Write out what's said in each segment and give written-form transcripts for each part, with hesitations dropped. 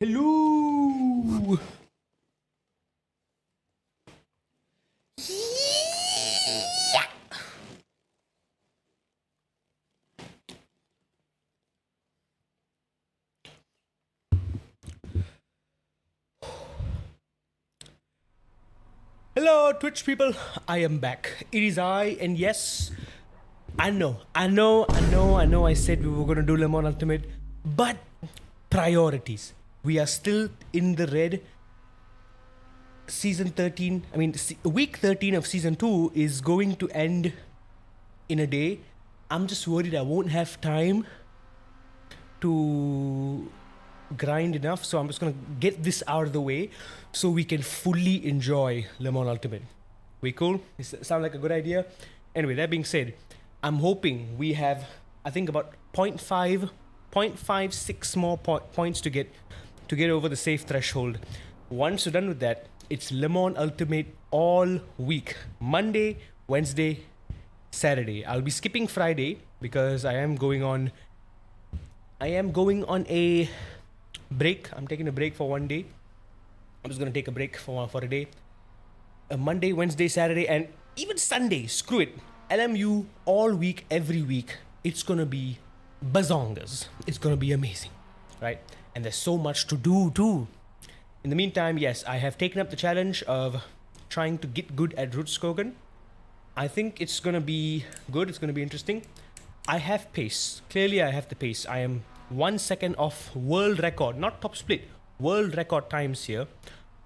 Hello. Hello, Twitch people. I am back. It is I, and yes, I know. I said we were gonna do Lemon Ultimate, but priorities. We are still in the red. Season 13, week 13 of season 2 is going to end in a day. I'm just worried I won't have time to grind enough, so I'm just gonna get this out of the way so we can fully enjoy Le Mans Ultimate. We cool? Does that sound like a good idea? Anyway, that being said, I'm hoping we have, I think, about 0.56 more points to get over the safe threshold. Once we're done with that, it's Le Mans Ultimate all week. Monday, Wednesday, Saturday. I'll be skipping Friday because I am going on a break. I'm taking a break for one day. I'm just gonna take a break for a day. Monday, Wednesday, Saturday, and even Sunday. Screw it. LMU all week, every week. It's gonna be bazongas. It's gonna be amazing, right? And there's so much to do too. In the meantime, yes, I have taken up the challenge of trying to get good at RUDSKOGEN. I think it's gonna be good. It's gonna be interesting. I have pace. Clearly, I have the pace. I am 1 second off world record, not top split, world record times here.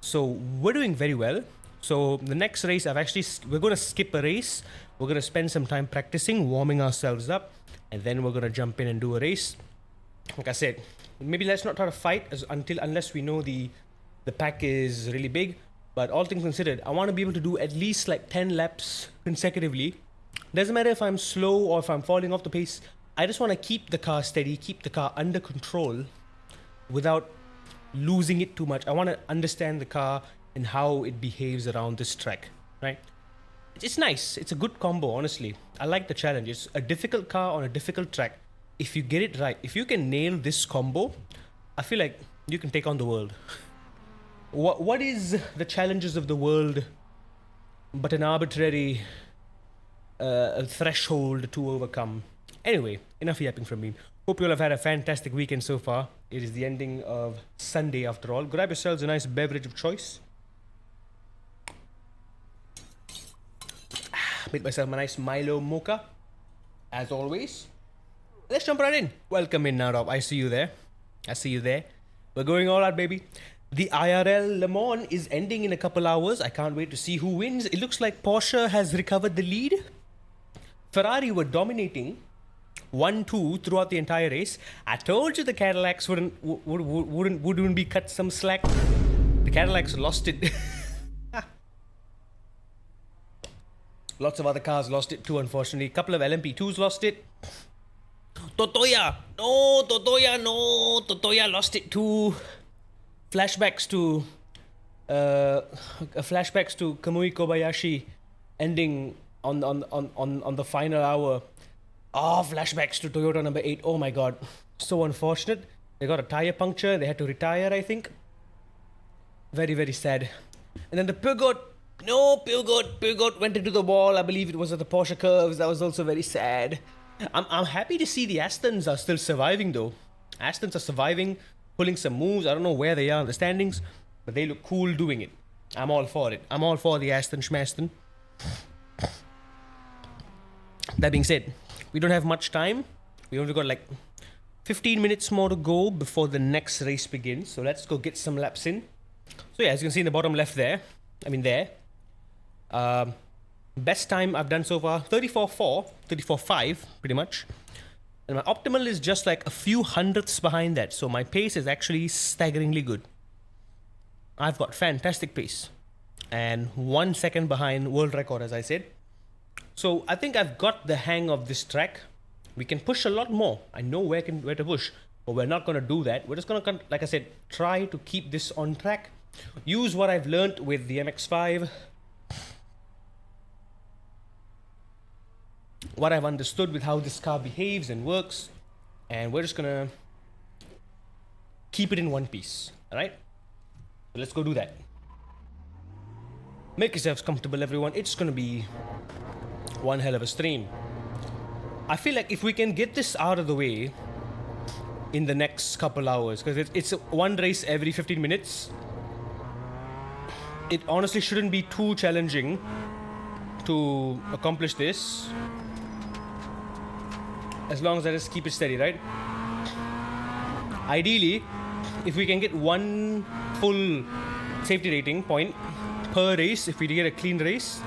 So we're doing very well. So the next race, we're gonna skip a race. We're gonna spend some time practicing, warming ourselves up, and then we're gonna jump in and do a race. Like I said, maybe let's not try to fight unless we know the pack is really big. But all things considered, I want to be able to do at least like 10 laps consecutively. Doesn't matter if I'm slow or if I'm falling off the pace. I just want to keep the car steady, keep the car under control without losing it too much. I want to understand the car and how it behaves around this track, right? It's nice. It's a good combo, honestly. I like the challenge. It's a difficult car on a difficult track. If you get it right, if you can nail this combo, I feel like you can take on the world. What is the challenges of the world but an arbitrary threshold to overcome? Anyway, enough yapping from me. Hope you all have had a fantastic weekend so far. It is the ending of Sunday after all. Grab yourselves a nice beverage of choice. Made myself a nice Milo mocha, as always. Let's jump right in. Welcome in now, Rob. I see you there. We're going all out, baby. The IRL Le Mans is ending in a couple hours. I can't wait to see who wins. It looks like Porsche has recovered the lead. Ferrari were dominating 1-2 throughout the entire race. I told you the Cadillacs wouldn't be cut some slack. The Cadillacs lost it. Lots of other cars lost it too, unfortunately. A couple of LMP2s lost it. Totoya lost it too. Flashbacks to Kamui Kobayashi ending on the final hour. Flashbacks to Toyota number 8. Oh my god, so unfortunate. They got a tire puncture. They had to retire, I think. Very, very sad. And then the Peugeot went into the wall. I believe it was at the Porsche curves. That was also very sad. I'm happy to see the Astons are still surviving though. Astons are surviving, pulling some moves. I don't know where they are in the standings, but they look cool doing it. I'm all for it. I'm all for the Aston Schmaston. That being said, we don't have much time. We only got like 15 minutes more to go before the next race begins. So let's go get some laps in. So yeah, as you can see in the bottom left there, best time I've done so far, 34.4, 34.5 pretty much. And my optimal is just like a few hundredths behind that. So my pace is actually staggeringly good. I've got fantastic pace. And 1 second behind world record, as I said. So I think I've got the hang of this track. We can push a lot more. I know where to push. But we're not going to do that. We're just going to, like I said, try to keep this on track. Use what I've learned with the MX-5. What I've understood with how this car behaves and works. And we're just going to keep it in one piece. All right? So let's go do that. Make yourselves comfortable, everyone. It's gonna be one hell of a stream. I feel like if we can get this out of the way in the next couple hours, because it's one race every 15 minutes, it honestly shouldn't be too challenging to accomplish this, as long as I just keep it steady, right? Ideally, if we can get one full safety rating point per race, if we get a clean race,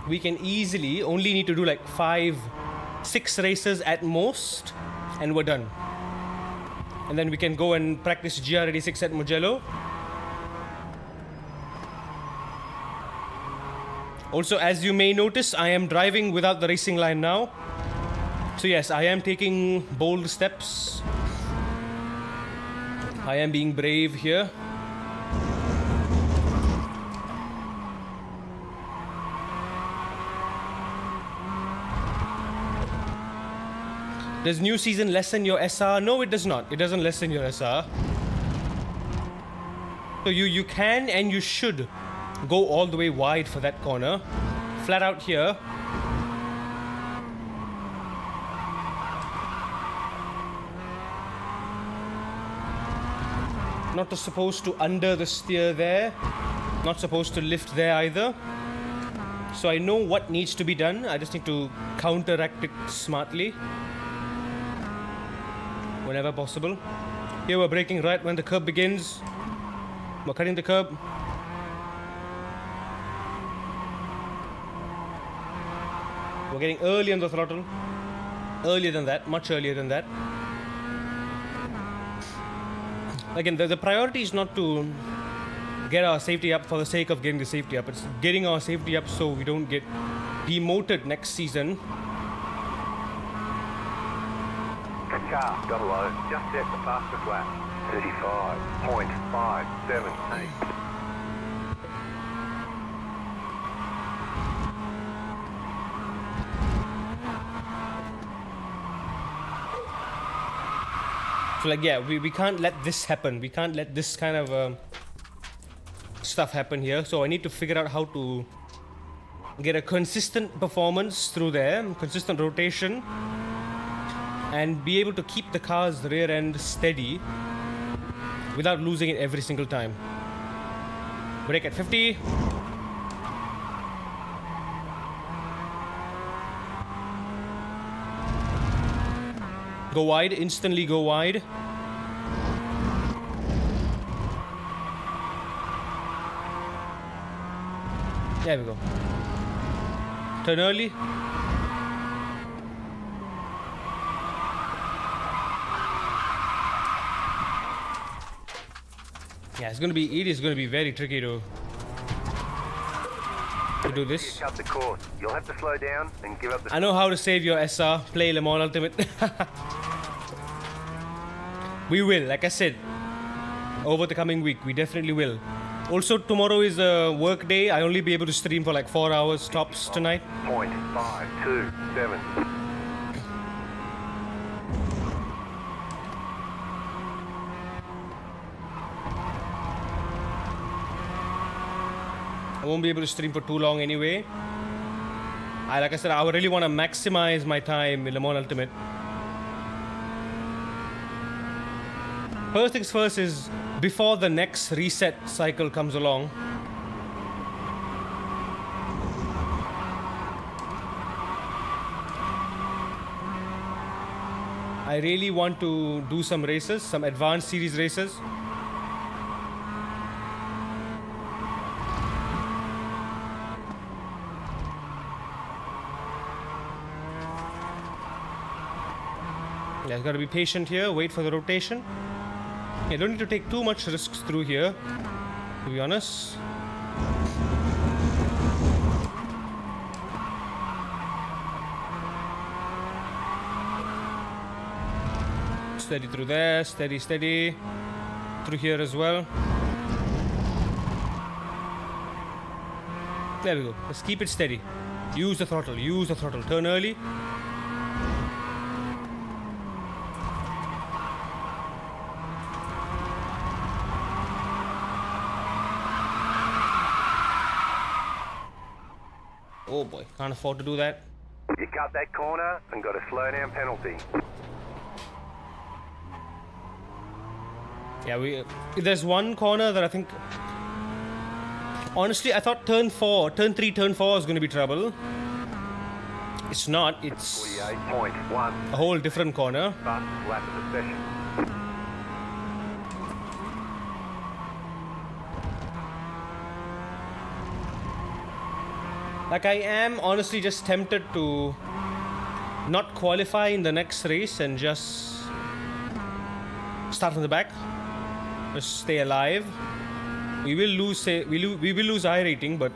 we can easily only need to do like 5-6 races at most, and we're done. And then we can go and practice GR86 at Mugello. Also, as you may notice, I am driving without the racing line now. So yes, I am taking bold steps. I am being brave here. Does new season lessen your SR? No, it does not. It doesn't lessen your SR. So you can and you should go all the way wide for that corner. Flat out here. Not supposed to under the steer there. Not supposed to lift there either. So I know what needs to be done. I just need to counteract it smartly whenever possible. Here we're braking right when the curb begins. We're cutting the curb. We're getting early on the throttle. Earlier than that, much earlier than that. Again, the priority is not to get our safety up for the sake of getting the safety up. It's getting our safety up so we don't get demoted next season. Car, double O, just set the fastest lap. 35.578. So like, yeah, we can't let this happen. We can't let this kind of stuff happen here. So I need to figure out how to get a consistent performance through there, consistent rotation, and be able to keep the car's rear end steady without losing it every single time. Brake at 50. Go wide, instantly go wide. There we go. Turn early. Yeah, it is gonna be very tricky to do this. Cut the course. You'll have to slow down and give up the... I know how to save your SR. Play Le Mans Ultimate. We will, like I said, over the coming week, we definitely will. Also, tomorrow is a work day. I'll only be able to stream for like 4 hours tops tonight. 0.527. I won't be able to stream for too long anyway. Like I said, I really want to maximize my time in Le Mans Ultimate. First things first is, before the next reset cycle comes along, I really want to do some races, some advanced series races. Yeah, I've got to be patient here, wait for the rotation. Yeah, don't need to take too much risks through here, to be honest. Steady through there, steady, steady. Through here as well. There we go. Just keep it steady. Use the throttle. Use the throttle. Turn early. Oh boy, can't afford to do that. You cut that corner and got a slow down penalty. Yeah, there's one corner that I think... Honestly, I thought turn 3, turn 4 is going to be trouble. It's not. It's 48.1. a whole different corner. Fastest lap of the session. Like, I am honestly just tempted to not qualify in the next race and just start from the back. Just stay alive. We will lose. We will lose I rating, but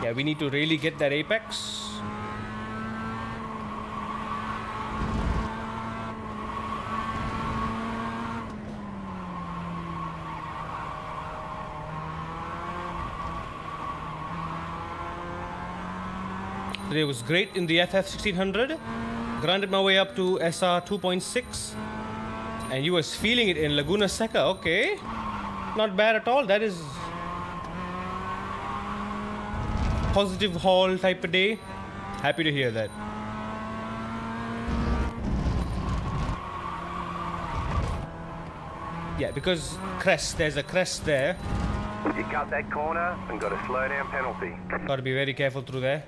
yeah, we need to really get that apex. Today was great in the FF 1600. Grinded my way up to SR 2.6. And you was feeling it in Laguna Seca. Okay. Not bad at all. That is positive haul type of day. Happy to hear that. Yeah, because crest, there's a crest there. You cut that corner and got a slow down penalty. Gotta be very careful through there.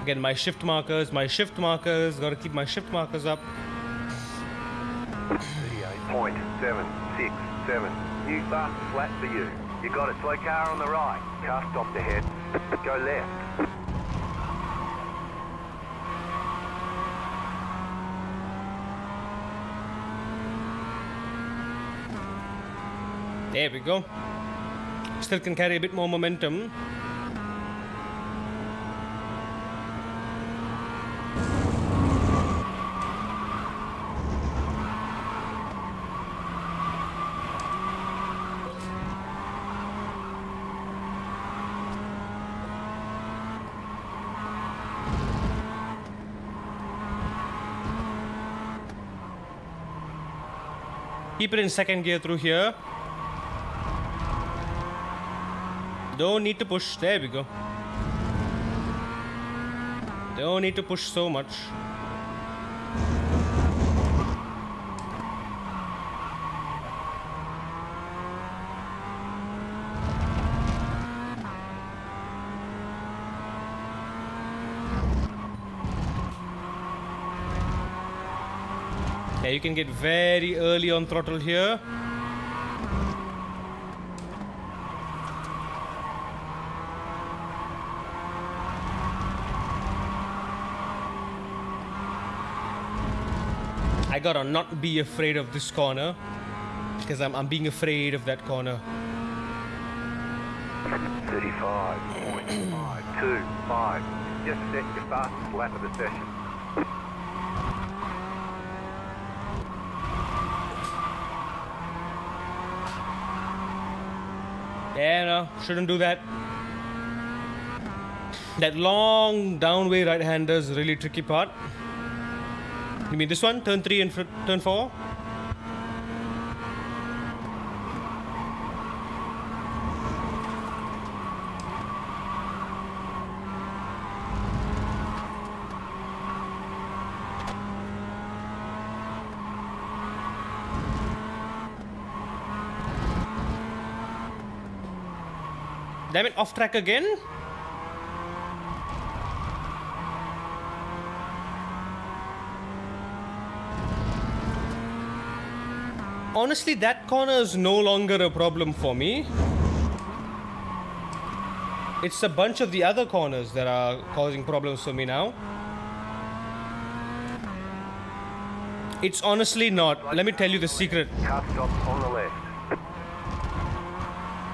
Again, my shift markers, gotta keep my shift markers up. 38.767. New fastest lap for you. You got a slow car on the right. Car stopped ahead. Go left. There we go. Still can carry a bit more momentum. Keep it in second gear through here. Don't need to push. There we go. Don't need to push so much. Yeah, you can get very early on throttle here. I gotta not be afraid of this corner because I'm being afraid of that corner. 35.525. Just set your fastest lap of the session. Yeah, no, shouldn't do that. That long downway right-hander is really tricky part. You mean this one? Turn 3 and turn 4? Damn it, off track again? Honestly, that corner is no longer a problem for me. It's a bunch of the other corners that are causing problems for me now. It's honestly not. Let me tell you the secret. Car stop on the left.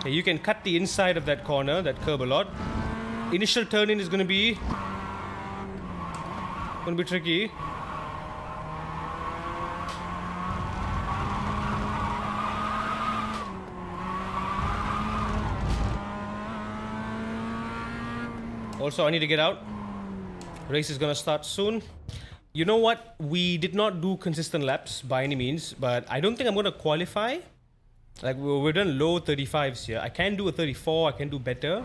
Okay, you can cut the inside of that corner, that curb a lot. Initial turn in is going to be tricky. Also, I need to get out. Race is gonna start soon. You know what? We did not do consistent laps by any means, but I don't think I'm gonna qualify. Like, we're done low 35s here. I can do a 34, I can do better.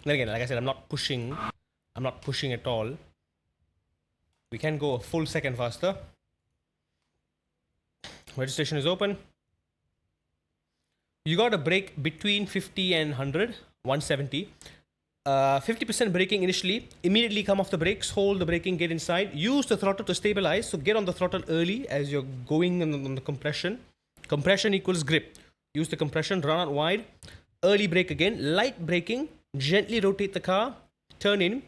Then again, like I said, I'm not pushing at all. We can go a full second faster. Registration is open. You got a brake between 50 and 100, 170. 50% braking initially. Immediately come off the brakes, hold the braking, get inside. Use the throttle to stabilize. So get on the throttle early as you're going on the compression. Compression equals grip. Use the compression, run out wide. Early brake again. Light braking. Gently rotate the car. Turn in.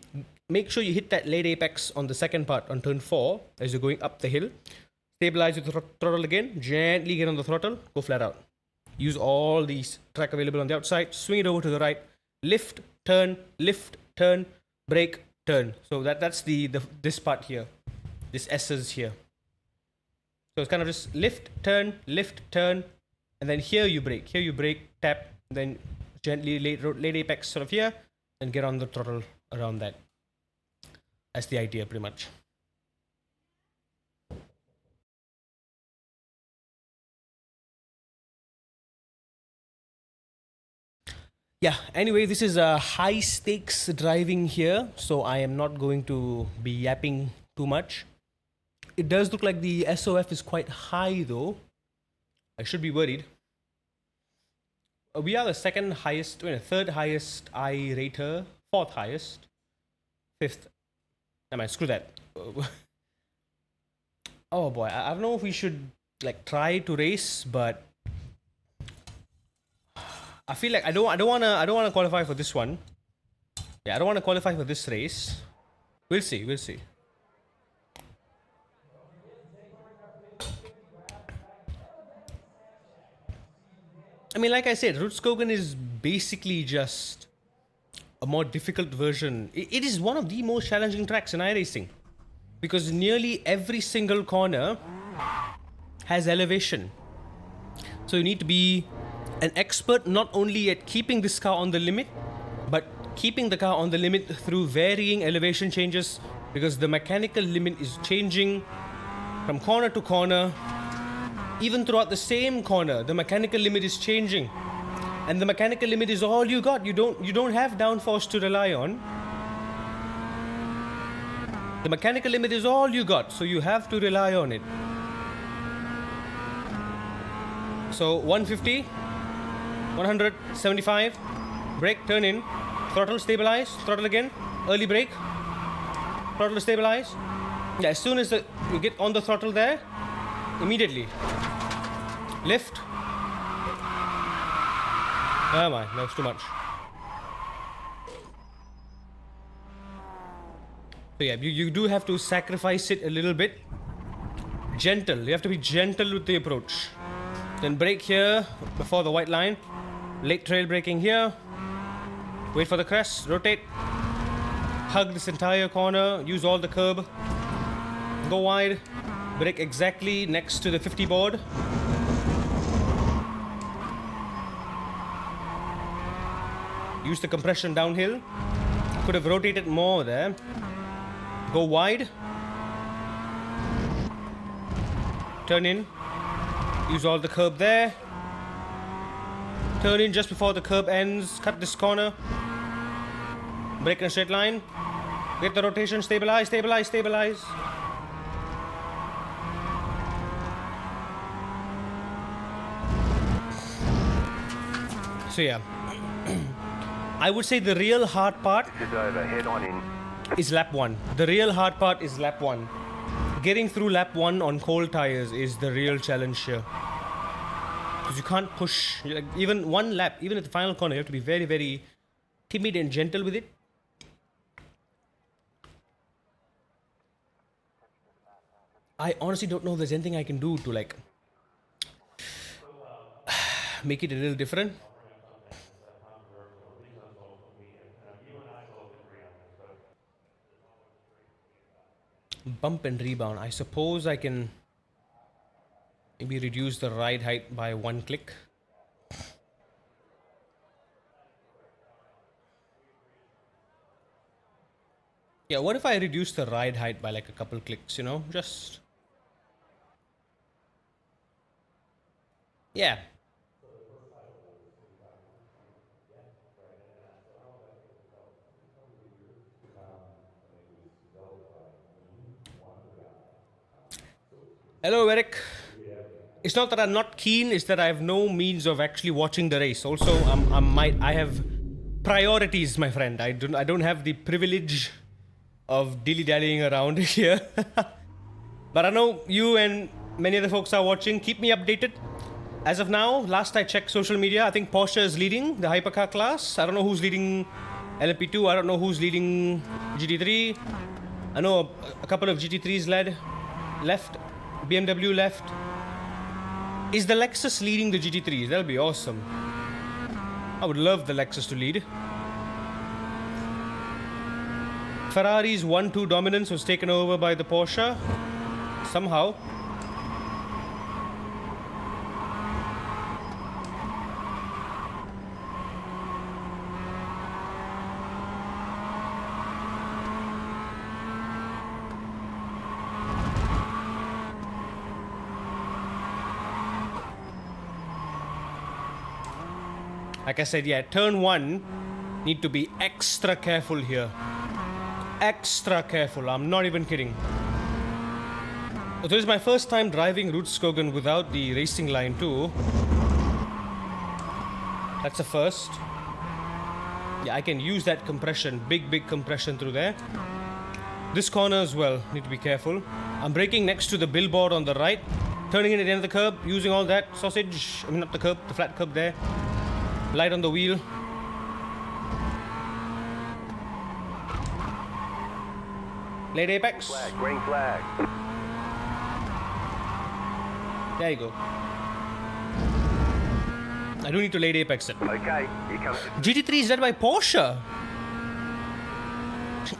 Make sure you hit that late apex on the second part on turn 4 as you're going up the hill. Stabilize with the throttle again. Gently get on the throttle. Go flat out. Use all these track available on the outside. Swing it over to the right. Lift, turn, brake, turn. So that's this part here. This S's here. So it's kind of just lift, turn, and then here you brake. Here you brake, tap, then gently late apex sort of here, and get on the throttle around that. That's the idea pretty much. Yeah, anyway, this is a high stakes driving here, so I am not going to be yapping too much. It does look like the SOF is quite high though. I should be worried. We are the third highest I rater, fourth highest, fifth. Never mind, screw that. Oh boy, I don't know if we should like try to race, but I feel like I don't wanna qualify for this one. Yeah, I don't wanna qualify for this race. We'll see. I mean, like I said, RUDSKOGEN is basically just a more difficult version. It is one of the most challenging tracks in iRacing because nearly every single corner has elevation. So you need to be an expert not only at keeping this car on the limit, but keeping the car on the limit through varying elevation changes because the mechanical limit is changing from corner to corner. Even throughout the same corner, the mechanical limit is changing. And the mechanical limit is all you got. You don't have downforce to rely on. The mechanical limit is all you got, so you have to rely on it. So 150, 175, brake, turn in, throttle, stabilize, throttle again, early brake, throttle, stabilize. Yeah, as soon as you get on the throttle there, immediately lift. Oh my, that was too much. So yeah, you do have to sacrifice it a little bit. Gentle, you have to be gentle with the approach. Then brake here before the white line. Late trail braking here. Wait for the crest, rotate. Hug this entire corner, use all the curb. Go wide, brake exactly next to the 50 board. Use the compression downhill. Could have rotated more there. Go wide. Turn in. Use all the curb there. Turn in just before the curb ends. Cut this corner. Brake in a straight line. Get the rotation. Stabilize. So yeah. I would say the real hard part is lap 1. The real hard part is lap 1. Getting through lap 1 on cold tires is the real challenge here. Because you can't push, like, even one lap, even at the final corner, you have to be very, very timid and gentle with it. I honestly don't know if there's anything I can do to like make it a little different. Bump and rebound. I suppose I can maybe reduce the ride height by 1 click. Yeah, what if I reduce the ride height by like a couple clicks, you know? Just. Yeah. Hello, Eric. It's not that I'm not keen, it's that I have no means of actually watching the race. Also, I have priorities, my friend. I don't have the privilege of dilly-dallying around here. But I know you and many other folks are watching. Keep me updated. As of now, last I checked social media, I think Porsche is leading the hypercar class. I don't know who's leading LMP2. I don't know who's leading GT3. I know a couple of GT3s left. BMW left. Is the Lexus leading the GT3s? That'll be awesome. I would love the Lexus to lead. Ferrari's 1-2 dominance was taken over by the Porsche. Somehow. Like I said, yeah, turn 1, need to be extra careful here. Extra careful, I'm not even kidding. So this is my first time driving RUDSKOGEN without the racing line too. That's a first. Yeah, I can use that compression, big compression through there. This corner as well, need to be careful. I'm braking next to the billboard on the right, turning in at the end of the curb, using all that sausage. I mean, not the curb, the flat curb there. Light on the wheel. Late apex. Flag, green flag. There you go. I do need to late apex it. Okay, here comes GT3 is led by Porsche.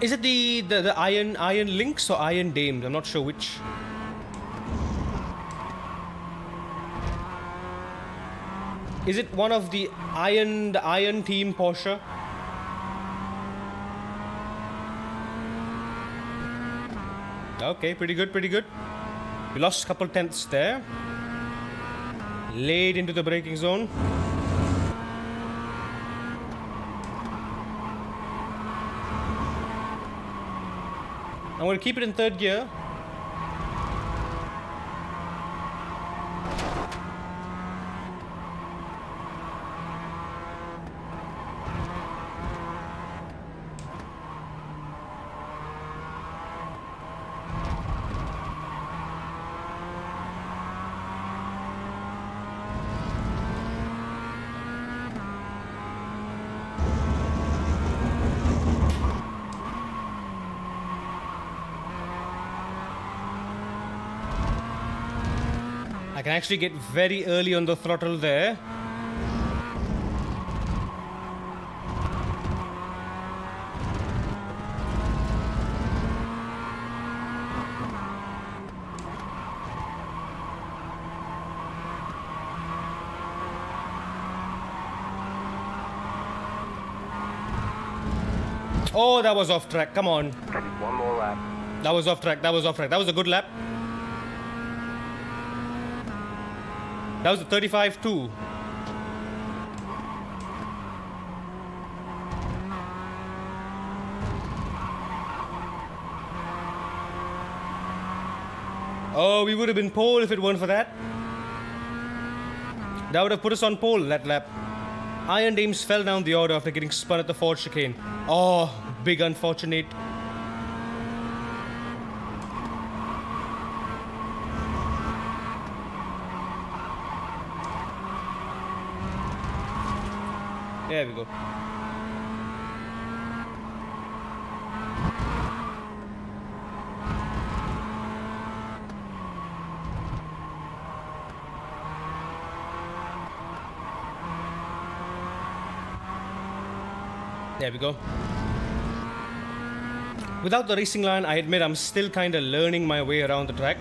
Is it the Iron Lynx or Iron Dames? I'm not sure which. Is it one of the Iron Team Porsche? Okay, pretty good. We lost a couple tenths there. Laid into the braking zone. I'm going to keep it in third gear. I can actually get very early on the throttle there. Oh, that was off track. Come on. one more lap. That was off track. That was a good lap. That was a 35-2. Oh, we would have been pole if it weren't for that. That would have put us on pole that lap. Iron Dames fell down the order after getting spun at the Ford chicane. Oh, big unfortunate. There we go. There we go. Without the racing line, I admit I'm still kind of learning my way around the track.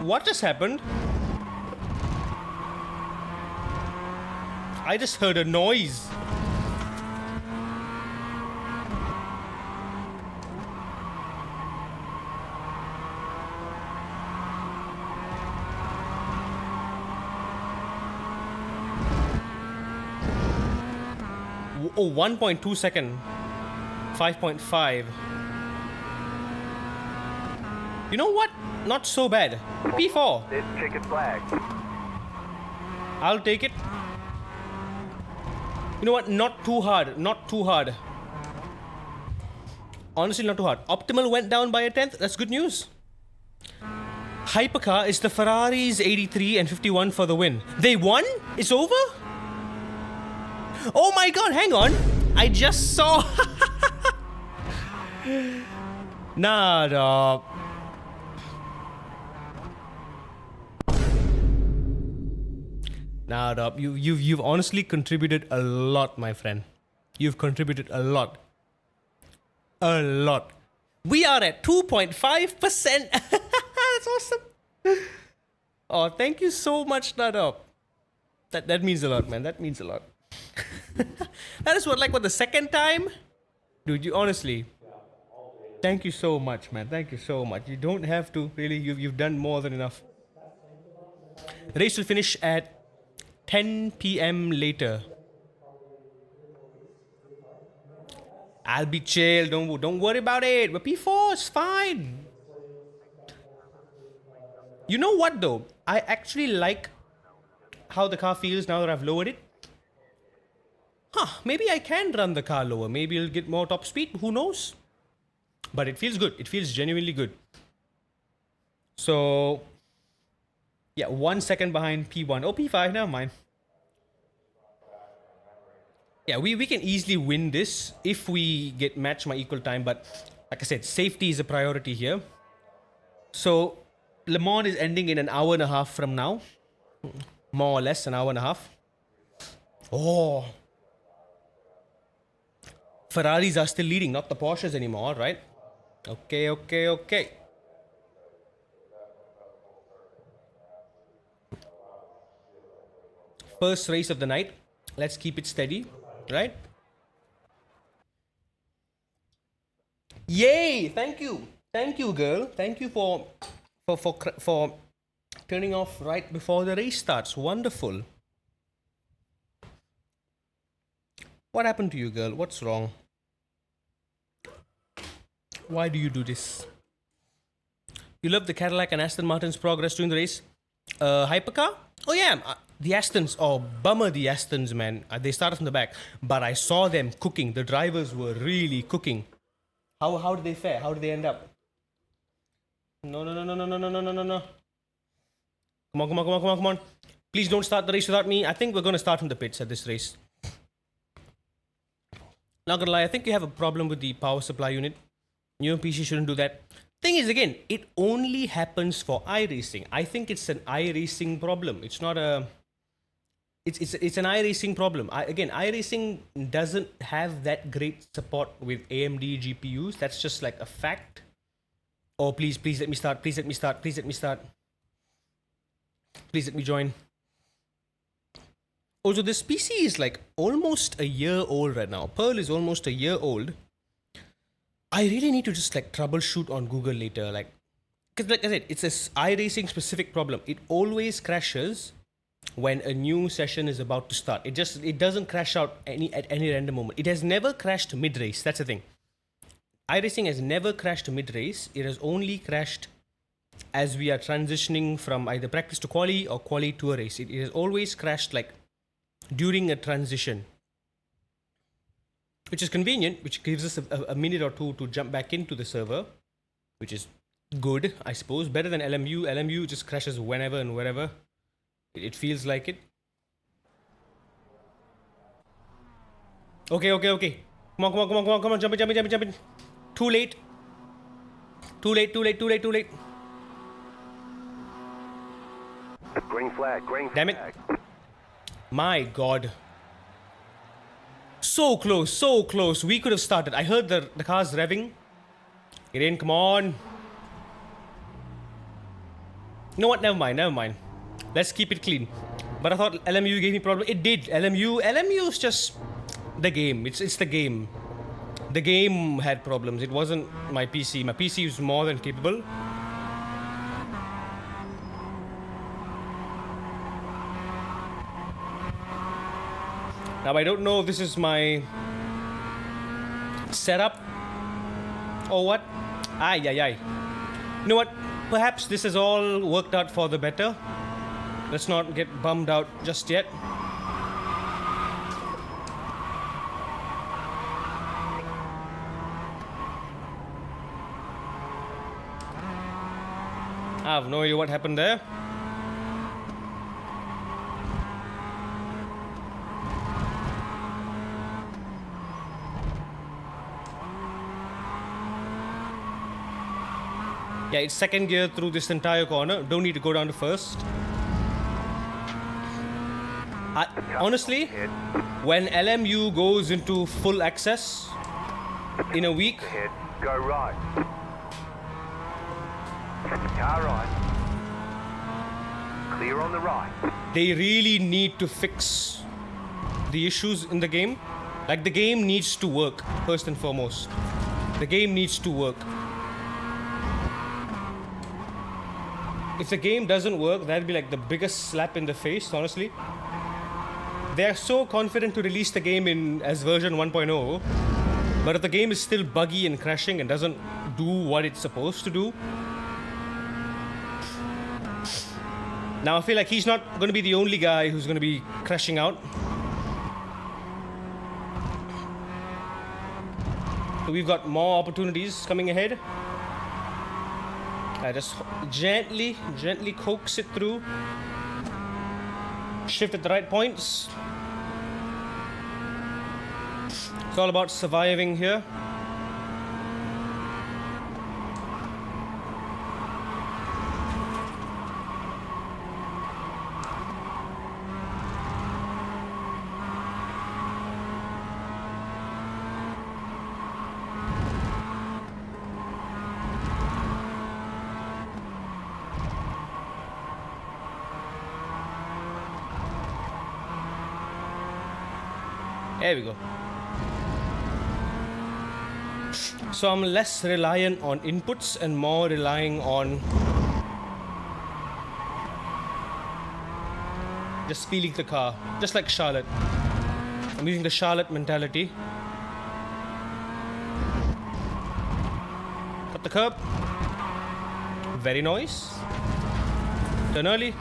What just happened? I just heard a noise. Oh, 1.2 second. 5.5. You know what? Not so bad. P4. There's checkered flag. I'll take it. You know what? Not too hard. Not too hard. Honestly, not too hard. Optimal went down by a tenth. That's good news. Hypercar is the Ferrari's 83 and 51 for the win. They won? It's over? Oh my god, hang on. I just saw. Nah, dog. Nah, dog. You've honestly contributed a lot, my friend. You've contributed a lot. A lot. We are at 2.5%. That's awesome. Oh, thank you so much, Nadab. That means a lot, man. That means a lot. That is what the second time? Dude, you honestly. Thank you so much, man. Thank you so much. You don't have to, really. You've done more than enough. The race will finish at 10 p.m. later. I'll be chill. Don't worry about it. But P4 is fine. You know what though? I actually like how the car feels now that I've lowered it. Maybe I can run the car lower. Maybe it'll get more top speed. Who knows? But it feels good. It feels genuinely good. So, yeah, 1 second behind P1. Oh, P5, never mind. Yeah, we can easily win this if we get match my equal time. But like I said, safety is a priority here. So, Le Mans is ending in an hour and a half from now. More or less, an hour and a half. Oh. Ferraris are still leading, not the Porsches anymore, right? Okay. First race of the night. Let's keep it steady, right? Yay! Thank you, girl. Thank you for turning off right before the race starts. Wonderful. What happened to you, girl? What's wrong? Why do you do this? You love the Cadillac and Aston Martin's progress during the race? Hypercar? Oh yeah, the Astons. Oh, bummer the Astons, man. They started from the back. But I saw them cooking. The drivers were really cooking. How did they fare? How did they end up? No. Come on. Please don't start the race without me. I think we're going to start from the pits at this race. Not gonna lie, I think you have a problem with the power supply unit. Your PC shouldn't do that. Thing is, again, it only happens for iRacing. I think it's an iRacing problem. It's not a... It's an iRacing problem. iRacing doesn't have that great support with AMD GPUs. That's just like a fact. Oh, please let me start. Please let me start. Please let me join. Also, this PC is like almost a year old right now. Pearl is almost a year old. I really need to just like troubleshoot on Google later. Because like I said, it's a iRacing specific problem. It always crashes when a new session is about to start. It doesn't crash out at any random moment. It has never crashed mid-race. That's the thing. iRacing has never crashed mid-race. It has only crashed as we are transitioning from either practice to quali or quali to a race. It has always crashed like during a transition, which is convenient, which gives us a minute or two to jump back into the server, which is good, I suppose. Better than LMU. LMU just crashes whenever and wherever it feels like it. Okay. Come on. Jump in. Too late. Green flag, green Damn it. flag. My God. So close, so close. We could have started. I heard the cars revving. Get in, come on. You know what? Never mind, never mind. Let's keep it clean. But I thought LMU gave me problem. It did. LMU is just the game. It's the game. The game had problems. It wasn't my PC. My PC was more than capable. Now I don't know if this is my setup or what. Ay. You know what? Perhaps this is all worked out for the better. Let's not get bummed out just yet. I have no idea what happened there. Yeah, it's second gear through this entire corner. Don't need to go down to first. Honestly, when LMU goes into full access in a week, Ahead, go right. Car right. Clear on the right. they really need to fix the issues in the game. Like, the game needs to work, first and foremost. The game needs to work. If the game doesn't work, that'd be like the biggest slap in the face, honestly. They're so confident to release the game as version 1.0, but if the game is still buggy and crashing and doesn't do what it's supposed to do, now I feel like he's not going to be the only guy who's going to be crashing out. So we've got more opportunities coming ahead. I just gently coax it through. Shift at the right points. It's all about surviving here. There we go. So I'm less reliant on inputs and more relying on just feeling the car, just like Charlotte. I'm using the Charlotte mentality. Cut the curb. Very nice. Turn early.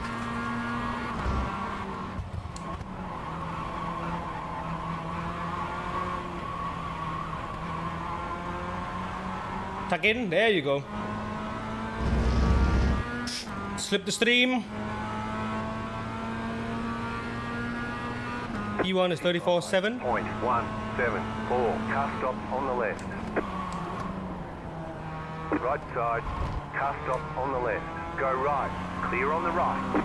Tuck in, there you go. Slip the stream. P1 is 34.7. Point 174. Car stop on the left. Right side. Car stop on the left. Go right. Clear on the right.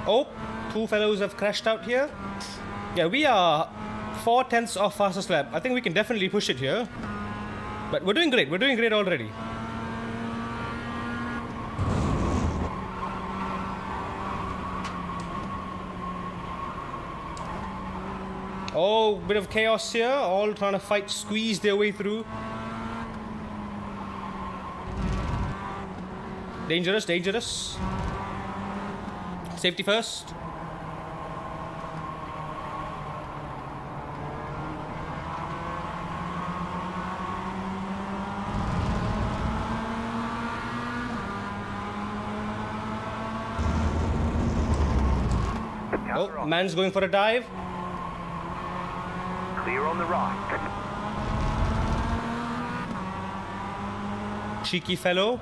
Oh, two fellows have crashed out here. Yeah, we are 4/10 off fastest lap. I think we can definitely push it here. But we're doing great. We're doing great already. Oh, bit of chaos here. All trying to fight, squeeze their way through. Dangerous, dangerous. Safety first. Oh, man's going for a dive. Clear on the right. Cheeky fellow.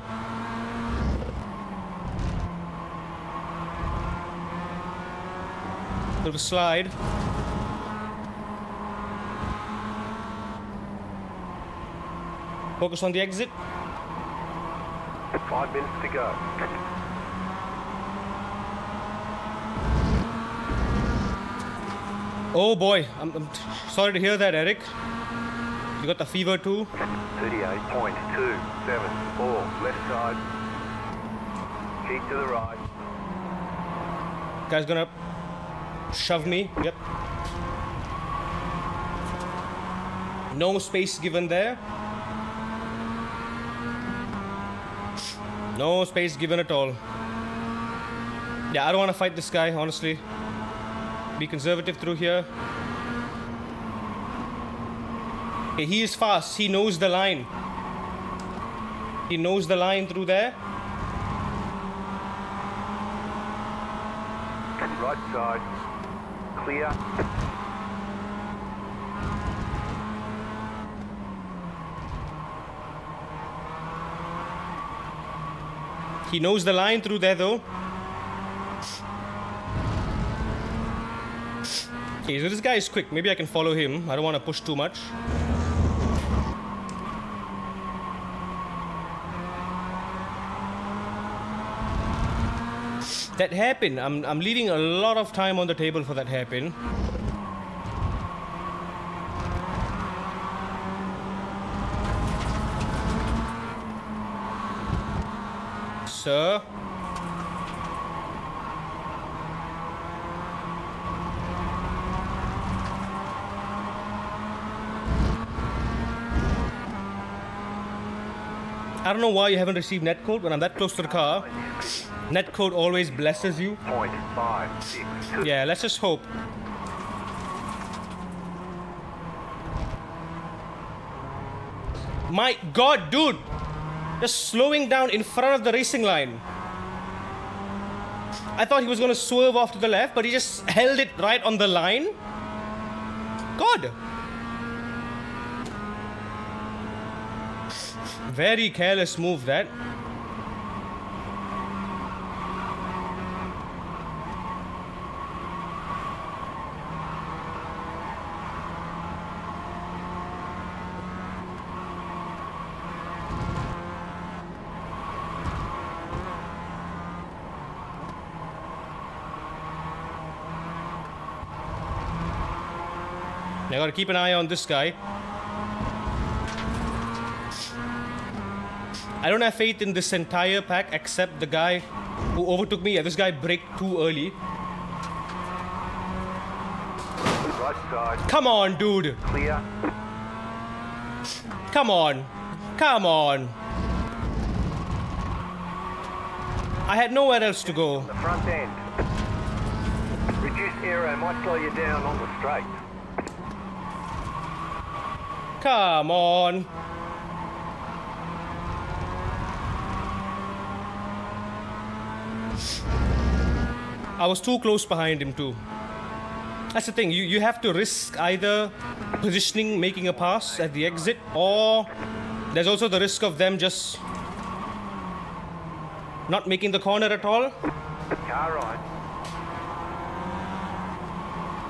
Little slide. Focus on the exit. 5 minutes to go. Oh boy, I'm sorry to hear that, Eric. You got the fever too? 38.274, left side. Keep to the right. Guy's gonna shove me. Yep. No space given there. No space given at all. Yeah, I don't want to fight this guy, honestly. Be conservative through here. Okay, he is fast. He knows the line. He knows the line through there. Right side. Clear. He knows the line through there though. Okay, so this guy is quick. Maybe I can follow him. I don't want to push too much. That hairpin, I'm leaving a lot of time on the table for that hairpin. Sir. I don't know why you haven't received netcode when I'm that close to the car. Netcode always blesses you. 0.562. Yeah, let's just hope. My God, dude! Just slowing down in front of the racing line. I thought he was gonna swerve off to the left, but he just held it right on the line. God! Very careless move, that. I gotta keep an eye on this guy. I don't have faith in this entire pack except the guy who overtook me. Yeah, this guy braked too early. Right side. Come on, dude. Clear. Come on. Come on. I had nowhere else to go. The front end. Reduced aero might slow you down on the straight. Come on. I was too close behind him too. That's the thing, you have to risk either positioning, making a pass at the exit, or there's also the risk of them just not making the corner at all. Car right.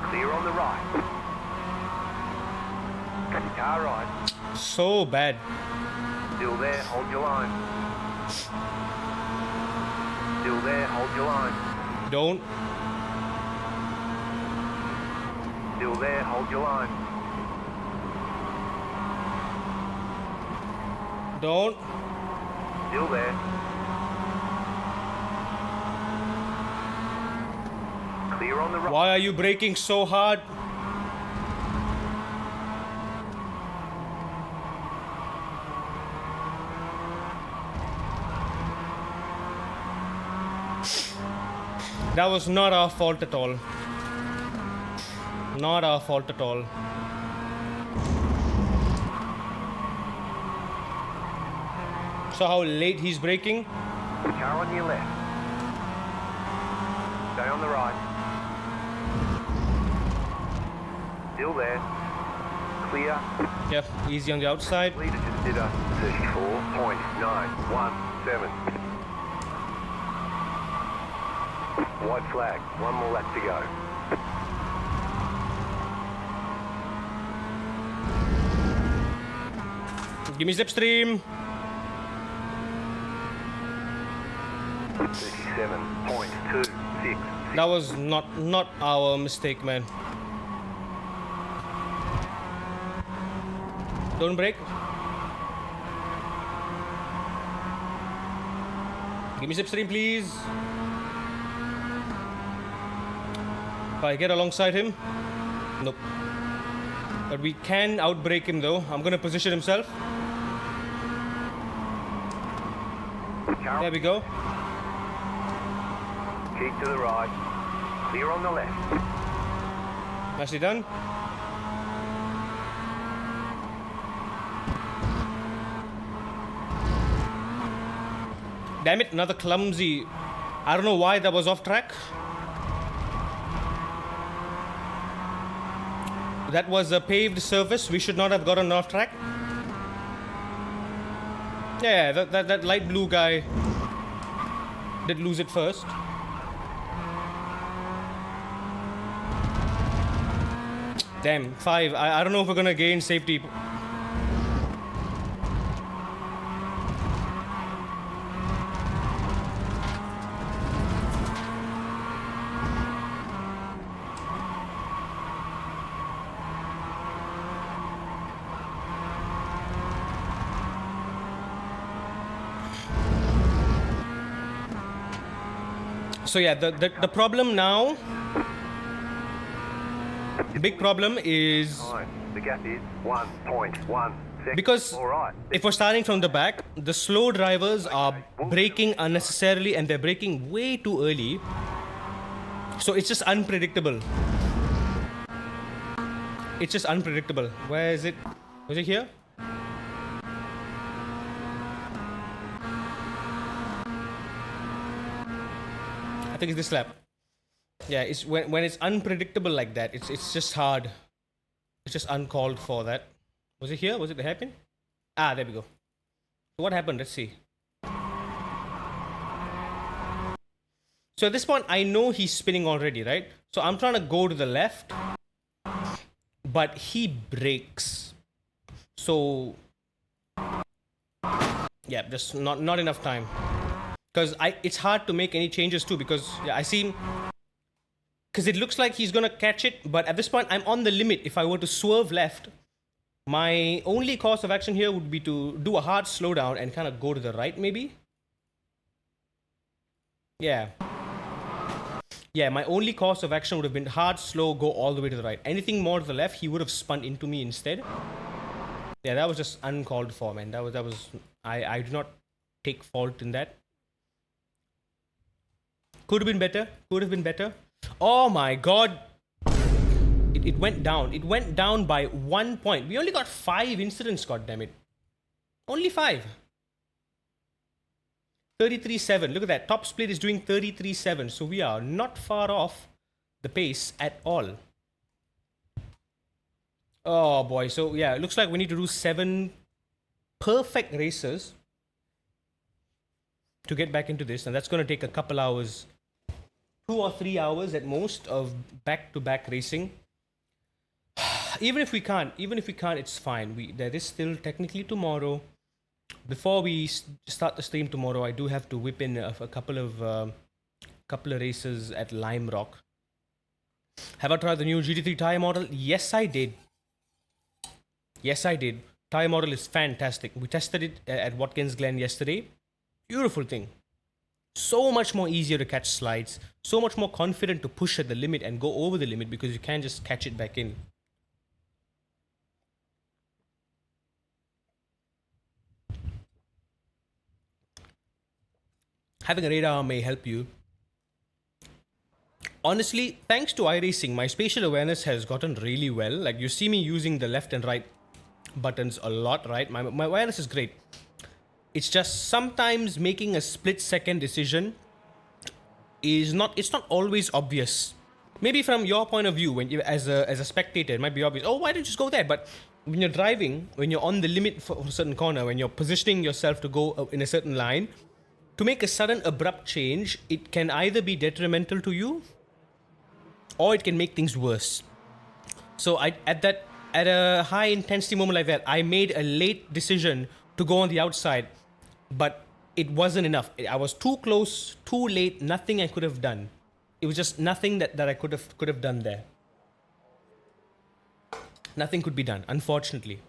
Clear on the right. Car right. So bad. Still there, hold your line. Still there, hold your line. Don't. Still there, hold your line. Don't. Still there. Clear on the right. Why are you braking so hard? That was not our fault at all. Not our fault at all. So how late he's braking? Car on your left. Stay on the right. Still there. Clear. Yep, easy on the outside. Leader just did a 34.917. White flag. One more lap to go. Give me slipstream. 37.26. That was not our mistake, man. Don't brake. Give me slipstream, please. If I get alongside him. Nope. But we can outbrake him though. I'm gonna position himself. There we go. Keep to the right. Clear on the left. Nicely done. Damn it, another clumsy. I don't know why that was off track. That was a paved surface. We should not have gotten off track. Yeah, that light blue guy did lose it first. Damn, 5. I don't know if we're gonna gain safety. So yeah, the problem now, big problem is The gap is 1.1 seconds. because All right. if we're starting from the back, the slow drivers are braking unnecessarily and they're braking way too early. So it's just unpredictable. It's just unpredictable. Where is it? Was it here? I think it's this lap. Yeah, it's when it's unpredictable like that, it's just hard. It's just uncalled for that. Was it here? Was it the hairpin? Ah, there we go. So what happened? Let's see. So at this point, I know he's spinning already, right? So I'm trying to go to the left, but he brakes. So yeah, just not enough time. Because it's hard to make any changes too, because yeah, I see him. Because it looks like he's gonna catch it, but at this point I'm on the limit. If I were to swerve left, my only course of action here would be to do a hard slowdown and kind of go to the right, maybe. Yeah. Yeah, my only course of action would have been hard, slow, go all the way to the right. Anything more to the left, he would have spun into me instead. Yeah, that was just uncalled for, man. That was I do not take fault in that. Could have been better. Could have been better. Oh my god. It went down. It went down by 1 point. We only got 5 incidents, goddammit. Only 5. 33.7. Look at that. Top split is doing 33.7. So we are not far off the pace at all. Oh boy. So yeah, it looks like we need to do 7 perfect races to get back into this. And that's going to take a couple hours. 2 or 3 hours at most of back-to-back racing. Even if we can't, it's fine. There is still technically tomorrow. Before we start the stream tomorrow, I do have to whip in a couple of races at Lime Rock. Have I tried the new GT3 tire model? Yes, I did. Yes, I did. Tire model is fantastic. We tested it at Watkins Glen yesterday. Beautiful thing. So much more easier to catch slides. So much more confident to push at the limit and go over the limit because you can't just catch it back in. Having a radar may help you. Honestly, thanks to iRacing, my spatial awareness has gotten really well. Like, you see me using the left and right buttons a lot, right? My awareness is great. It's just sometimes making a split-second decision it's not always obvious. Maybe from your point of view, when you, as a spectator, it might be obvious. Oh, why don't you just go there? But when you're driving, when you're on the limit for a certain corner, when you're positioning yourself to go in a certain line, to make a sudden abrupt change, it can either be detrimental to you, or it can make things worse. So at a high intensity moment like that, I made a late decision to go on the outside, but it wasn't enough. I was too close, too late, nothing I could have done. It was just nothing that I could have done there. Nothing could be done, unfortunately.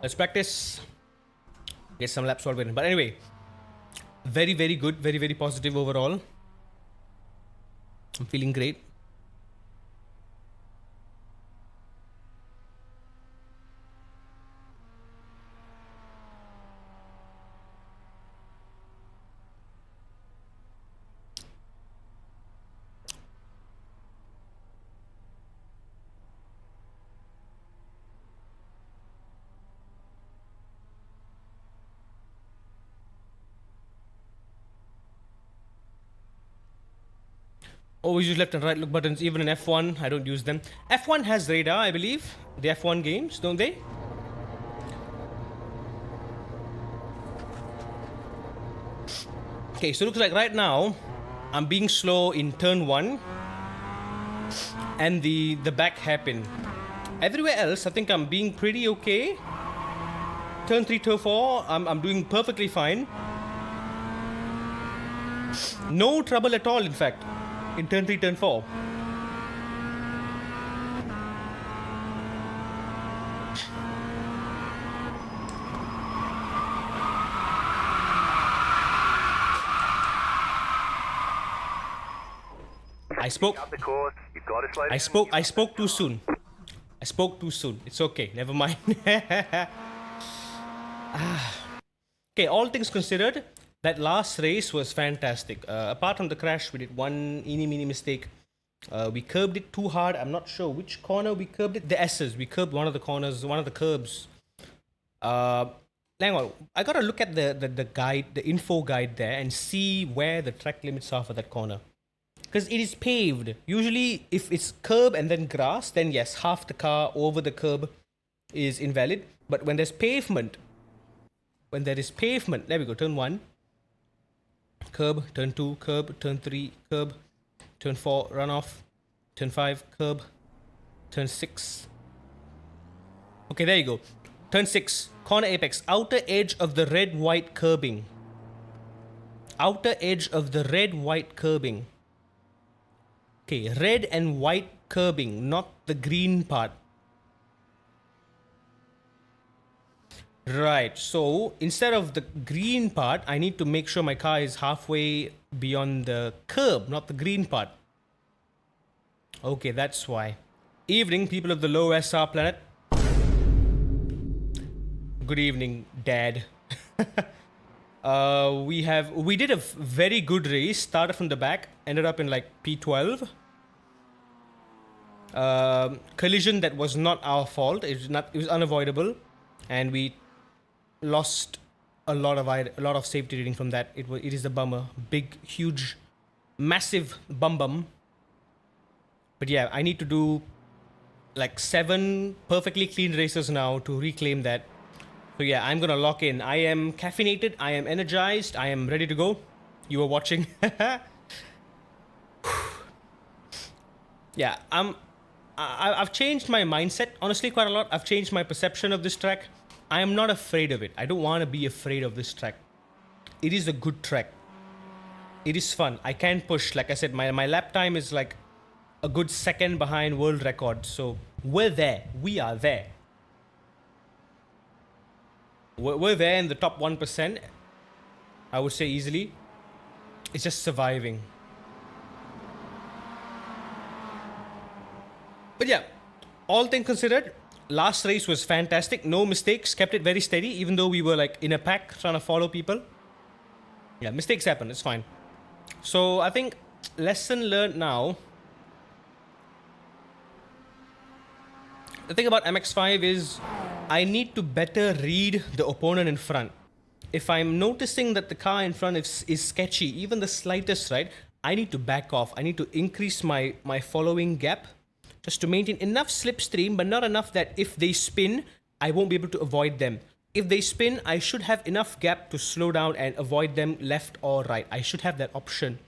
Let's practice. Get some laps while waiting. But anyway, very, very good. Very, very positive overall. I'm feeling great. Always use left and right look buttons, even in F1. I don't use them. F1 has radar, I believe. The F1 games, don't they? Okay, so it looks like right now I'm being slow in turn 1 and the back hairpin. Everywhere else, I think I'm being pretty okay. Turn 3, turn 4, I'm doing perfectly fine. No trouble at all, in fact. In turn 3, turn 4. I spoke. Up the course, you've got to slow down. I spoke too soon. I spoke too soon. It's okay. Never mind. Okay, all things considered, that last race was fantastic. Apart from the crash, we did one eeny-meeny mistake. We curbed it too hard. I'm not sure which corner we curbed it. The S's. We curbed one of the corners, one of the curbs. Hang on. I gotta look at the guide, the info guide there, and see where the track limits are for that corner. Because it is paved. Usually, if it's curb and then grass, then yes, half the car over the curb is invalid. But when there's pavement, there we go, turn 1, curb, turn 2, curb, turn 3, curb, turn 4, runoff, turn 5, curb, turn 6. Okay, there you go. Turn 6, corner apex, outer edge of the red-white curbing. Outer edge of the red-white curbing. Okay, red and white curbing, not the green part. Right, so instead of the green part, I need to make sure my car is halfway beyond the curb, not the green part. Okay, that's why. Evening, people of the low SR planet. Good evening, Dad. We did a very good race. Started from the back, ended up in like P12. Collision that was not our fault. It was unavoidable, and we lost a lot of safety rating from that. It is a bummer. Big, huge, massive bum. But yeah, I need to do like 7 perfectly clean races now to reclaim that. So yeah, I'm gonna lock in. I am caffeinated, I am energized, I am ready to go. You are watching. Yeah, I've changed my mindset, honestly, quite a lot. I've changed my perception of this track. I am not afraid of it. I don't want to be afraid of this track. It is a good track. It is fun. I can push. Like I said, my lap time is like a good second behind world record. So we're there. We are there. We're there in the top 1%. I would say easily. It's just surviving. But yeah, all things considered, last race was fantastic. No mistakes. Kept it very steady, even though we were like in a pack trying to follow people. Yeah, mistakes happen. It's fine. So I think lesson learned now. The thing about MX-5 is I need to better read the opponent in front. If I'm noticing that the car in front is sketchy, even the slightest, right, I need to back off. I need to increase my following gap just to maintain enough slipstream, but not enough that if they spin, I won't be able to avoid them. If they spin, I should have enough gap to slow down and avoid them left or right. I should have that option.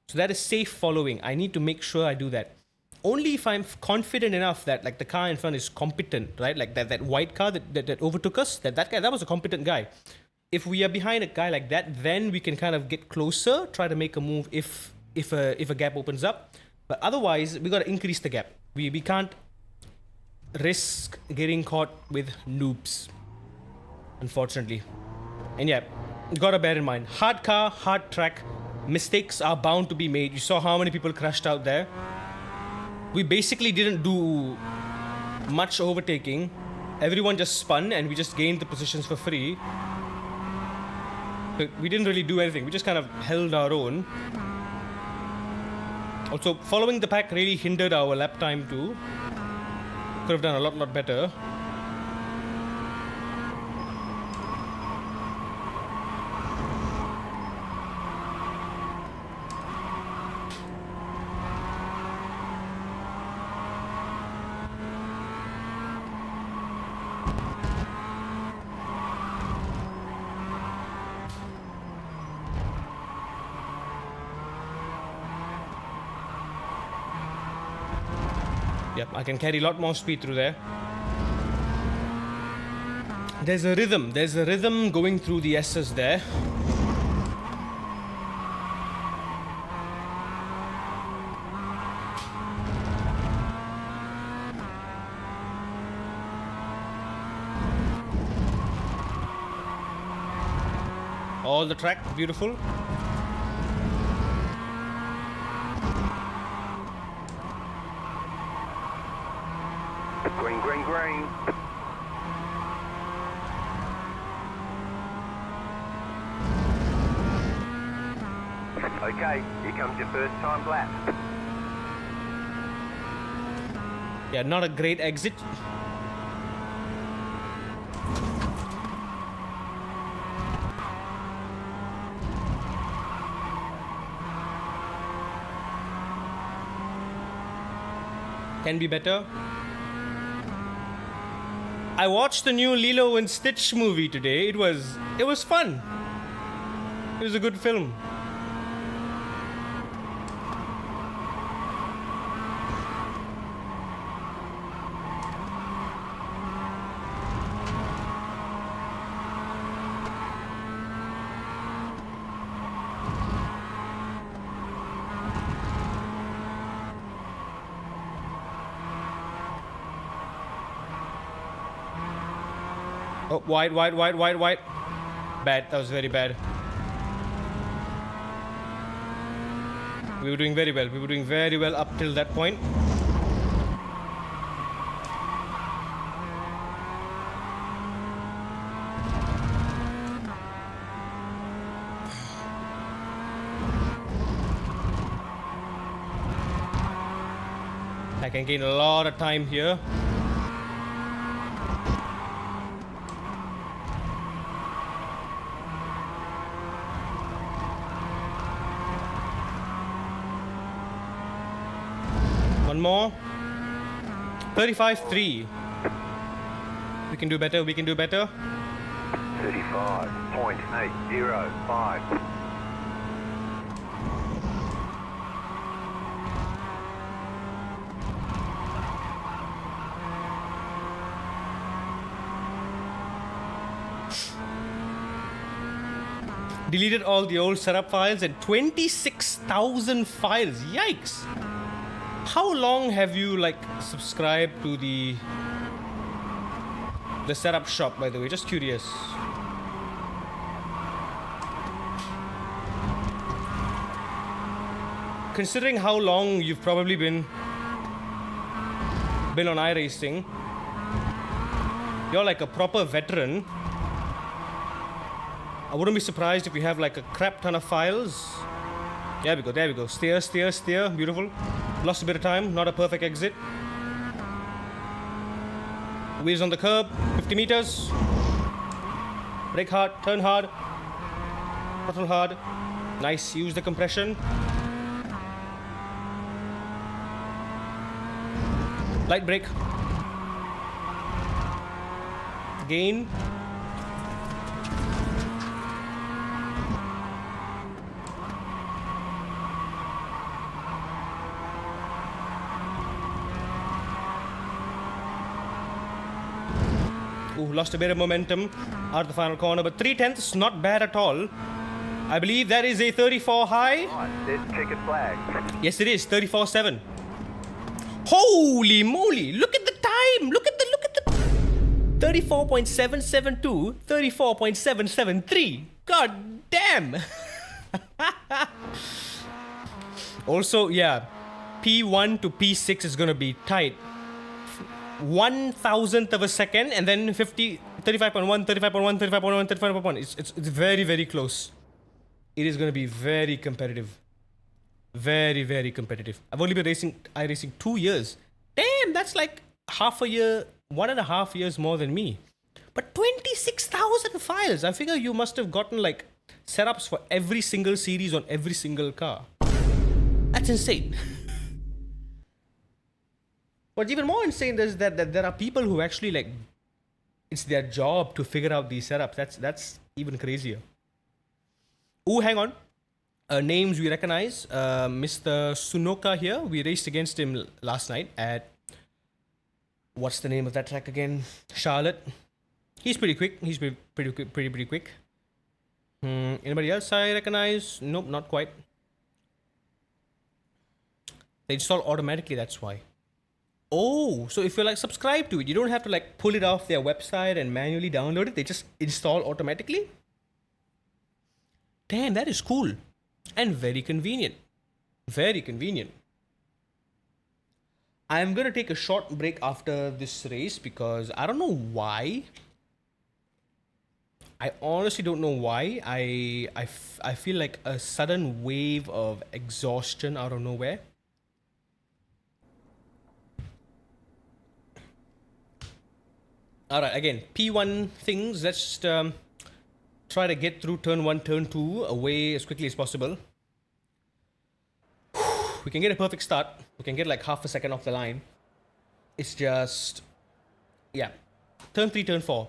So that is safe following. I need to make sure I do that. only if I'm confident enough that like the car in front is competent, right? Like that white car that overtook us, that guy, that was a competent guy. If we are behind a guy like that, then we can kind of get closer, try to make a move if a gap opens up. But otherwise, we got to increase the gap. We can't risk getting caught with noobs, unfortunately. And yeah, gotta bear in mind, hard car, hard track, mistakes are bound to be made. You saw how many people crashed out there. We basically didn't do much overtaking. Everyone just spun and we just gained the positions for free. But we didn't really do anything. We just kind of held our own. Also, following the pack really hindered our lap time too. Could have done a lot better. Yep, I can carry a lot more speed through there. There's a rhythm going through the S's there. All the track, beautiful. Green, green, green. Okay, here comes your first time lap. Yeah, not a great exit. Can be better. I watched the new Lilo and Stitch movie today. It was fun. It was a good film. Oh, wide. Bad. That was very bad. We were doing very well up till that point. I can gain a lot of time here. One more. 35.3. We can do better. 35.805. Deleted all the old setup files and 26,000 files. Yikes! How long have you like subscribed to the setup shop, by the way? Just curious. Considering how long you've probably been on iRacing, you're like a proper veteran. I wouldn't be surprised if you have like a crap ton of files. There we go. Steer. Beautiful. Lost a bit of time. Not a perfect exit. Wheels on the curb. 50 meters. Brake hard. Turn hard. Throttle hard. Nice. Use the compression. Light brake. Gain. Ooh, lost a bit of momentum out of the final corner, but 3/10, not bad at all. I believe that is a 34 high. Right, there's the checkered flag. Yes, it is 34.7. Holy moly! Look at the time. Look at the 34.772, 34.773. God damn. Also, yeah, P1 to P6 is gonna be tight. 1,000th of a second, and then 35.1, 35.1, 35.1, 35.1. It's very, very close. It is gonna be very competitive. Very, very competitive. I've only been iRacing 2 years. Damn, that's like half a year, 1.5 years more than me. But 26,000 files. I figure you must have gotten like setups for every single series on every single car. That's insane. What's even more insane is that there are people who actually like, it's their job to figure out these setups. That's even crazier. Ooh, hang on. Names we recognize. Mr. Sunoka here. We raced against him last night at, what's the name of that track again? Charlotte. He's pretty quick. He's pretty quick. Anybody else I recognize? Nope, not quite. They install automatically, that's why. Oh, so if you're like subscribed to it, you don't have to like pull it off their website and manually download it. They just install automatically. Damn, that is cool. And very convenient. Very convenient. I'm gonna take a short break after this race because I don't know why. I honestly don't know why. I feel like a sudden wave of exhaustion out of nowhere. Alright, again, P1 things. Let's just try to get through turn 1, turn 2 away as quickly as possible. We can get a perfect start. We can get like half a second off the line. It's just, yeah. Turn 3, turn 4.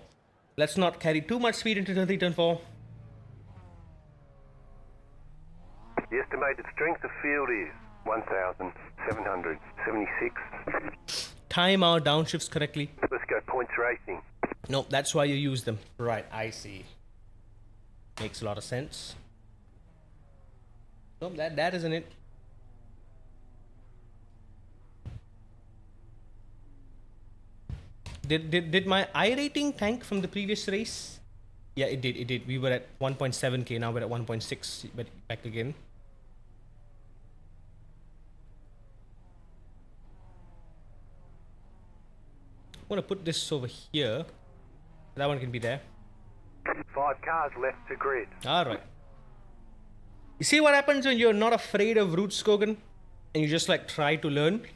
Let's not carry too much speed into turn 3, turn 4. The estimated strength of field is 1,776. Time our downshifts correctly. Let's go points racing. No, that's why you use them. Right, I see. Makes a lot of sense. Nope, that isn't it. Did my I rating tank from the previous race? Yeah, it did. We were at 1.7k, now we're at 1.6, but back again. I'm gonna put this over here. That one can be there. 5 cars left to grid. Alright. You see what happens when you're not afraid of RUDSKOGEN and you just like try to learn?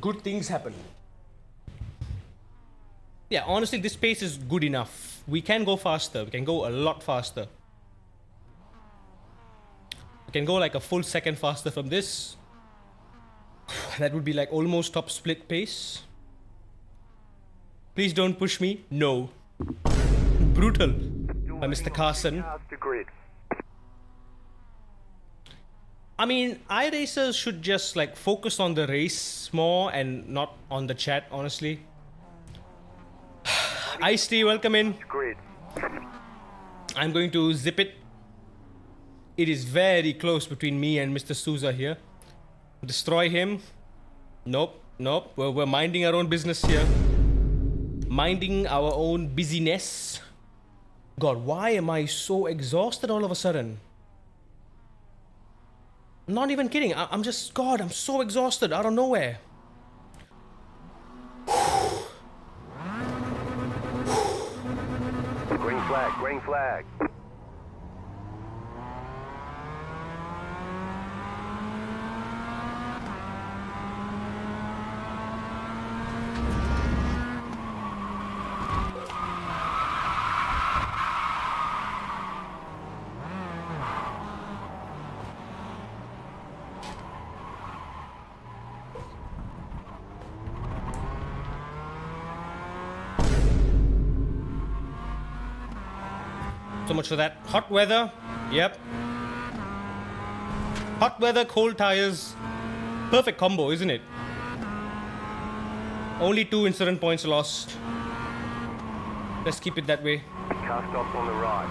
Good things happen. Yeah, honestly, this pace is good enough. We can go faster. We can go a lot faster. We can go like a full second faster from this. That would be like almost top split pace. Please don't push me. No. Brutal. By Mr. Carson. I mean, iRacers should just like focus on the race more and not on the chat, honestly. Ice-T, welcome in. I'm going to zip it. It is very close between me and Mr. Souza here. Destroy him. Nope. We're minding our own business here. Minding our own busyness. God, why am I so exhausted all of a sudden? I'm not even kidding. I'm just, God, I'm so exhausted out of nowhere. Green flag. So much for that. Hot weather. Yep. Hot weather, cold tires. Perfect combo, isn't it? Only 2 incident points lost. Let's keep it that way. Car stops on the right.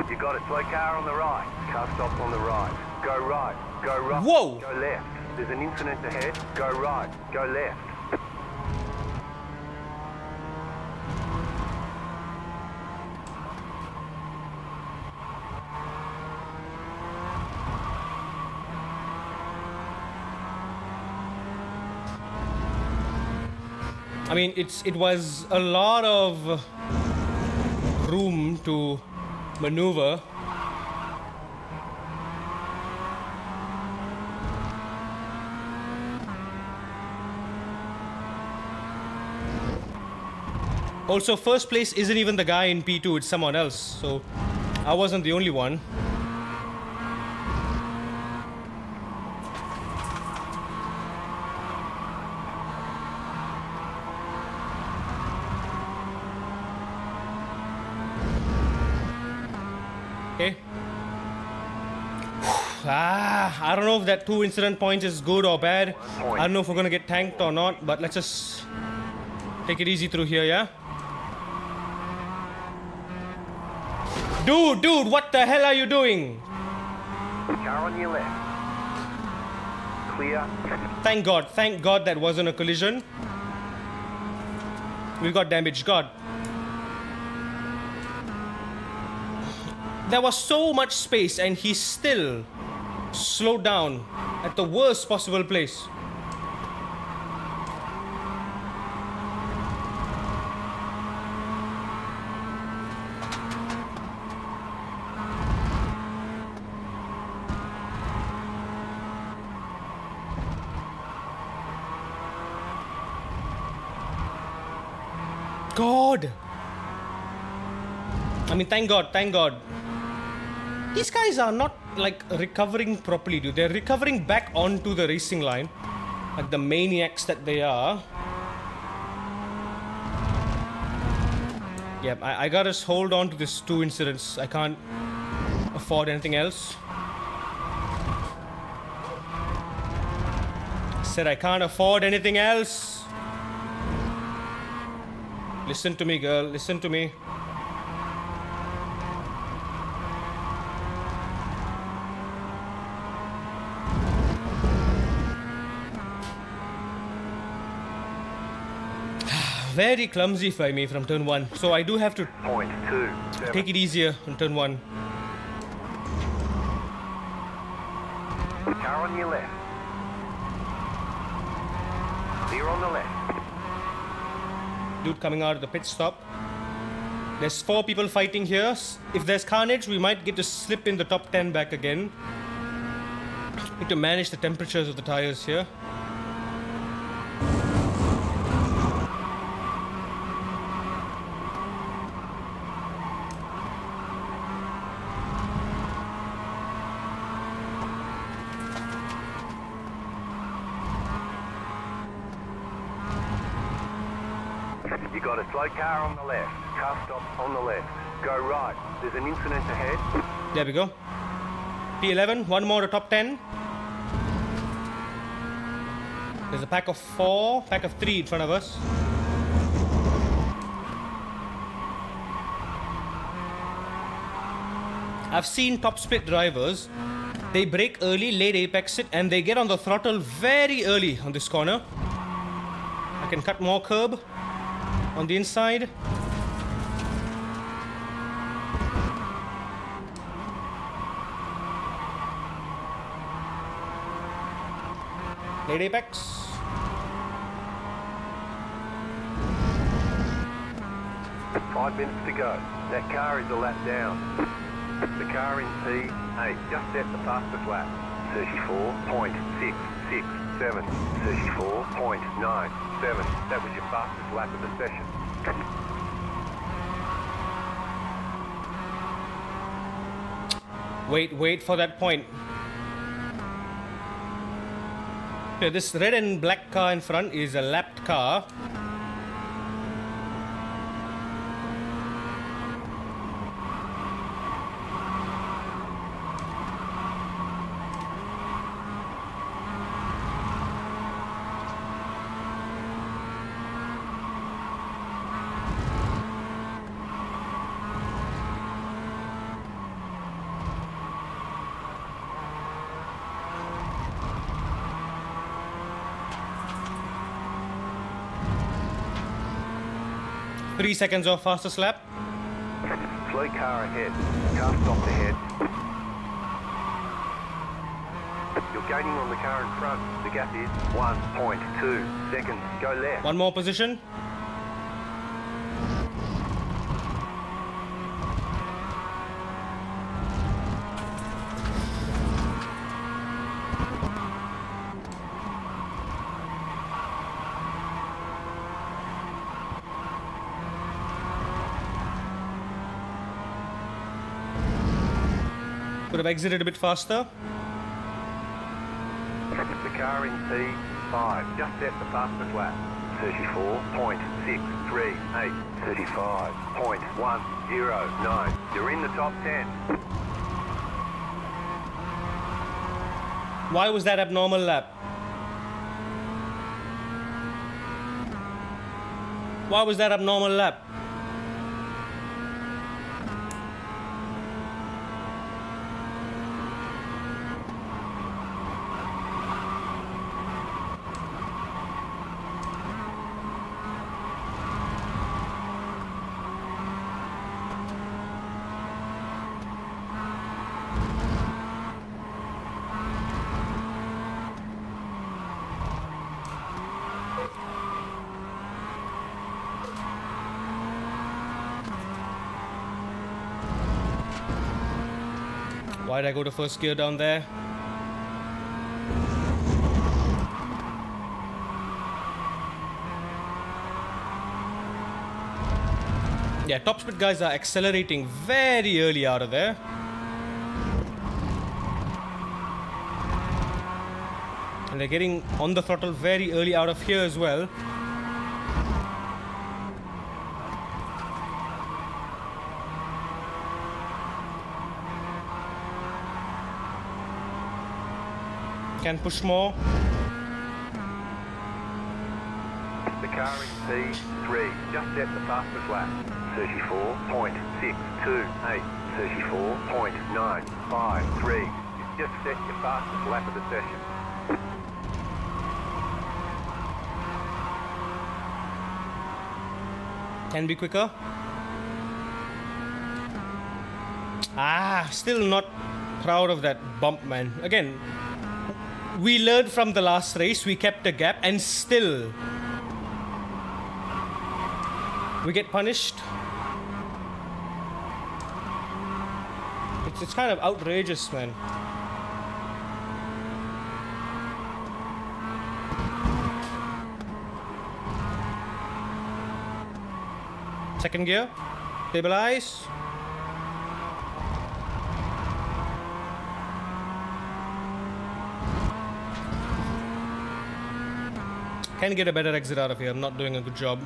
You got it. Slow car on the right. Car stops on the right. Go right. Go right. Whoa! Go left. There's an incident ahead. Go right. Go left. I mean, it was a lot of room to maneuver. Also, first place isn't even the guy in P2, it's someone else. So I wasn't the only one. Okay. I don't know if that 2 incident points is good or bad. I don't know if we're gonna get tanked or not, but let's just take it easy through here, yeah? Dude, what the hell are you doing? Car on your left. Clear. Thank God that wasn't a collision. We got damaged, God. There was so much space and he still slowed down at the worst possible place. God! I mean, thank God. These guys are not like recovering properly, dude. They're recovering back onto the racing line, like the maniacs that they are. Yep, I gotta hold on to these 2 incidents. I can't afford anything else. Said I can't afford anything else. Listen to me, girl. Listen to me. Very clumsy by me from turn 1. So I do have to .27. take it easier on turn 1. Car on your left. Clear on the left. Dude coming out of the pit stop. There's 4 people fighting here. If there's carnage, we might get to slip in the top 10 back again. Need to manage the temperatures of the tires here. You got a slow car on the left. Car stop on the left. Go right. There's an incident ahead. There we go. P11, 1 more to top 10. There's a pack of 4, pack of 3 in front of us. I've seen top split drivers. They brake early, late apex it, and they get on the throttle very early on this corner. I can cut more curb on the inside. Late apex. Five minutes to go. That car is a lap down. The car in P8 just set the fastest lap. 34.667. 34.97. That was your fastest lap of the session. Wait for that point. Okay, this red and black car in front is a lapped car. 3 seconds off fastest lap. Slow car ahead. Car stopped ahead. You're gaining on the car in front. The gap is 1.2 seconds. Go left. One more position. Could have exited a bit faster. The car in P5 just set the fastest lap. 34.638. 35.109. You're in the top 10. Why was that abnormal lap? Why was that abnormal lap? Why did I go to first gear down there? Yeah, top speed guys are accelerating very early out of there. And they're getting on the throttle very early out of here as well. Can push more. The car in P3 just set the fastest lap. 34.628. 34.953. You've just set your fastest lap of the session. Can be quicker. Still not proud of that bump, man. Again, we learned from the last race, we kept a gap, and still we get punished. It's kind of outrageous, man. Second gear, stabilize. Can get a better exit out of here. I'm not doing a good job.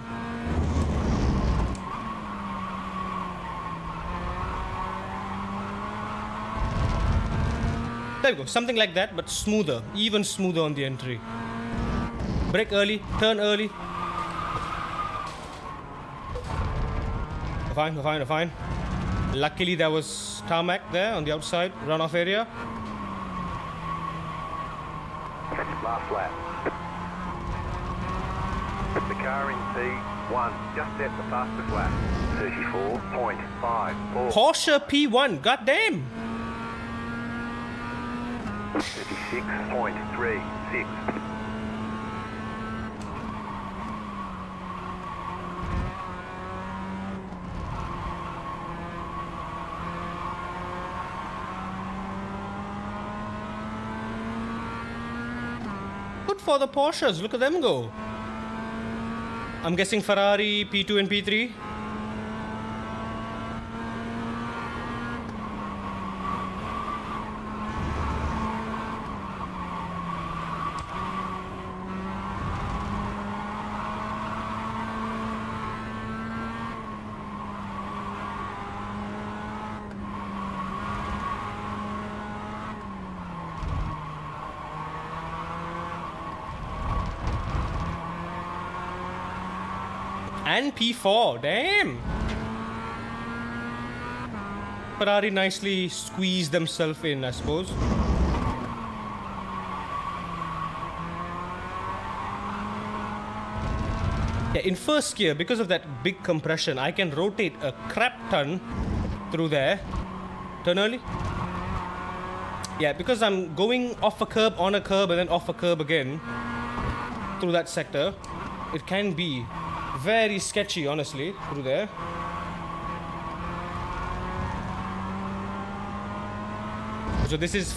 There we go. Something like that, but smoother. Even smoother on the entry. Brake early. Turn early. Fine. Luckily, there was tarmac there on the outside. Runoff area. Last lap. The car in P1 just set the fastest lap. 34.54. Porsche P1. Goddamn. 36.36. Good for the Porsches. Look at them go. I'm guessing Ferrari P2 and P3. And P4, damn. Ferrari nicely squeezed themselves in, I suppose. Yeah, in first gear, because of that big compression, I can rotate a crap ton through there. Turn early. Yeah, because I'm going off a curb, on a curb, and then off a curb again through that sector, it can be very sketchy, honestly, through there. So this is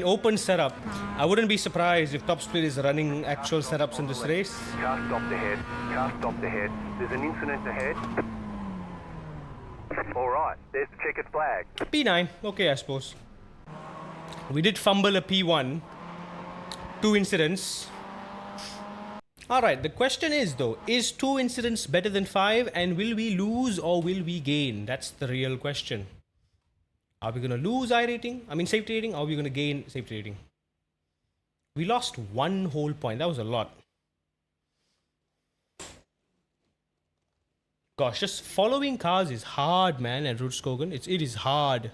open setup. I wouldn't be surprised if Top Split is running actual setups in this race. Car stopped ahead. Car stopped ahead. There's an incident ahead. All right, there's the checkered flag. P9, okay, I suppose. We did fumble a P1. 2 incidents. Alright, the question is though, is 2 incidents better than 5, and will we lose or will we gain? That's the real question. Are we gonna lose safety rating, or are we gonna gain safety rating? We lost 1 whole point. That was a lot. Gosh, just following cars is hard, man, at RUDSKOGEN. It is hard.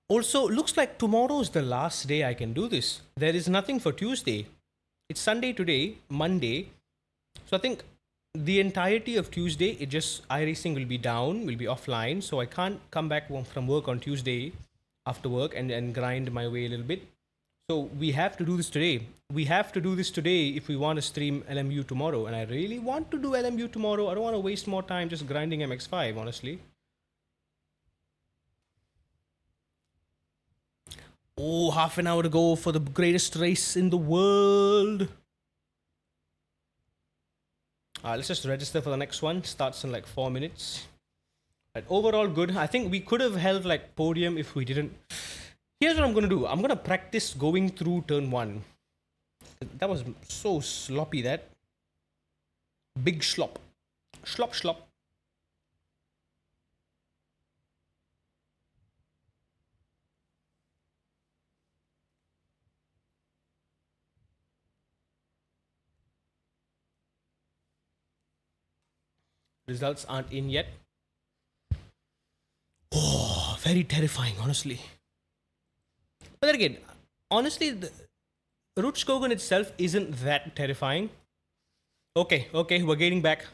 Also, looks like tomorrow's the last day I can do this. There is nothing for Tuesday. It's Sunday today, Monday. So I think the entirety of Tuesday, iRacing will be down, will be offline. So I can't come back from work on Tuesday after work and grind my way a little bit. So we have to do this today. We have to do this today if we want to stream LMU tomorrow. And I really want to do LMU tomorrow. I don't want to waste more time just grinding MX5, honestly. Oh, half an hour to go for the greatest race in the world. Let's just register for the next one. Starts in like 4 minutes. But overall good. I think we could have held like podium if we didn't. Here's what I'm going to do. I'm going to practice going through turn 1. That was so sloppy, that. Big slop. Slop. Results aren't in yet. Oh, very terrifying, honestly. But then again, honestly, the RUDSKOGEN itself isn't that terrifying. Okay, we're gaining back.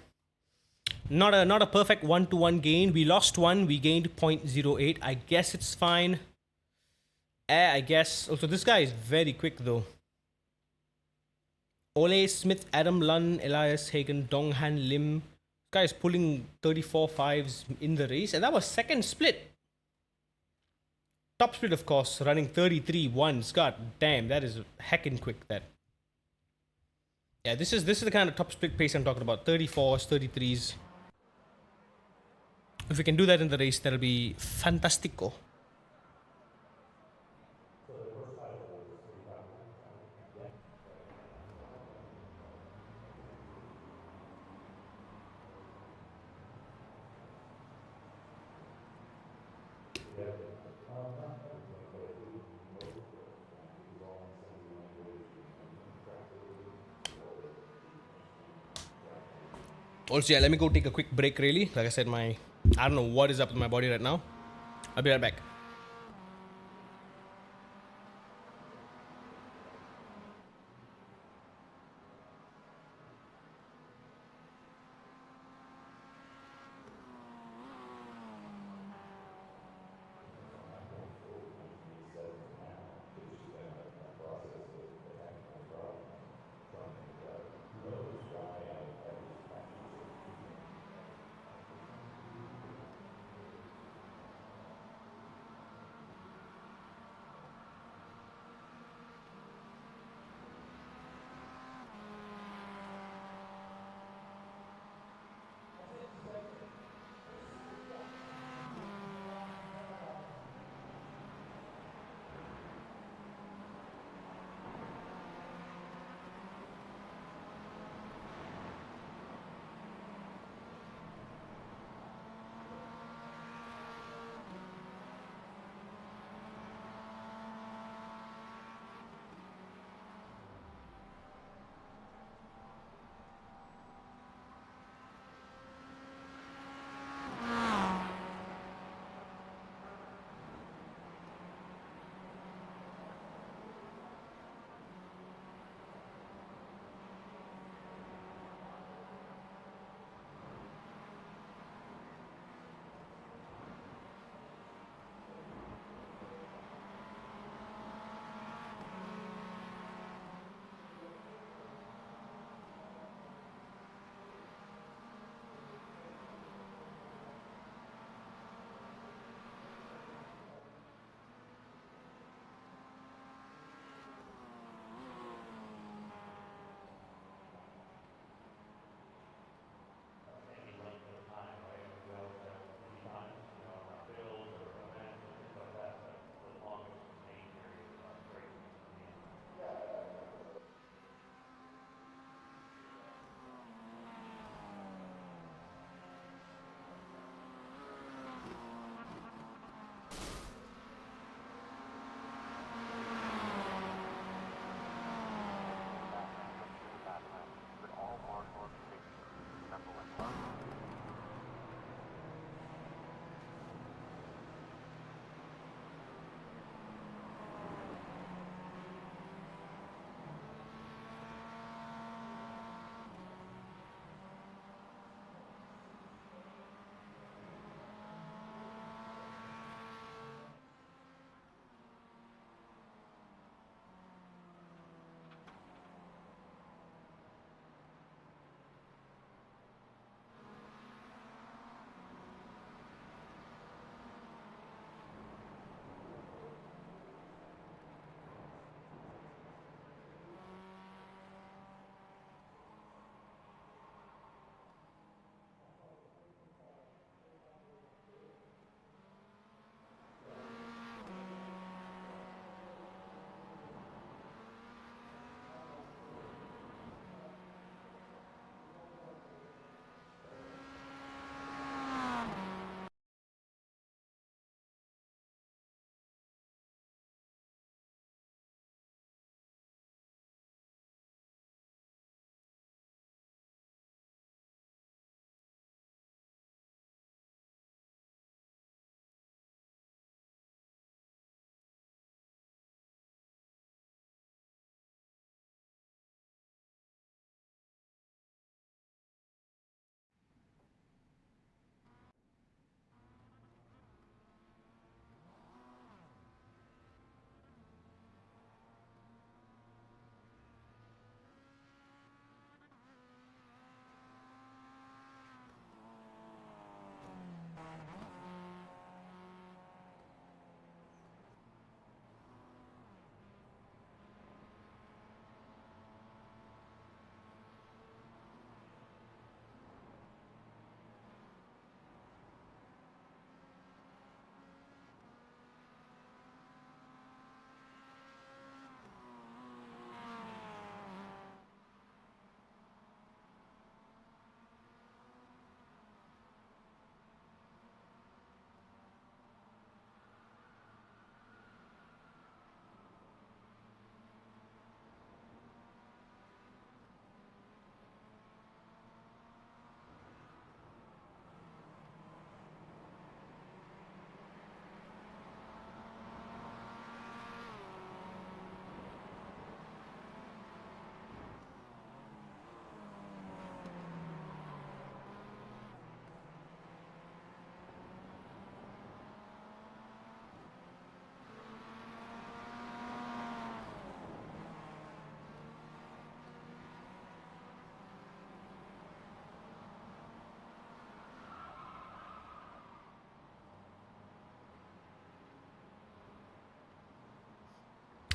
Not a perfect 1-to-1 gain. We lost 1, we gained 0.08. I guess it's fine. I guess. Also, this guy is very quick though. Ole Smith, Adam Lunn, Elias Hagen, Donghan Lim. This guy is pulling 34.5s in the race, and that was second split. Top split, of course, running 33.1s. God damn, that is heckin' quick. That. Yeah, this is the kind of top split pace I'm talking about. 34s, 33s. If we can do that in the race, that'll be fantastico. Also, yeah, let me go take a quick break, really. Like I said, I don't know what is up with my body right now. I'll be right back.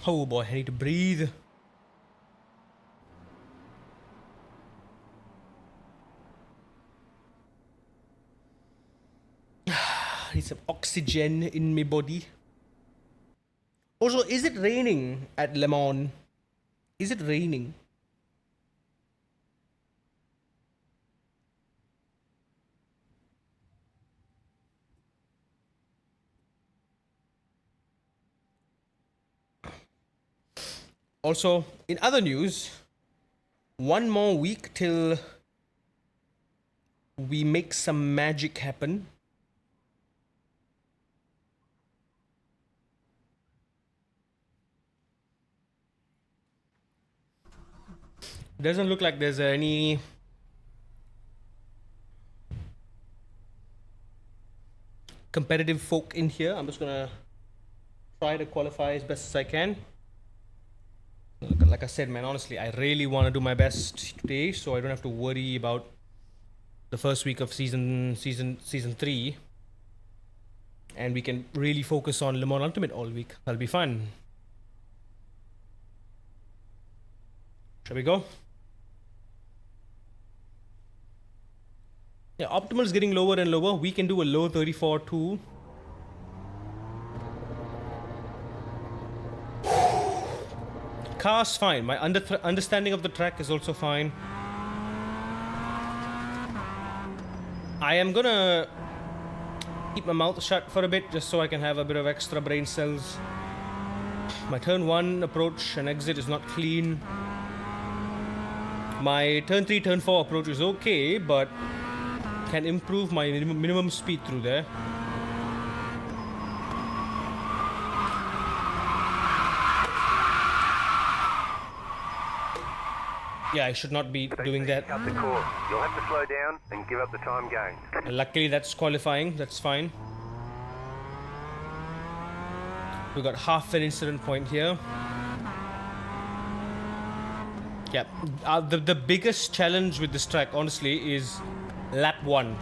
Oh boy, I need to breathe. I need some oxygen in my body. Also, is it raining at Le Mans? Is it raining? Also, in other news, one more week till we make some magic happen. Doesn't look like there's any competitive folk in here. I'm just gonna try to qualify as best as I can. Like I said, man, honestly, I really want to do my best today, so I don't have to worry about the first week of season 3, and we can really focus on Le Mans Ultimate all week. That'll be fun. Shall we go? Yeah, optimal is getting lower and lower. We can do a low 34 too. Car's fine. My understanding of the track is also fine. I am gonna keep my mouth shut for a bit just so I can have a bit of extra brain cells. My turn 1 approach and exit is not clean. My turn 3, turn 4 approach is okay, but can improve my minimum speed through there. Yeah, I should not be doing that. Cut the course. You'll have to slow down and give up the time gained. Luckily, that's qualifying. That's fine. We got half an incident point here. Yeah, the biggest challenge with this track, honestly, is lap 1.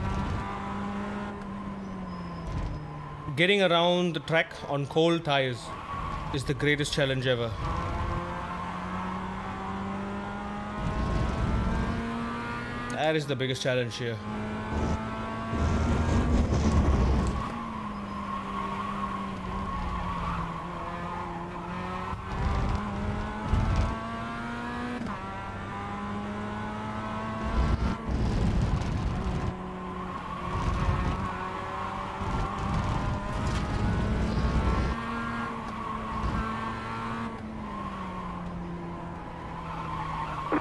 Getting around the track on cold tires is the greatest challenge ever. That is the biggest challenge here.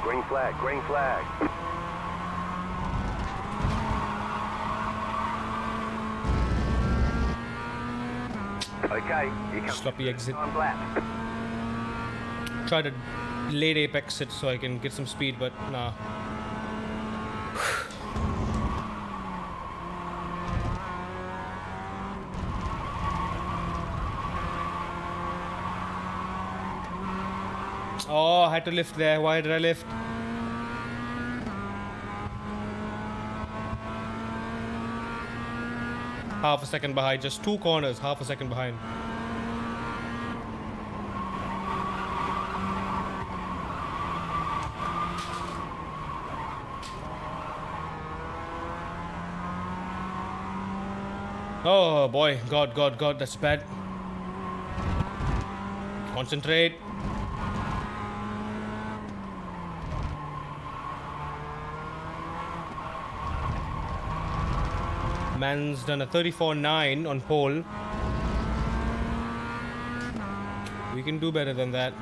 Green flag, green flag. Okay, you come Sloppy exit. time lap. Try to late apex it so I can get some speed, but nah. Oh, I had to lift there. Why did I lift? Half a second behind. Just 2 corners, half a second behind. Oh boy, God, that's bad. Concentrate. Man's done a 34.9 on pole. We can do better than that.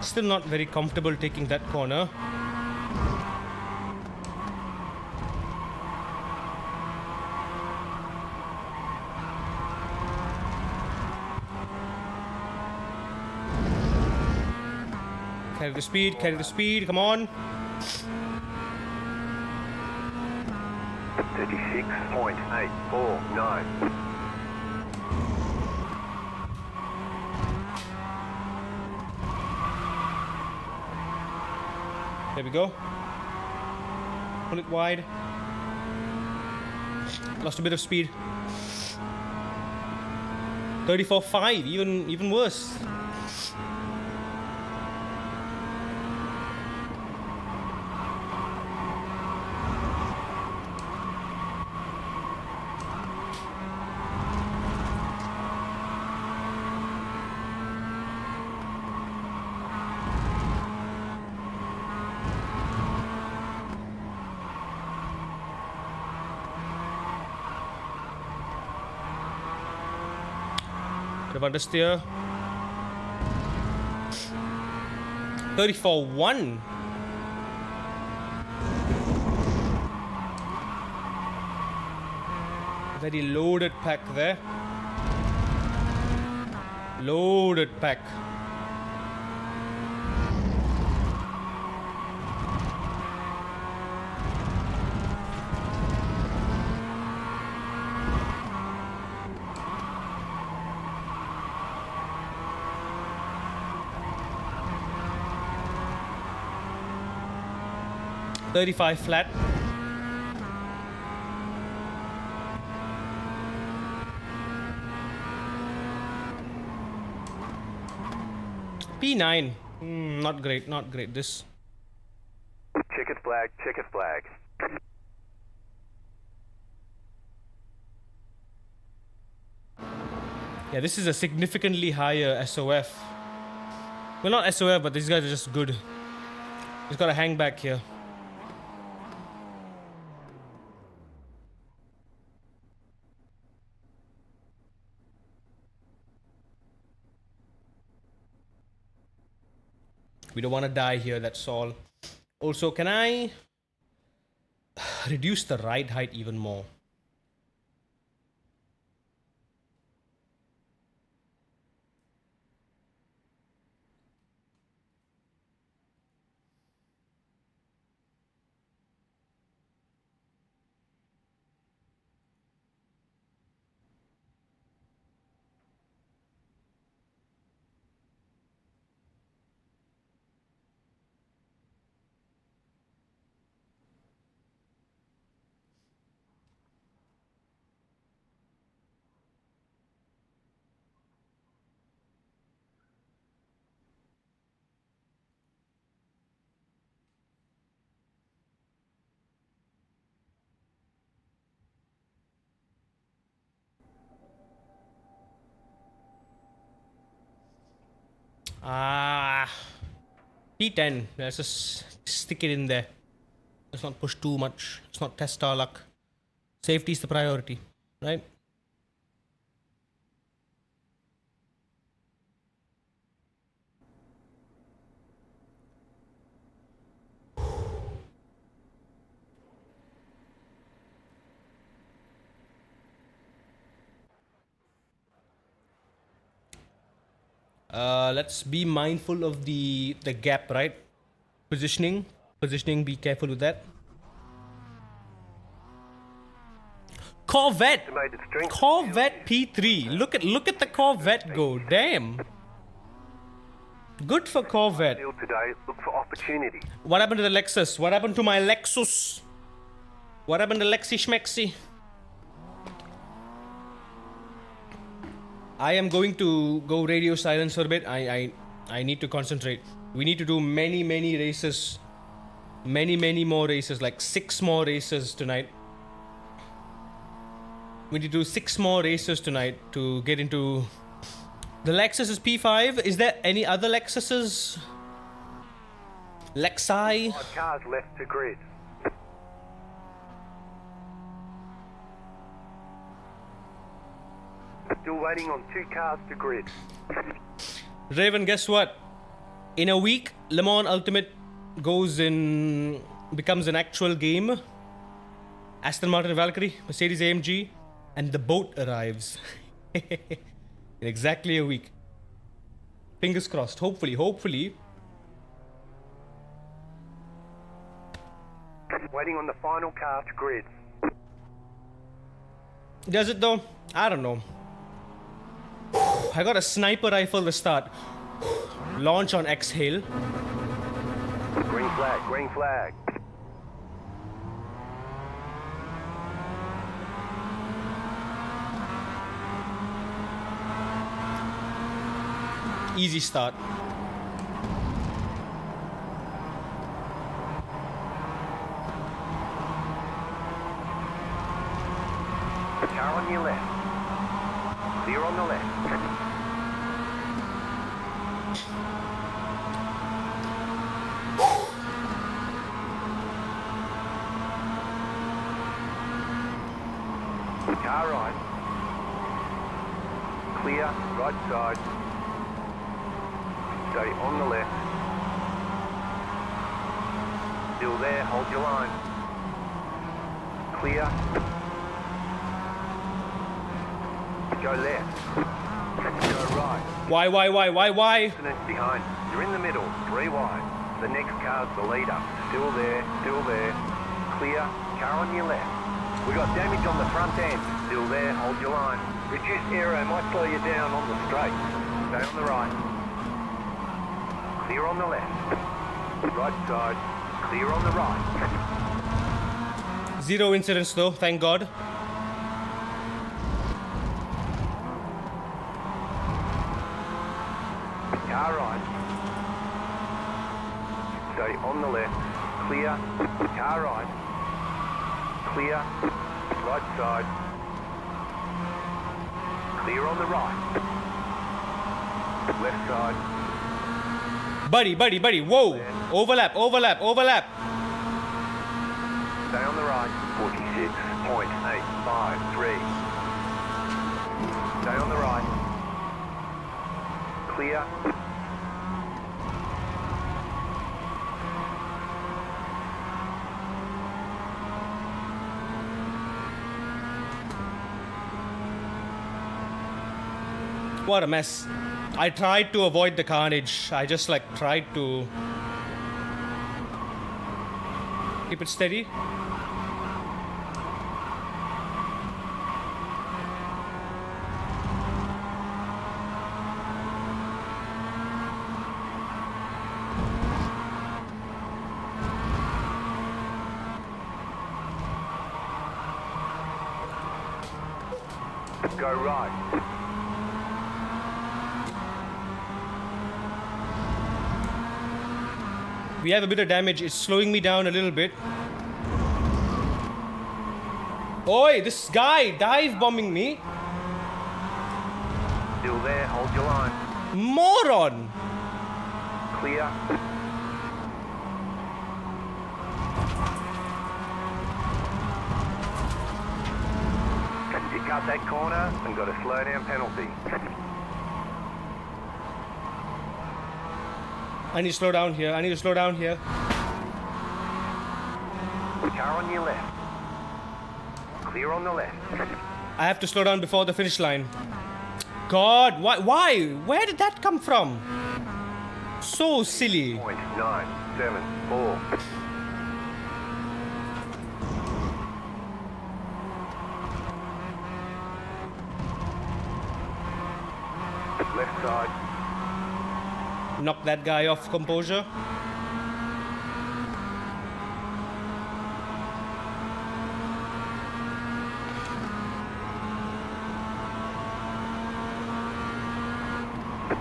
Still not very comfortable taking that corner. Carry the speed, come on. 36.849. There we go. Pull it wide. Lost a bit of speed. 34.5, even worse. Bit of understeer. 34.1. Very loaded pack there. Loaded pack. .35 flat. P9. Not great, not great. This. Checkered flag, checkered flag. Yeah, this is a significantly higher SOF. Well, not SOF, but these guys are just good. Just gotta hang back here. We don't want to die here, that's all. Also, can I reduce the ride height even more? P10. Let's just stick it in there. Let's not push too much. Let's not test our luck. Safety is the priority, right? Let's be mindful of the gap, right? Positioning, be careful with that. Corvette P3. Look at the Corvette go. Damn. Good for Corvette. Today, look for opportunity. What happened to the Lexus? What happened to my Lexus? What happened to Lexi Schmexi? I am going to go radio silence for a bit. I need to concentrate. We need to do many races. Many more races. Like 6 more races tonight. We need to do 6 more races tonight to get into... The Lexus is P5. Is there any other Lexuses? Lexi? 5 cars left to grid. Still waiting on 2 cars to grid. Raven, guess what? In a week, Le Mans Ultimate becomes an actual game. Aston Martin Valkyrie, Mercedes AMG, and the boat arrives. In exactly a week. Fingers crossed. Hopefully. Waiting on the final car to grid. Does it though? I don't know. I got a sniper rifle to start. Launch on exhale. Green flag, green flag. Easy start. Car on your left. Clear on the left. Car right. Clear, right side. Stay on the left. Still there, hold your line. Clear. Go left. Go right. Why? Distance behind. You're in the middle, 3 wide. The next car's the leader. Still there, still there. Clear. Car on your left. We got damage on the front end. Still there, hold your line. Reduced aero might slow you down on the straight. Stay on the right. Clear on the left. Right side. Clear on the right. 0 incidents though, thank God. Car right. Stay on the left. Clear. Car right. Clear. Right side. Clear on the right. Left side. Buddy. Whoa. Overlap. Stay on the right. 46.853. Stay on the right. Clear. What a mess. I tried to avoid the carnage. I just like tried to keep it steady. Go right. We have a bit of damage. It's slowing me down a little bit. Oi, this guy dive bombing me. Still there, hold your line. Moron. Clear. You cut that corner and got a slow down penalty. I need to slow down here. Car on your left. Clear on the left. I have to slow down before the finish line. God, why? Where did that come from? So silly. 0.974. Left side. Knock that guy off composure.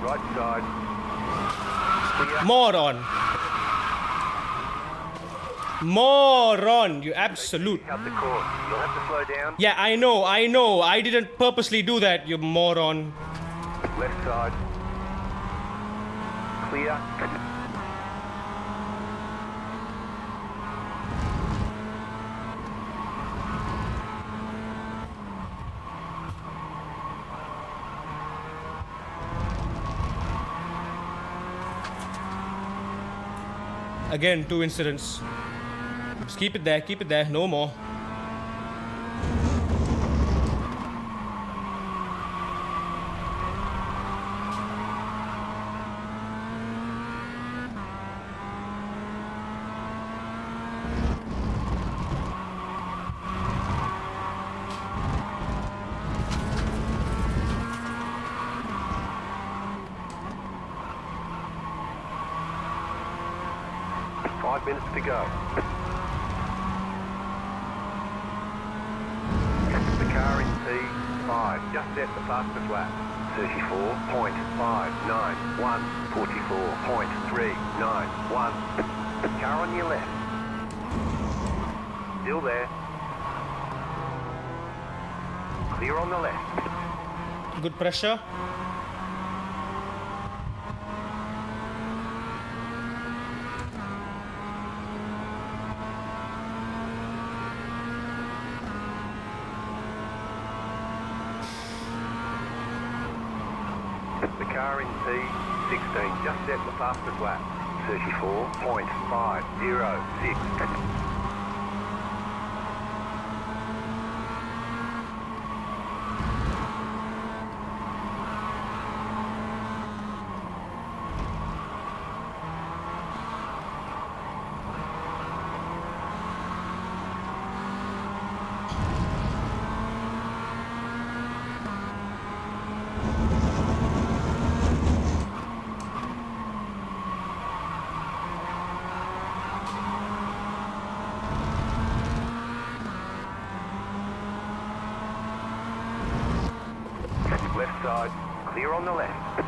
Right side. Clear. Moron, you absolute. Cut the course. You'll have to slow down. Yeah, I know. I didn't purposely do that, you moron. Left side. Clear. Again, 2 incidents. Just keep it there, no more. 5 minutes to go. The car in P5 just set the fastest lap. 34.591, 44.391. Car on your left. Still there. Clear on the left. Good pressure. The car in P16 just set the fastest lap. 34.506. Left side, clear on the left.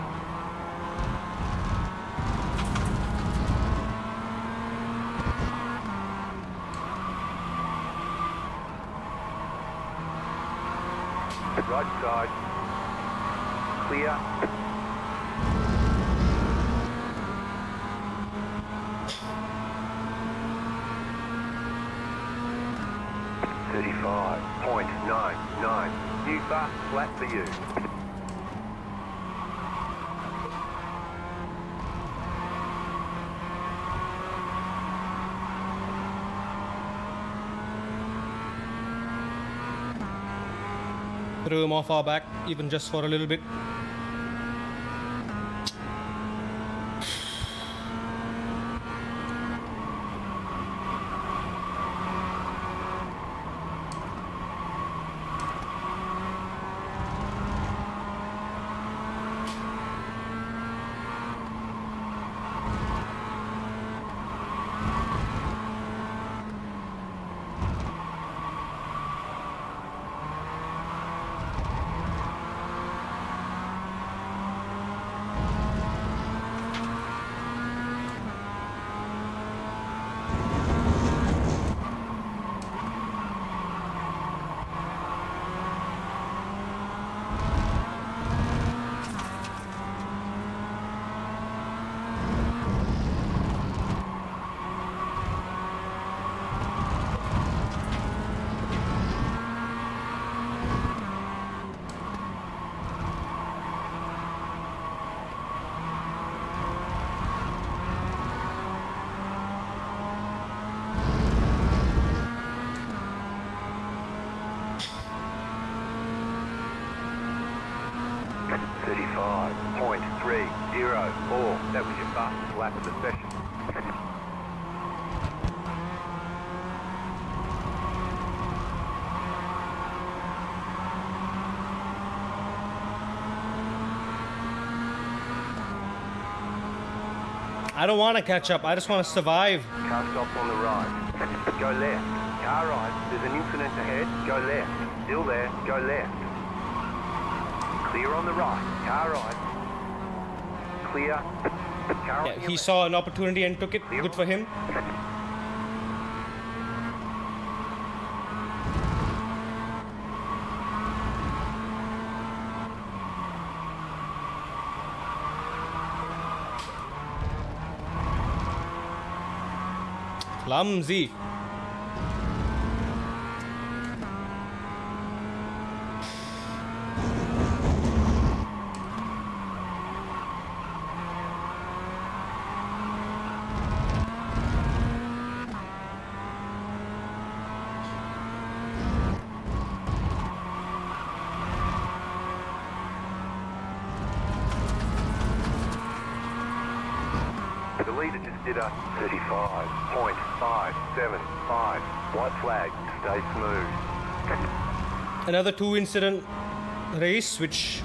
Right side, clear. .99. New fast flat for you. Threw him off our back, even just for a little bit. .304. That was your fastest lap of the session. I don't want to catch up. I just want to survive. Car stops on the right. Go left. Car right. There's an incident ahead. Go left. Still there. Go left. Clear on the right. Car right. Clear. Car Yeah, on he your left. saw an opportunity and took it. Good for him. Clumsy. The leader just did a 35.575. White flag, stay smooth. Another 2-incident race, which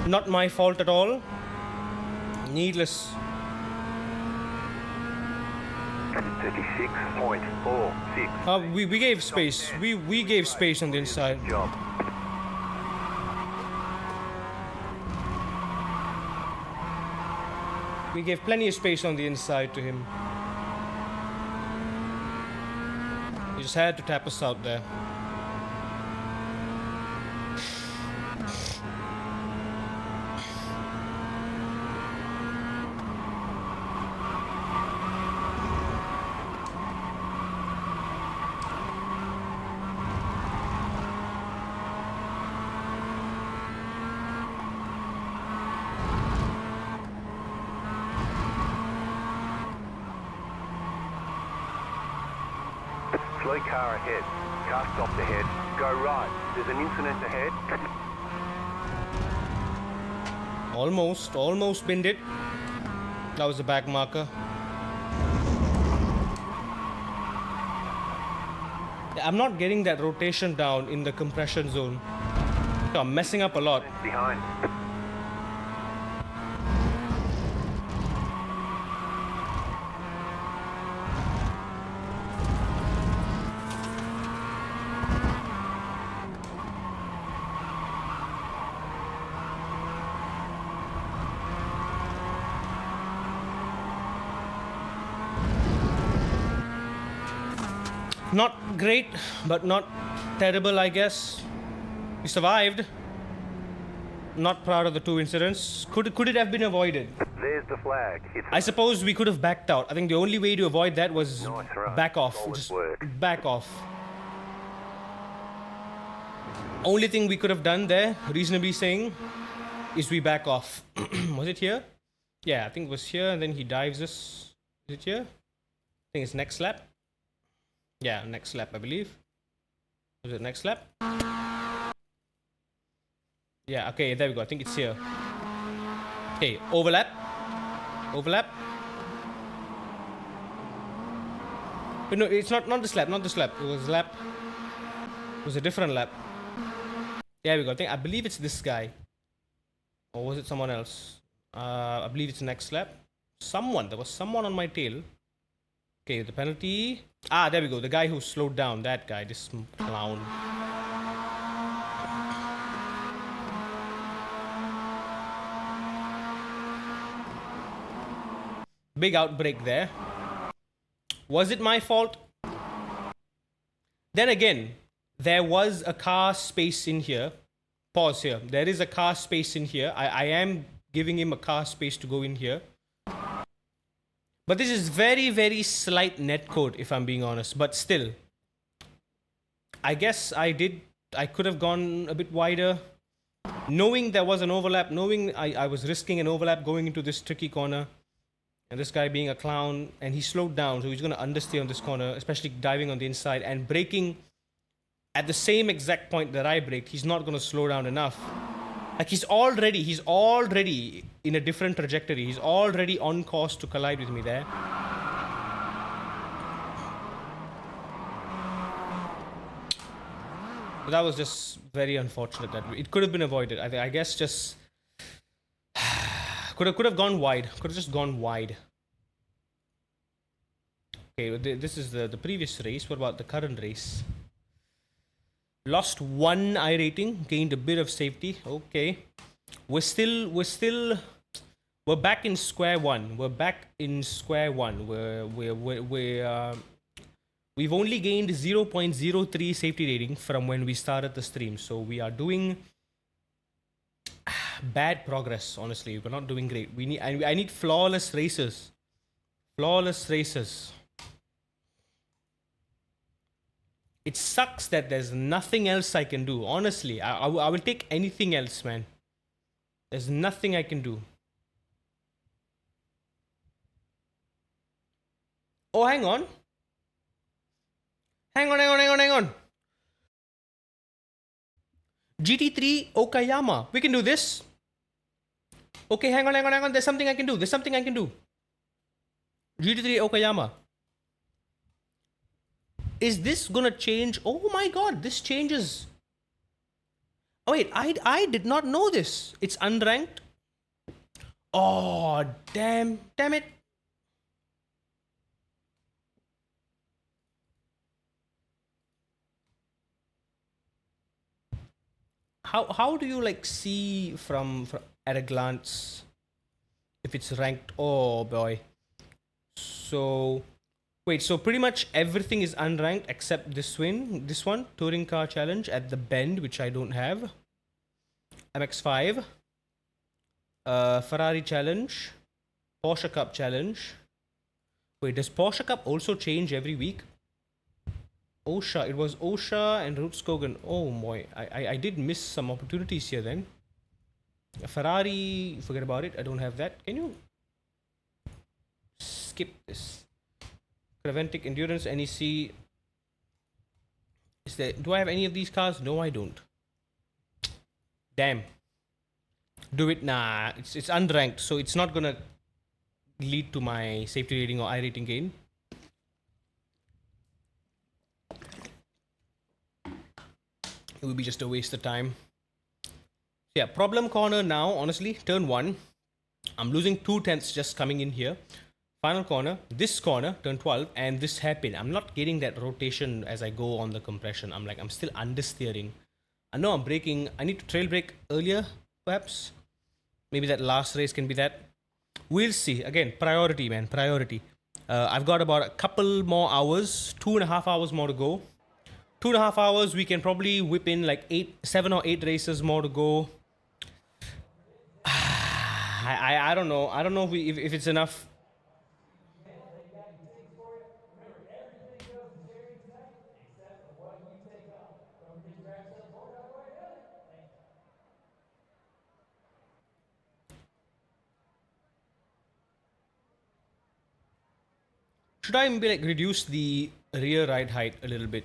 not my fault at all. Needless. 56.46. We gave space. We gave space on the inside. Job. We gave plenty of space on the inside to him. He just had to tap us out there. Slow car ahead. Car stopped ahead. Go right. There's an incident ahead. Almost binned it. That was the back marker. I'm not getting that rotation down in the compression zone. I'm messing up a lot. Behind. Not great, but not terrible, I guess. We survived. Not proud of the two incidents. Could it have been avoided? There's the flag. I suppose we could have backed out. I think the only way to avoid that was Nice run. back off. Solid Just work. back off. Only thing we could have done there, reasonably saying, is we back off. Was it here? Yeah, I think it was here, and then he dives us. Is it here? I think it's next lap. Yeah, next lap, I believe. Was it next lap? Yeah, okay, there we go. I think it's here. Okay, overlap. Overlap. But no, it's not this lap, not this lap. It was lap. It was a different lap. There we go. I believe it's this guy. Or was it someone else? I believe it's next lap. There was someone on my tail. Okay, the penalty. Ah, there we go. The guy who slowed down. That guy, this clown. Big outbreak there. Was it my fault? Then again, there was a car space in here. Pause here. There is a car space in here. I am giving him a car space to go in here. But this is very, very slight netcode, if I'm being honest. But still, I guess I could have gone a bit wider. Knowing there was an overlap, knowing I was risking an overlap going into this tricky corner. And this guy being a clown, and he slowed down, so he's going to understeer on this corner, especially diving on the inside and braking at the same exact point that I braked. He's not going to slow down enough. Like he's already in a different trajectory. He's already on course to collide with me there. But that was just very unfortunate. That it could have been avoided. I guess just could have gone wide. Could have just gone wide. Okay, this is the previous race. What about the current race? Lost 1 I rating, gained a bit of safety. Okay, we're back in square one. We're back in square one. We've only gained 0.03 safety rating from when we started the stream, so we are doing bad progress. Honestly, we're not doing great. I need flawless races. Flawless races. It sucks that there's nothing else I can do. Honestly, I will take anything else, man. There's nothing I can do. Oh, hang on. Hang on. GT3 Okayama. We can do this. Okay, hang on. There's something I can do. GT3 Okayama. Is this gonna change? Oh my god, this changes. Oh wait, I did not know this. It's unranked. Oh, damn it. how do you like see from at a glance if it's ranked? Oh boy. So wait, so pretty much everything is unranked except this one, touring car challenge at the Bend, which I don't have. MX5, Ferrari challenge, Porsche Cup challenge. Wait, does Porsche Cup also change every week? OSHA, it was OSHA and RUDSKOGEN. Oh boy, I did miss some opportunities here then. Ferrari, forget about it. I don't have that. Can you skip this? Preventic Endurance NEC. Is there? Do I have any of these cars? No, I don't. Damn. Do it? Nah, it's unranked, so it's not gonna lead to my safety rating or I rating gain. It would be just a waste of time. Yeah, problem corner now, honestly, turn 1. I'm losing 2/10 just coming in here. Final corner, this corner, turn 12, and this hairpin. I'm not getting that rotation as I go on the compression. I'm still understeering. I know I'm braking. I need to trail brake earlier, perhaps. Maybe that last race can be that. We'll see. Again, priority, man, priority. I've got about a couple more hours, 2.5 hours more to go. 2.5 hours, we can probably whip in like 7 or 8 races more to go. I don't know. I don't know if it's enough. Should I maybe like reduce the rear ride height a little bit?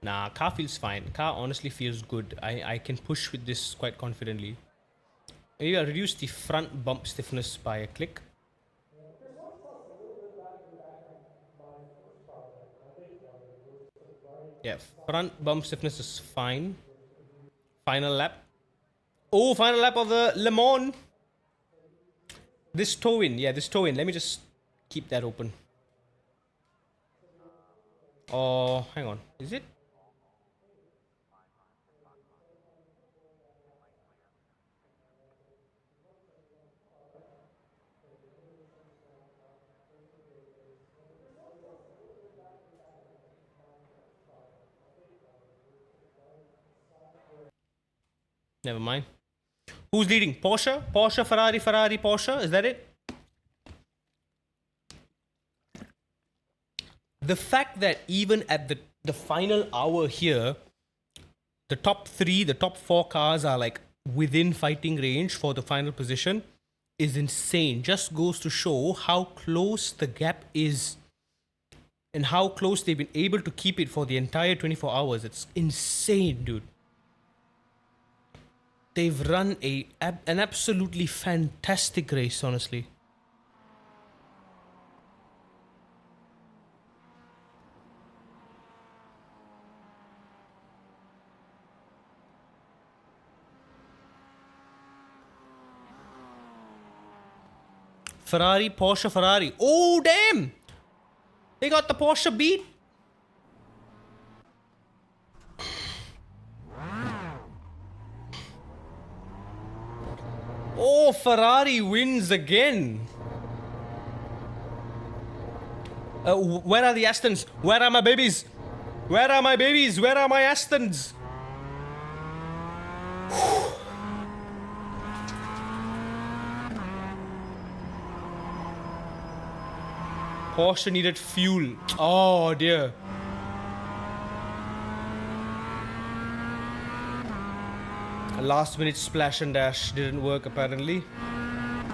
Nah, car feels fine. Car honestly feels good. I can push with this quite confidently. Maybe I'll reduce the front bump stiffness by a click. Yeah, front bump stiffness is fine. Final lap. Oh, final lap of the Le Mans. This toe in. Yeah, this toe in. Let me just keep that open. Oh, hang on. Is it? Never mind. Who's leading? Porsche? Porsche, Ferrari, Ferrari, Porsche? Is that it? The fact that even at the final hour here, the top 3, the top 4 cars are like within fighting range for the final position is insane. Just goes to show how close the gap is and how close they've been able to keep it for the entire 24 hours. It's insane, dude. They've run an absolutely fantastic race, honestly. Ferrari, Porsche, Ferrari. Oh, damn! They got the Porsche beat. Oh, Ferrari wins again. Where are the Astons? Where are my babies? Where are my babies? Where are my Astons? Porsche needed fuel. Oh dear. A last minute splash and dash didn't work apparently.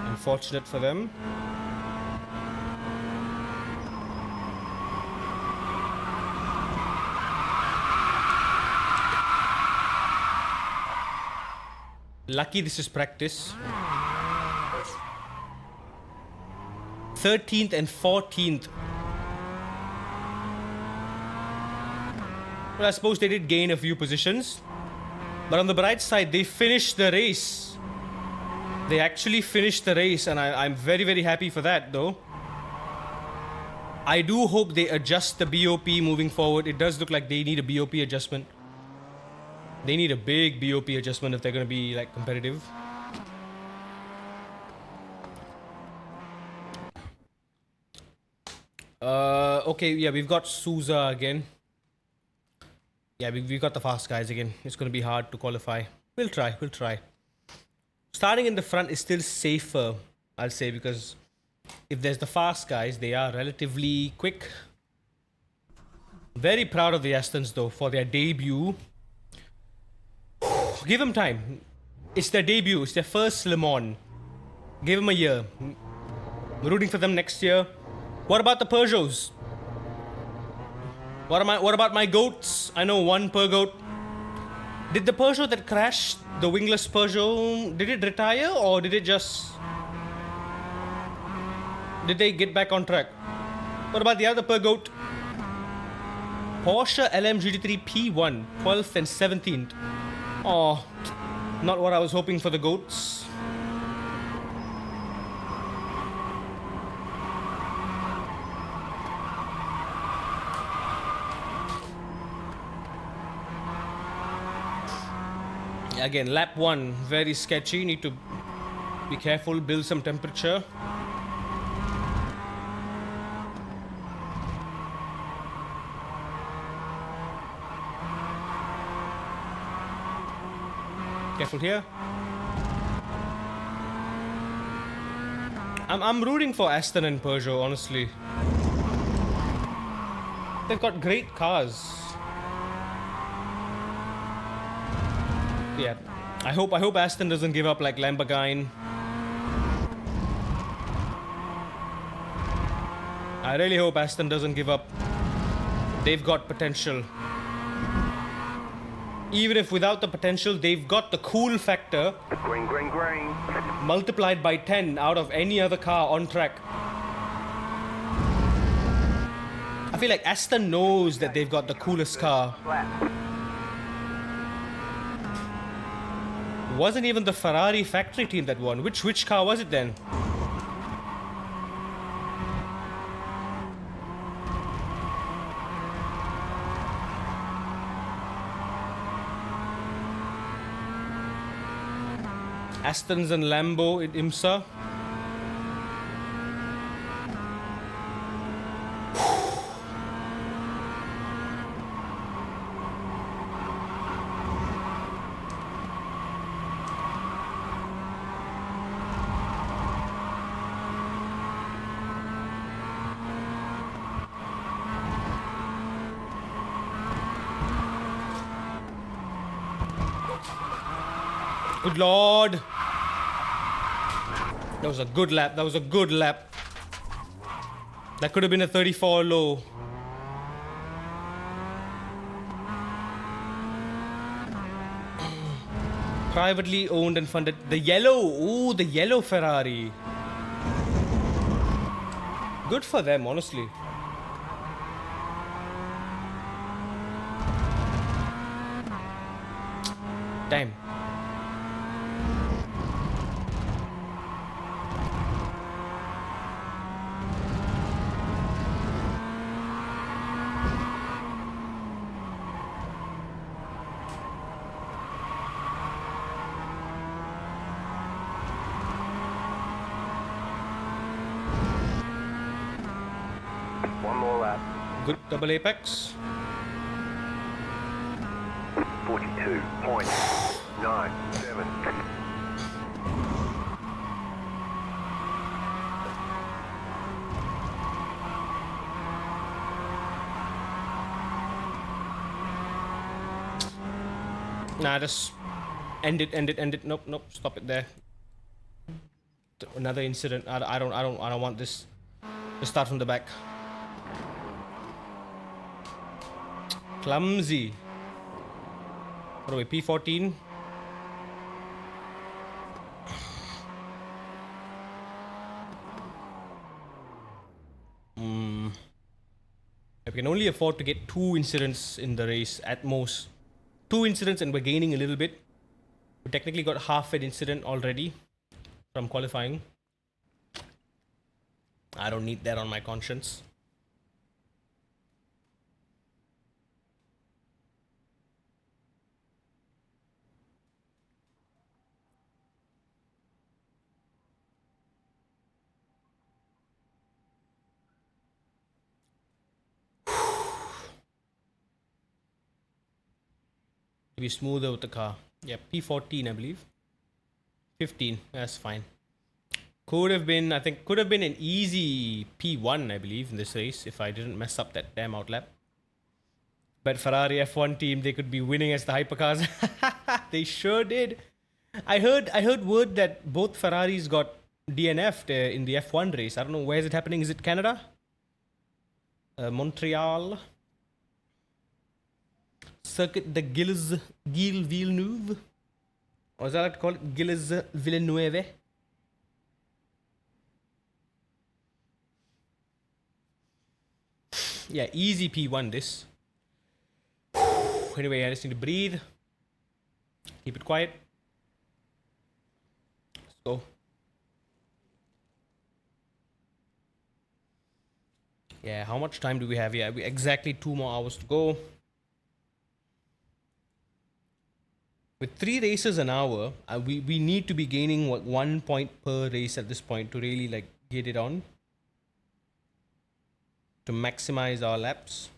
Unfortunate for them. Lucky this is practice. 13th and 14th. Well, I suppose they did gain a few positions. But on the bright side, they finished the race. They actually finished the race, and I'm very, very happy for that, though. I do hope they adjust the BOP moving forward. It does look like they need a BOP adjustment. They need a big BOP adjustment if they're going to be like competitive. Okay, yeah, we've got Souza again. Yeah, we've got the fast guys again. It's going to be hard to qualify. We'll try. Starting in the front is still safer, I'll say, because if there's the fast guys, they are relatively quick. Very proud of the Astons though for their debut. Give them time. It's their debut. It's their first Le Mans. Give them a year. I'm rooting for them next year. What about the Peugeots? What about my goats? I know one per goat. Did the Peugeot that crashed, the wingless Peugeot, did it retire or did it just... Did they get back on track? What about the other per goat? Porsche LM GT3 P1, 12th and 17th. Oh, not what I was hoping for the goats. Again, lap 1, very sketchy. Need to be careful, build some temperature. Careful here. I'm rooting for Aston and Peugeot, honestly. They've got great cars. Yeah, I hope Aston doesn't give up like Lamborghini. I really hope Aston doesn't give up. They've got potential. Even if without the potential, they've got the cool factor Green. multiplied by 10 out of any other car on track. I feel like Aston knows that they've got the coolest car. Wasn't even the Ferrari factory team that won. Which car was it then? Astons and Lambo in IMSA. Good lord. That was a good lap. That could have been a 34 low. Privately owned and funded. The yellow. Ooh, the yellow Ferrari. Good for them, honestly. Damn. One more lap. Good double apex. 42.97. Nah, just end it. Nope, stop it there. Another incident. I don't want this. Just start from the back. Clumsy. What are we, P14? We can only afford to get 2 incidents in the race at most. 2 incidents and we're gaining a little bit. We technically got half an incident already from qualifying. I don't need that on my conscience. to be smoother with the car. Yeah, P14, I believe. 15, that's fine. Could have been an easy P1, I believe, in this race if I didn't mess up that damn outlap. But Ferrari F1 team, they could be winning as the hypercars. They sure did. I heard word that both Ferraris got DNF'd in the F1 race. I don't know, where is it happening? Is it Canada? Montreal? Circuit de Gilles Villeneuve? Or is that like to call it? Gilles Villeneuve? Yeah, easy P1 this. Anyway, I just need to breathe. Keep it quiet. Let's go. Yeah, how much time do we have? Yeah, exactly 2 more hours to go. With 3 races an hour, we need to be gaining what 1 point per race at this point to really like get it on. To maximize our laps.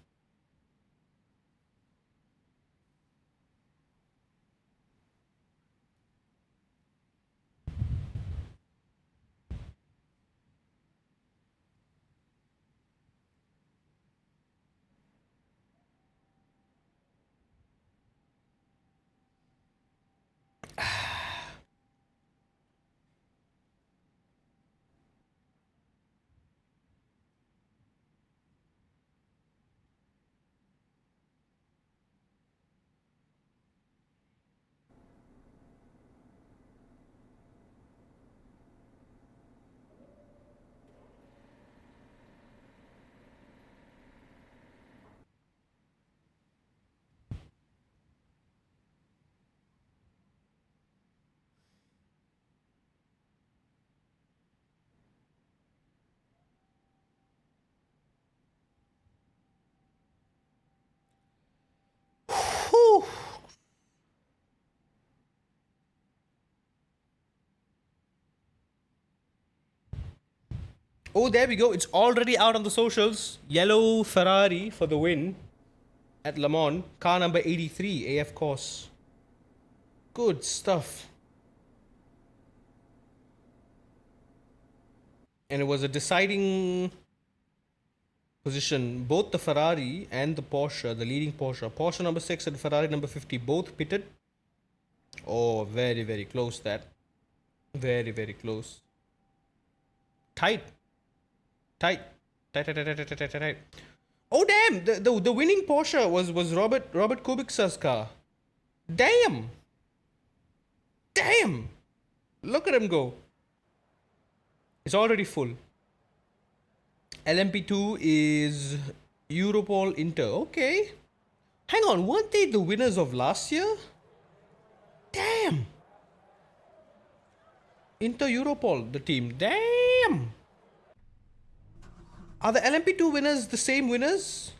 Whew. Oh, there we go. It's already out on the socials. Yellow Ferrari for the win at Le Mans. Car number 83, AF course. Good stuff. And it was a deciding position. Both the Ferrari and the Porsche, the leading Porsche. Porsche number 6 and Ferrari number 50 both pitted. Oh, very, very close that. Very, very close. Tight. Tight. Oh damn! The winning Porsche was Robert Kubic's car. Damn! Damn! Look at him go. It's already full. LMP2 is Europol Inter. Okay. Hang on, weren't they the winners of last year? Damn! Inter Europol, the team. Damn! Are the LMP2 winners the same winners?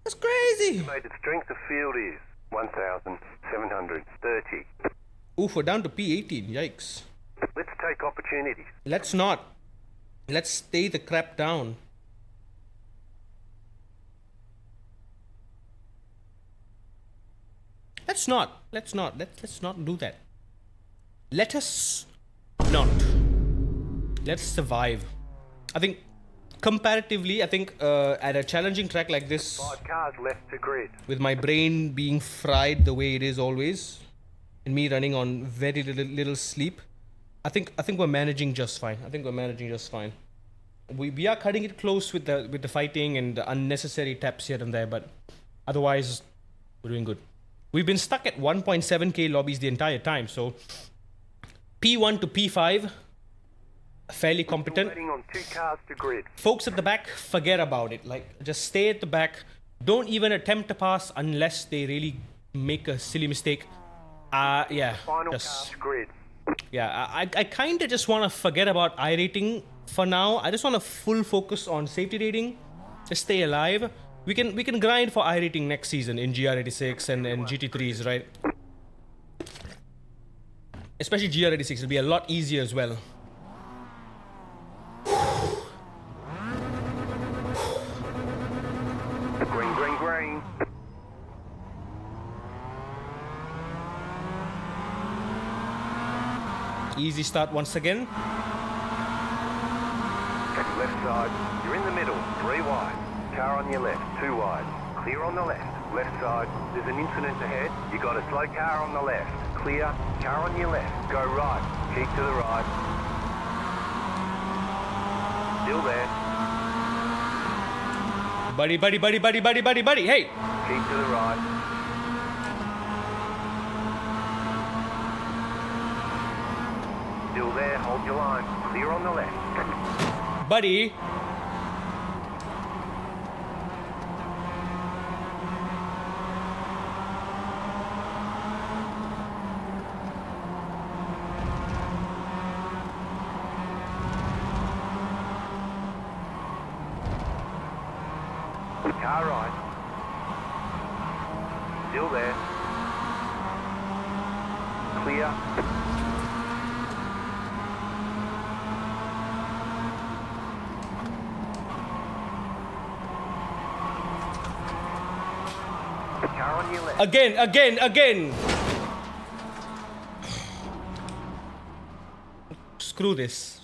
That's crazy. The strength of field is 1,730. Oof, we're down to P18. Yikes. Let's take opportunities. Let's not. Let's stay the crap down. Let's not do that. Let us not. Let's survive. I think comparatively, at a challenging track like this, 5 cars left to grid. with my brain being fried the way it is always, and me running on very little sleep, I think we're managing just fine. We are cutting it close with the fighting and the unnecessary taps here and there, but otherwise we're doing good. We've been stuck at 1.7k lobbies the entire time, so P1 to P5, fairly competent. Waiting on 2 cars to grid. Folks at the back, forget about it. Like, just stay at the back. Don't even attempt to pass unless they really make a silly mistake. Yeah. Final cars to grid. Yeah, I kind of just want to forget about iRating for now. I just want to full focus on safety rating. Just stay alive. We can grind for iRating next season in GR86 and GT3s, right? Especially GR86, it'll be a lot easier as well. Green. Easy start once again. Left side, you're in the middle, 3 wide. Car on your left, 2 wide. Clear on the left. Left side, there's an incident ahead. You got a slow car on the left. Clear, car on your left. Go right, keep to the right. Still there. Buddy, buddy, buddy, buddy, buddy, buddy, buddy, hey! Keep to the right. Still there, hold your line. Clear on the left. Buddy! Car right. Still there. Clear. Car on your left. Again! Screw this.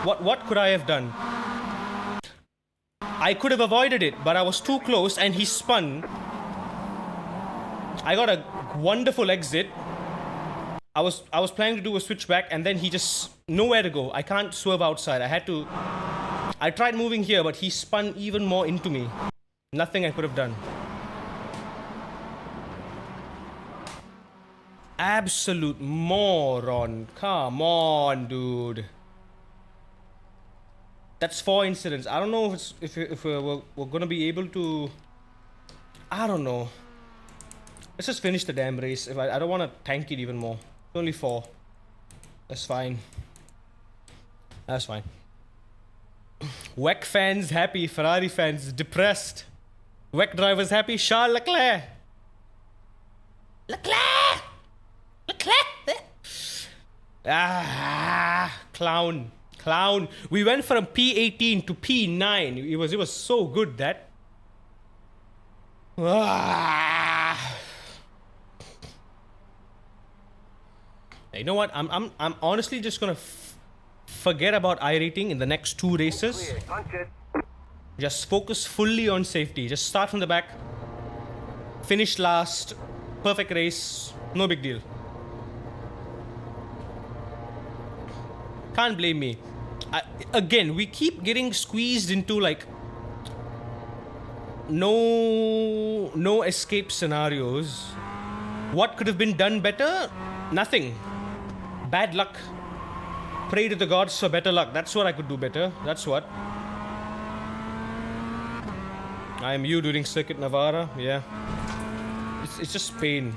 What could I have done? I could have avoided it, but I was too close and he spun. I got a wonderful exit. I was planning to do a switchback and then he just nowhere to go. I can't swerve outside. I tried moving here, but he spun even more into me. Nothing I could have done. Absolute moron. Come on, dude. That's 4 incidents. I don't know if we're gonna be able to. I don't know. Let's just finish the damn race. I don't want to tank it even more. It's only 4. That's fine. WEC fans happy. Ferrari fans depressed. WEC drivers happy. Charles Leclerc. Clown. We went from P18 to P9. It was so good that. You know what? I'm honestly just gonna forget about iRating in the next 2 races. Just focus fully on safety. Just start from the back. Finish last. Perfect race. No big deal. Can't blame me. Again, we keep getting squeezed into like no escape scenarios. What could have been done better? Nothing. Bad luck. Pray to the gods for better luck. That's what I could do better. That's what. I am you during Circuit Navarra. Yeah. It's just pain.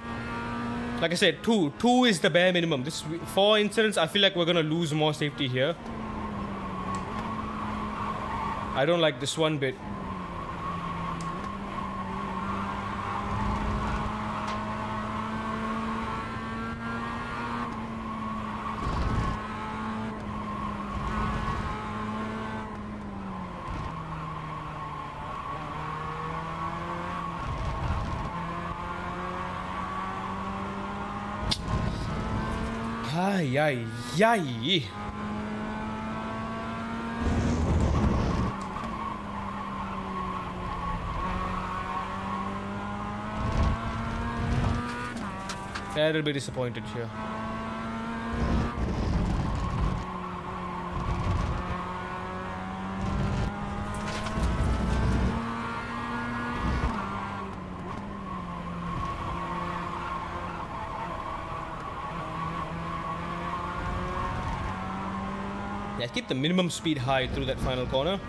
Like I said, 2 is the bare minimum. This 4 incidents, I feel like we're gonna lose more safety here. I don't like this one bit. Ay, ay, ay. A little bit disappointed here. Yeah, keep the minimum speed high through that final corner,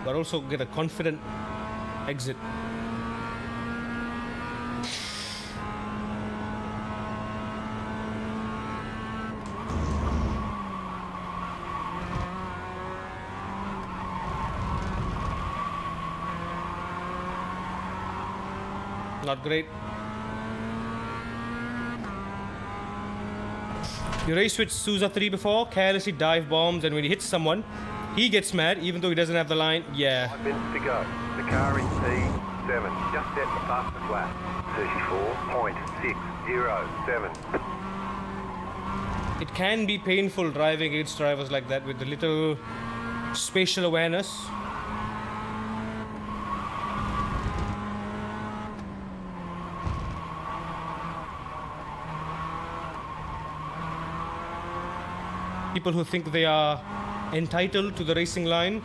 but also get a confident exit. Not great. You race with Souza 3 before, carelessly dive bombs, and when he hits someone, he gets mad even though he doesn't have the line. Yeah. 5 minutes to go. The car in P. Just set the fastest lap. 34.607. It can be painful driving against drivers like that with the little spatial awareness. People who think they are entitled to the racing line.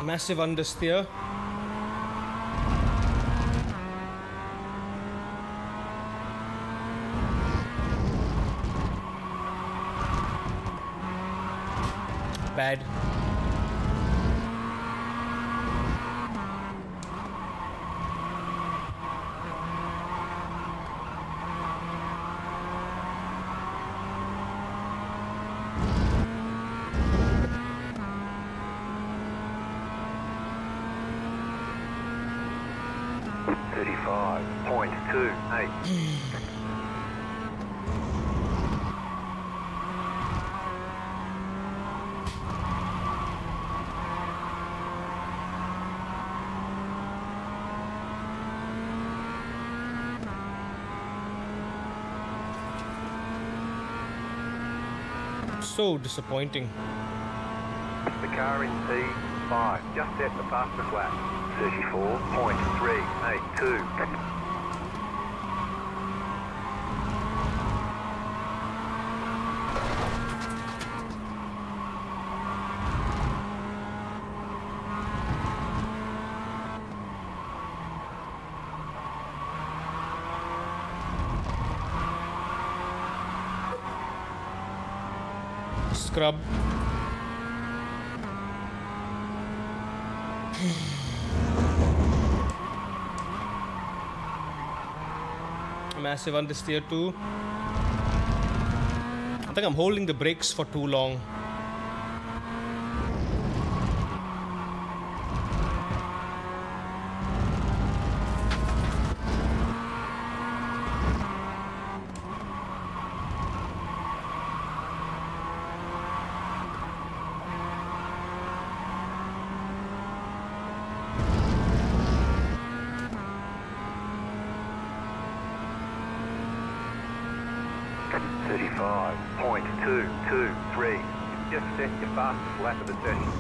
Massive understeer. Bad. So disappointing. The car in P5 just set the fastest lap. 34.382. Scrub. Massive understeer too. I think I'm holding the brakes for too long. Just set your fastest lap of the session.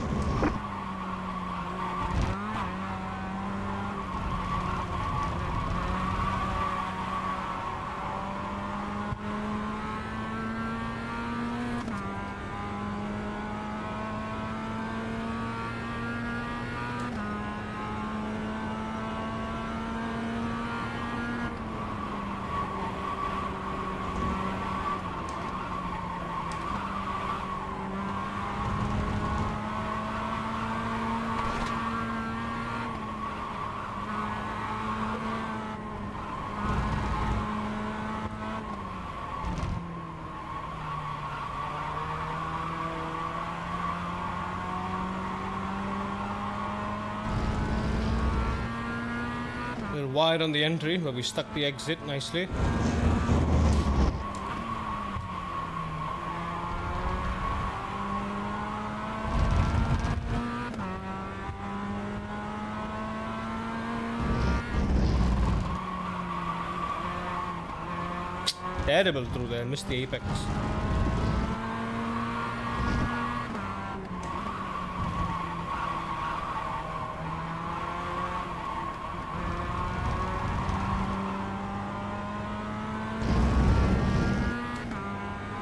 We're wide on the entry, but we stuck the exit nicely. Terrible through there, missed the apex.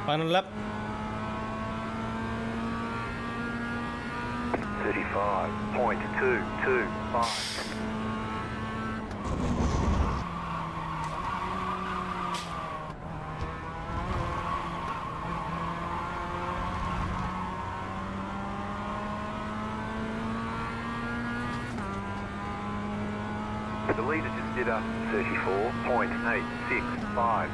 Final lap. 35.225. The leader just did a 34.865.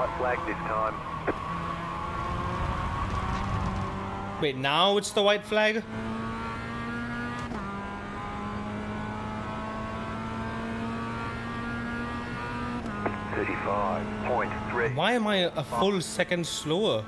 white flag this time. Wait, now it's the white flag? .3. Why am I a full second slower?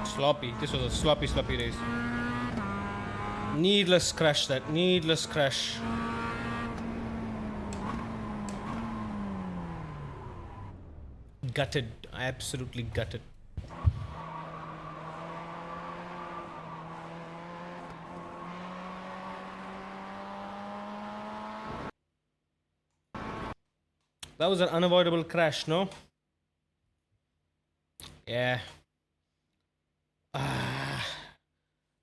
Sloppy. This was a sloppy race. Needless crash that. Needless crash. Gutted. Absolutely gutted. That was an unavoidable crash, no? Yeah.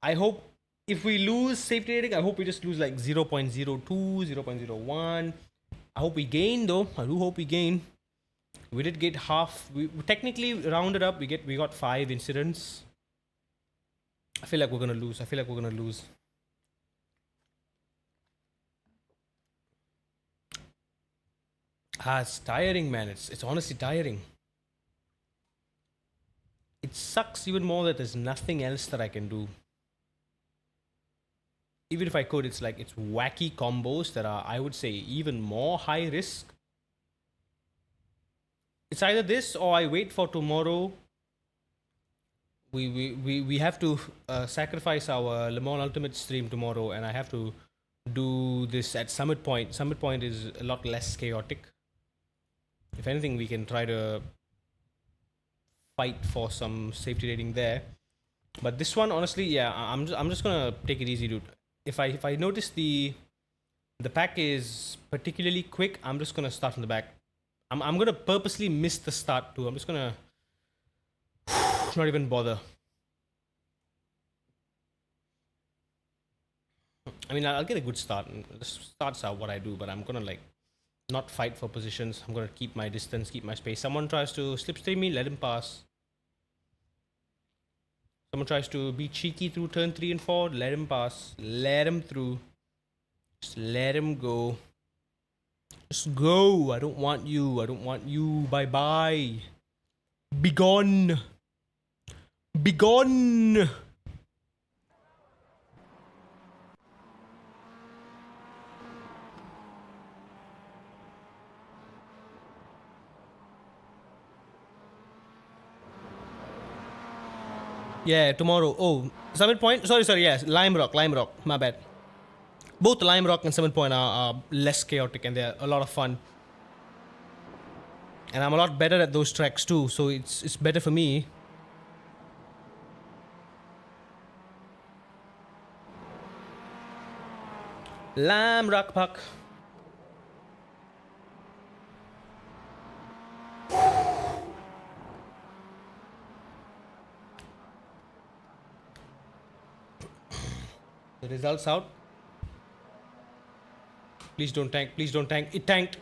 I hope if we lose safety rating, I hope we just lose like 0.02, 0.01. I hope we gain though. I do hope we gain. We did get half. We technically rounded up. We got 5 incidents. I feel like we're gonna lose. It's tiring, man. It's honestly tiring. It sucks even more that there's nothing else that I can do. Even if I could, it's like it's wacky combos that are, I would say, even more high risk. It's either this or I wait for tomorrow. We have to sacrifice our Le Mans Ultimate stream tomorrow, and I have to do this at Summit Point. Summit Point is a lot less chaotic. If anything, we can try to fight for some safety rating there. But this one, honestly, yeah, I'm just gonna take it easy, dude. If I notice the pack is particularly quick, I'm just gonna start from the back. I'm gonna purposely miss the start too. I'm just gonna not even bother. I mean, I'll get a good start. The starts are what I do, but I'm gonna like not fight for positions. I'm gonna keep my distance, keep my space. Someone tries to slipstream me, let him pass. Someone tries to be cheeky through turn 3 and 4, let him pass. Let him through. Just let him go. Just go. I don't want you. I don't want you. Bye bye. Be gone. Be gone. Yeah, tomorrow. Oh, Summit Point. Sorry. Yes, Lime Rock. My bad. Both Lime Rock and Summit Point are less chaotic and they're a lot of fun. And I'm a lot better at those tracks too, so it's better for me. Lime Rock Puck. The results out. Please don't tank. Please don't tank. It tanked.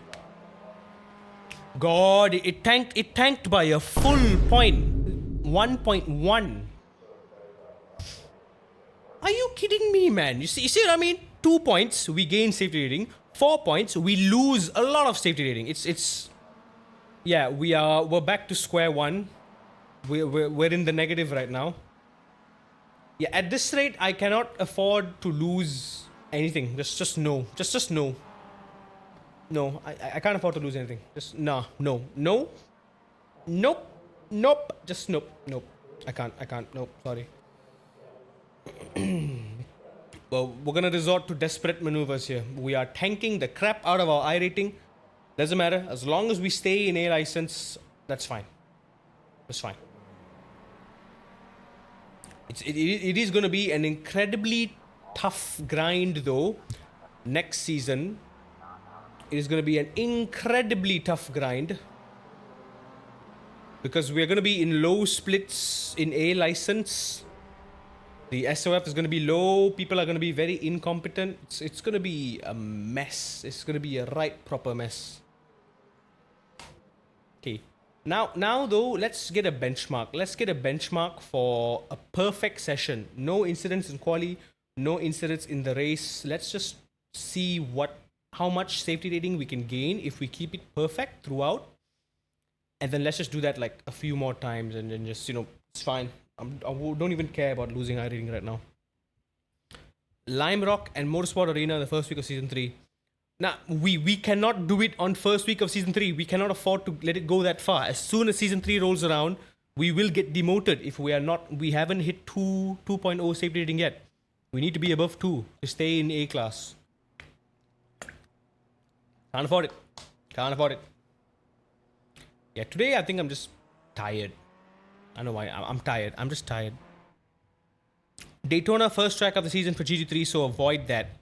God, it tanked. It tanked by a full point. 1.1. Are you kidding me? money, man. You see what I mean? 2 points, we gain safety rating. 4 points, we lose a lot of safety rating. It's yeah, we're back to square one. We're in the negative right now. Yeah, at this rate, I cannot afford to lose anything. Just no. Just no. No, I can't afford to lose anything. Just no. Nope. Just nope. I can't. Nope. Sorry. Well, we're gonna resort to desperate maneuvers here. We are tanking the crap out of our I rating. Doesn't matter. As long as we stay in A license, that's fine. That's fine. It is gonna be an incredibly tough grind though. Next season, it is gonna be an incredibly tough grind. Because we're gonna be in low splits in A license. The SOF is going to be low. People are going to be very incompetent. It's going to be a mess. It's going to be a right proper mess. Okay. Now though, let's get a benchmark. Let's get a benchmark for a perfect session. No incidents in quali. No incidents in the race. Let's just see how much safety rating we can gain if we keep it perfect throughout. And then let's just do that like a few more times and then just, it's fine. I don't even care about losing I rating right now. Lime Rock and Motorsport Arena the first week of Season 3. Now, we cannot do it on first week of Season 3. We cannot afford to let it go that far. As soon as Season 3 rolls around, we will get demoted if we haven't hit 2.0 safety rating yet. We need to be above 2 to stay in A class. Can't afford it. Yeah, today I think I'm just tired. I know why. I'm tired. I'm just tired. Daytona first track of the season for GT3, so avoid that.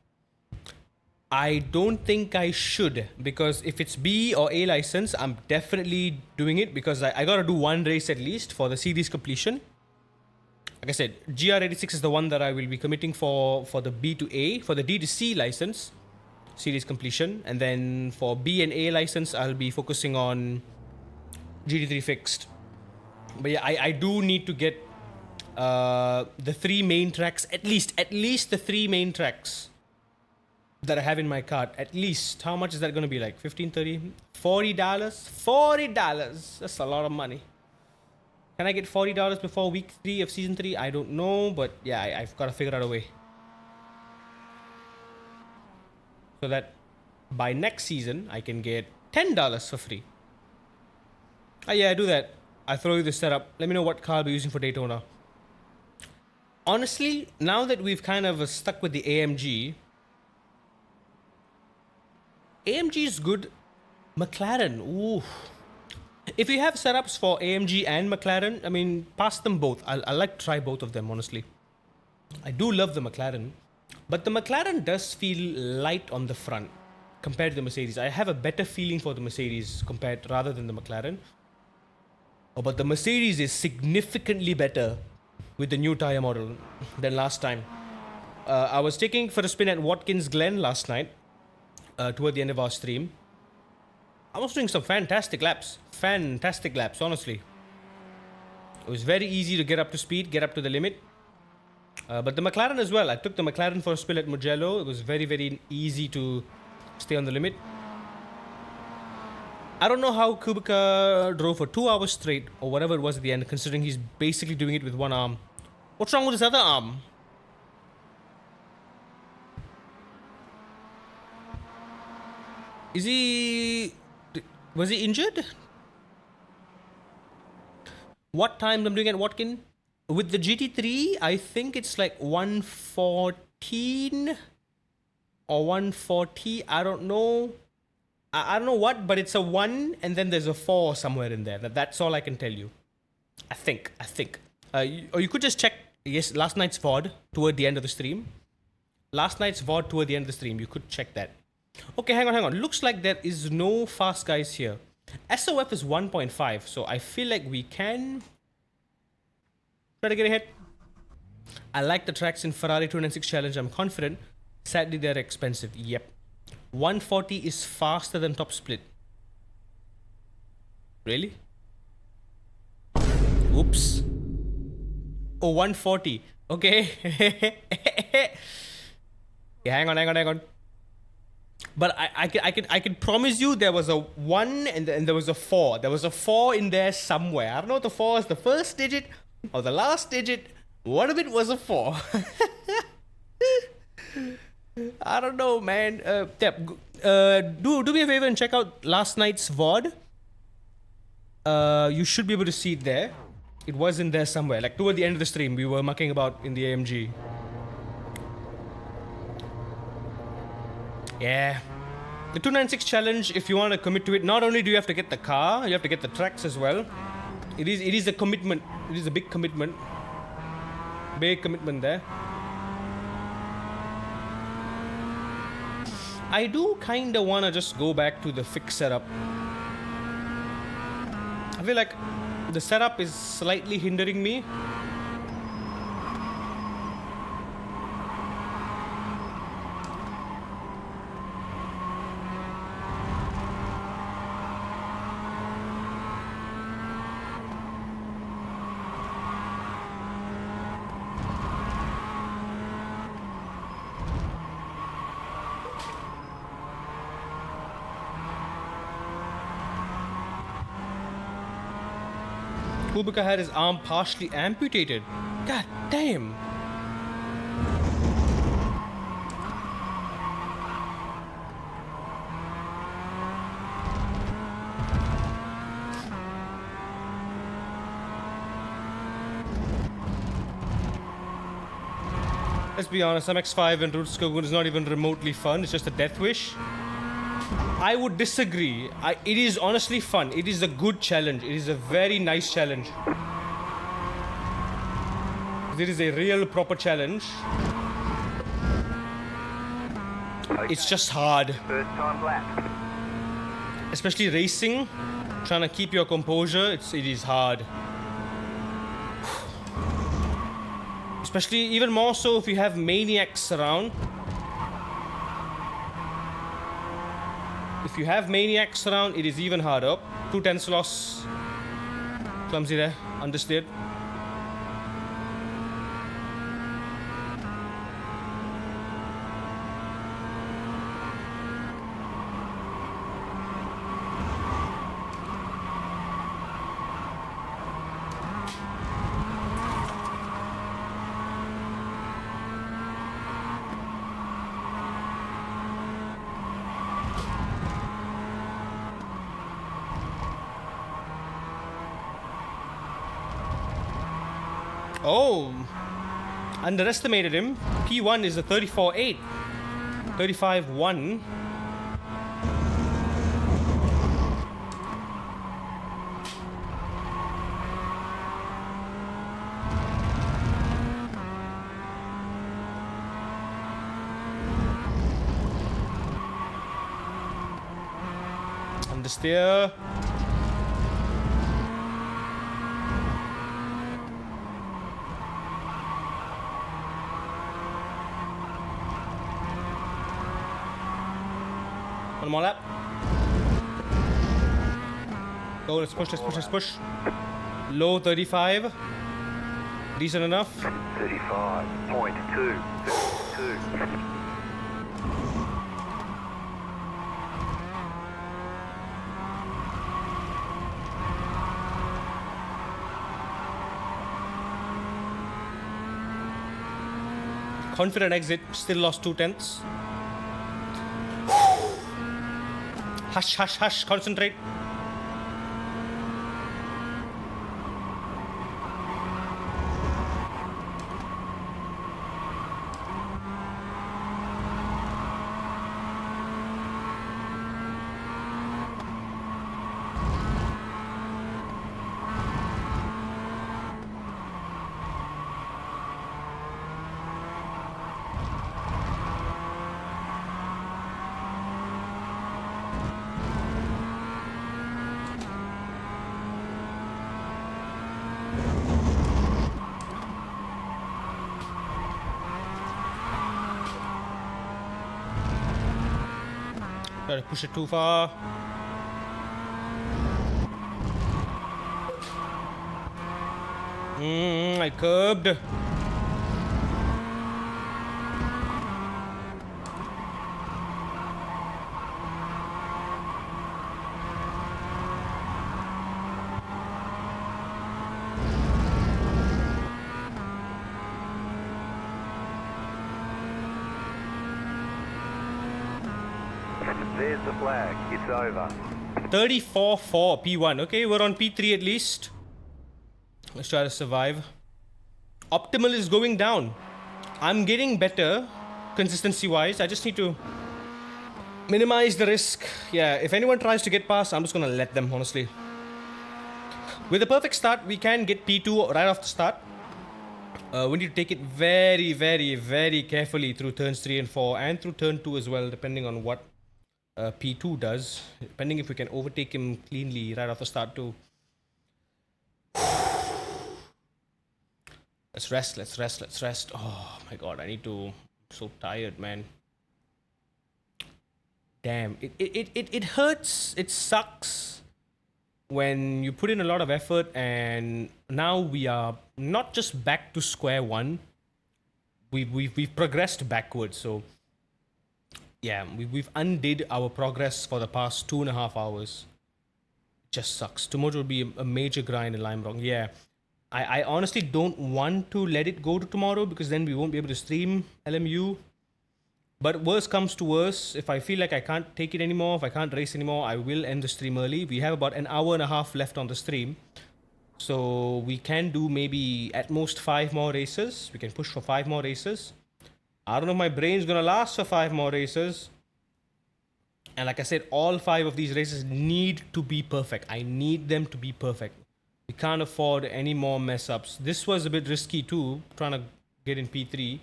I don't think I should, because if it's B or A license, I'm definitely doing it because I gotta do one race at least for the series completion. Like I said, GR86 is the one that I will be committing for the B to A. For the D to C license, series completion. And then for B and A license, I'll be focusing on GT3 fixed. But yeah, I do need to get the 3 main tracks, at least the 3 main tracks that I have in my cart. At least, how much is that going to be? Like 15, 30, $40? $40. That's a lot of money. Can I get $40 before week 3 of season 3? I don't know, but yeah, I've got to figure out a way. So that by next season, I can get $10 for free. Oh yeah, do that. I'll throw you the setup. Let me know what car I'll be using for Daytona. Honestly, now that we've kind of stuck with the AMG is good. McLaren, ooh. If you have setups for AMG and McLaren, I mean, pass them both. I like to try both of them, honestly. I do love the McLaren, but the McLaren does feel light on the front compared to the Mercedes. I have a better feeling for the Mercedes rather than the McLaren. Oh, but the Mercedes is significantly better with the new tire model than last time. I was taking for a spin at Watkins Glen last night, toward the end of our stream. I was doing some fantastic laps, honestly. It was very easy to get up to speed, get up to the limit. But the McLaren as well. I took the McLaren for a spin at Mugello. It was very, very easy to stay on the limit. I don't know how Kubica drove for 2 hours straight, or whatever it was at the end, considering he's basically doing it with one arm. What's wrong with his other arm? Was he injured? What time I'm doing at Watkin? With the GT3, I think it's like 114 or 140. I don't know. I don't know what, but it's a 1 and then there's a 4 somewhere in there. That's all I can tell you. I think. Or you could just check, yes, last night's VOD toward the end of the stream. You could check that. Okay, hang on. Looks like there is no fast guys here. SOF is 1.5, so I feel like we can try to get ahead. I like the tracks in Ferrari 296 Challenge. I'm confident. Sadly, they're expensive. Yep. 140 is faster than top split. Really? Oops. Oh, 140. Okay. Yeah, hang on. But I can promise you there was a 1 and there was a 4. There was a 4 in there somewhere. I don't know if the 4 is the first digit or the last digit. One of it was a 4. I don't know, man. Yeah, do me a favor and check out last night's VOD. You should be able to see it there. It was in there somewhere. Like toward the end of the stream, we were mucking about in the AMG. Yeah. The 296 challenge, if you want to commit to it, not only do you have to get the car, you have to get the tracks as well. It is a commitment. It is a big commitment. Big commitment there. I do kind of want to just go back to the fixed setup. I feel like the setup is slightly hindering me. Kubica had his arm partially amputated. God damn. Let's be honest, MX5 and RUDSKOGEN is not even remotely fun. It's just a death wish. I would disagree. It is honestly fun. It is a good challenge. It is a very nice challenge. It is a real proper challenge. It's just hard. First time lap. Especially racing, trying to keep your composure, it is hard. Especially even more so if you have maniacs around. If you have maniacs around, it is even harder. 2/10 loss. Clumsy there. Understeered. Oh, underestimated him. P1 is a 34.8. 35.1. Understeer. One more lap. Go, let's push, let's push, let's push. Low 35. Decent enough. 35.2. 32. Confident exit, still lost 2/10. Hush, hush, hush, concentrate. Try to push it too far. I curbed. There's the flag. It's over. 34-4 P1. Okay, we're on P3 at least. Let's try to survive. Optimal is going down. I'm getting better consistency-wise. I just need to minimize the risk. Yeah, if anyone tries to get past, I'm just gonna let them, honestly. With a perfect start, we can get P2 right off the start. We need to take it very, very, very carefully through turns 3 and 4 and through turn 2 as well, depending on what P2 does. Depending if we can overtake him cleanly right off the start too. Let's rest, let's rest, let's rest. Oh my god, I need to... I'm so tired, man. Damn, it hurts, it sucks when you put in a lot of effort and now we are not just back to square one. We've progressed backwards, so yeah, we've undid our progress for the past 2.5 hours. It just sucks. Tomorrow will be a major grind in Lime Rock. Yeah. I honestly don't want to let it go to tomorrow because then we won't be able to stream LMU. But worst comes to worst, if I feel like I can't take it anymore, if I can't race anymore, I will end the stream early. We have about an hour and a half left on the stream. So we can do maybe at most 5 more races. We can push for 5 more races. I don't know if my brain's gonna last for 5 more races. And like I said, all 5 of these races need to be perfect. I need them to be perfect. We can't afford any more mess ups. This was a bit risky too, trying to get in P3.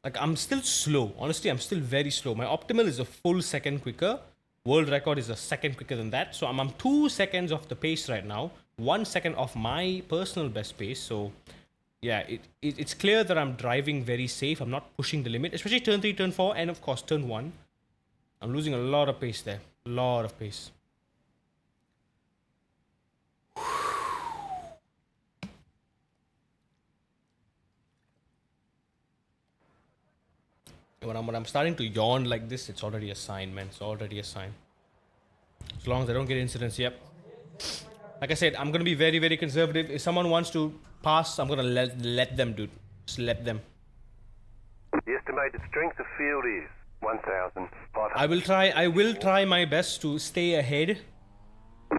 Like, I'm still slow. Honestly, I'm still very slow. My optimal is a full second quicker. World record is a second quicker than that. So I'm 2 seconds off the pace right now. 1 second off my personal best pace. So yeah, it's clear that I'm driving very safe. I'm not pushing the limit, especially turn 3, turn 4, and of course turn 1. I'm losing a lot of pace there. A lot of pace. When I'm starting to yawn like this, it's already a sign, man. It's already a sign. As long as I don't get incidents, yep. Like I said, I'm gonna be very, very conservative. If someone wants to pass, I'm gonna let them, dude. Just let them. The estimated strength of field is 1,500. I will try my best to stay ahead.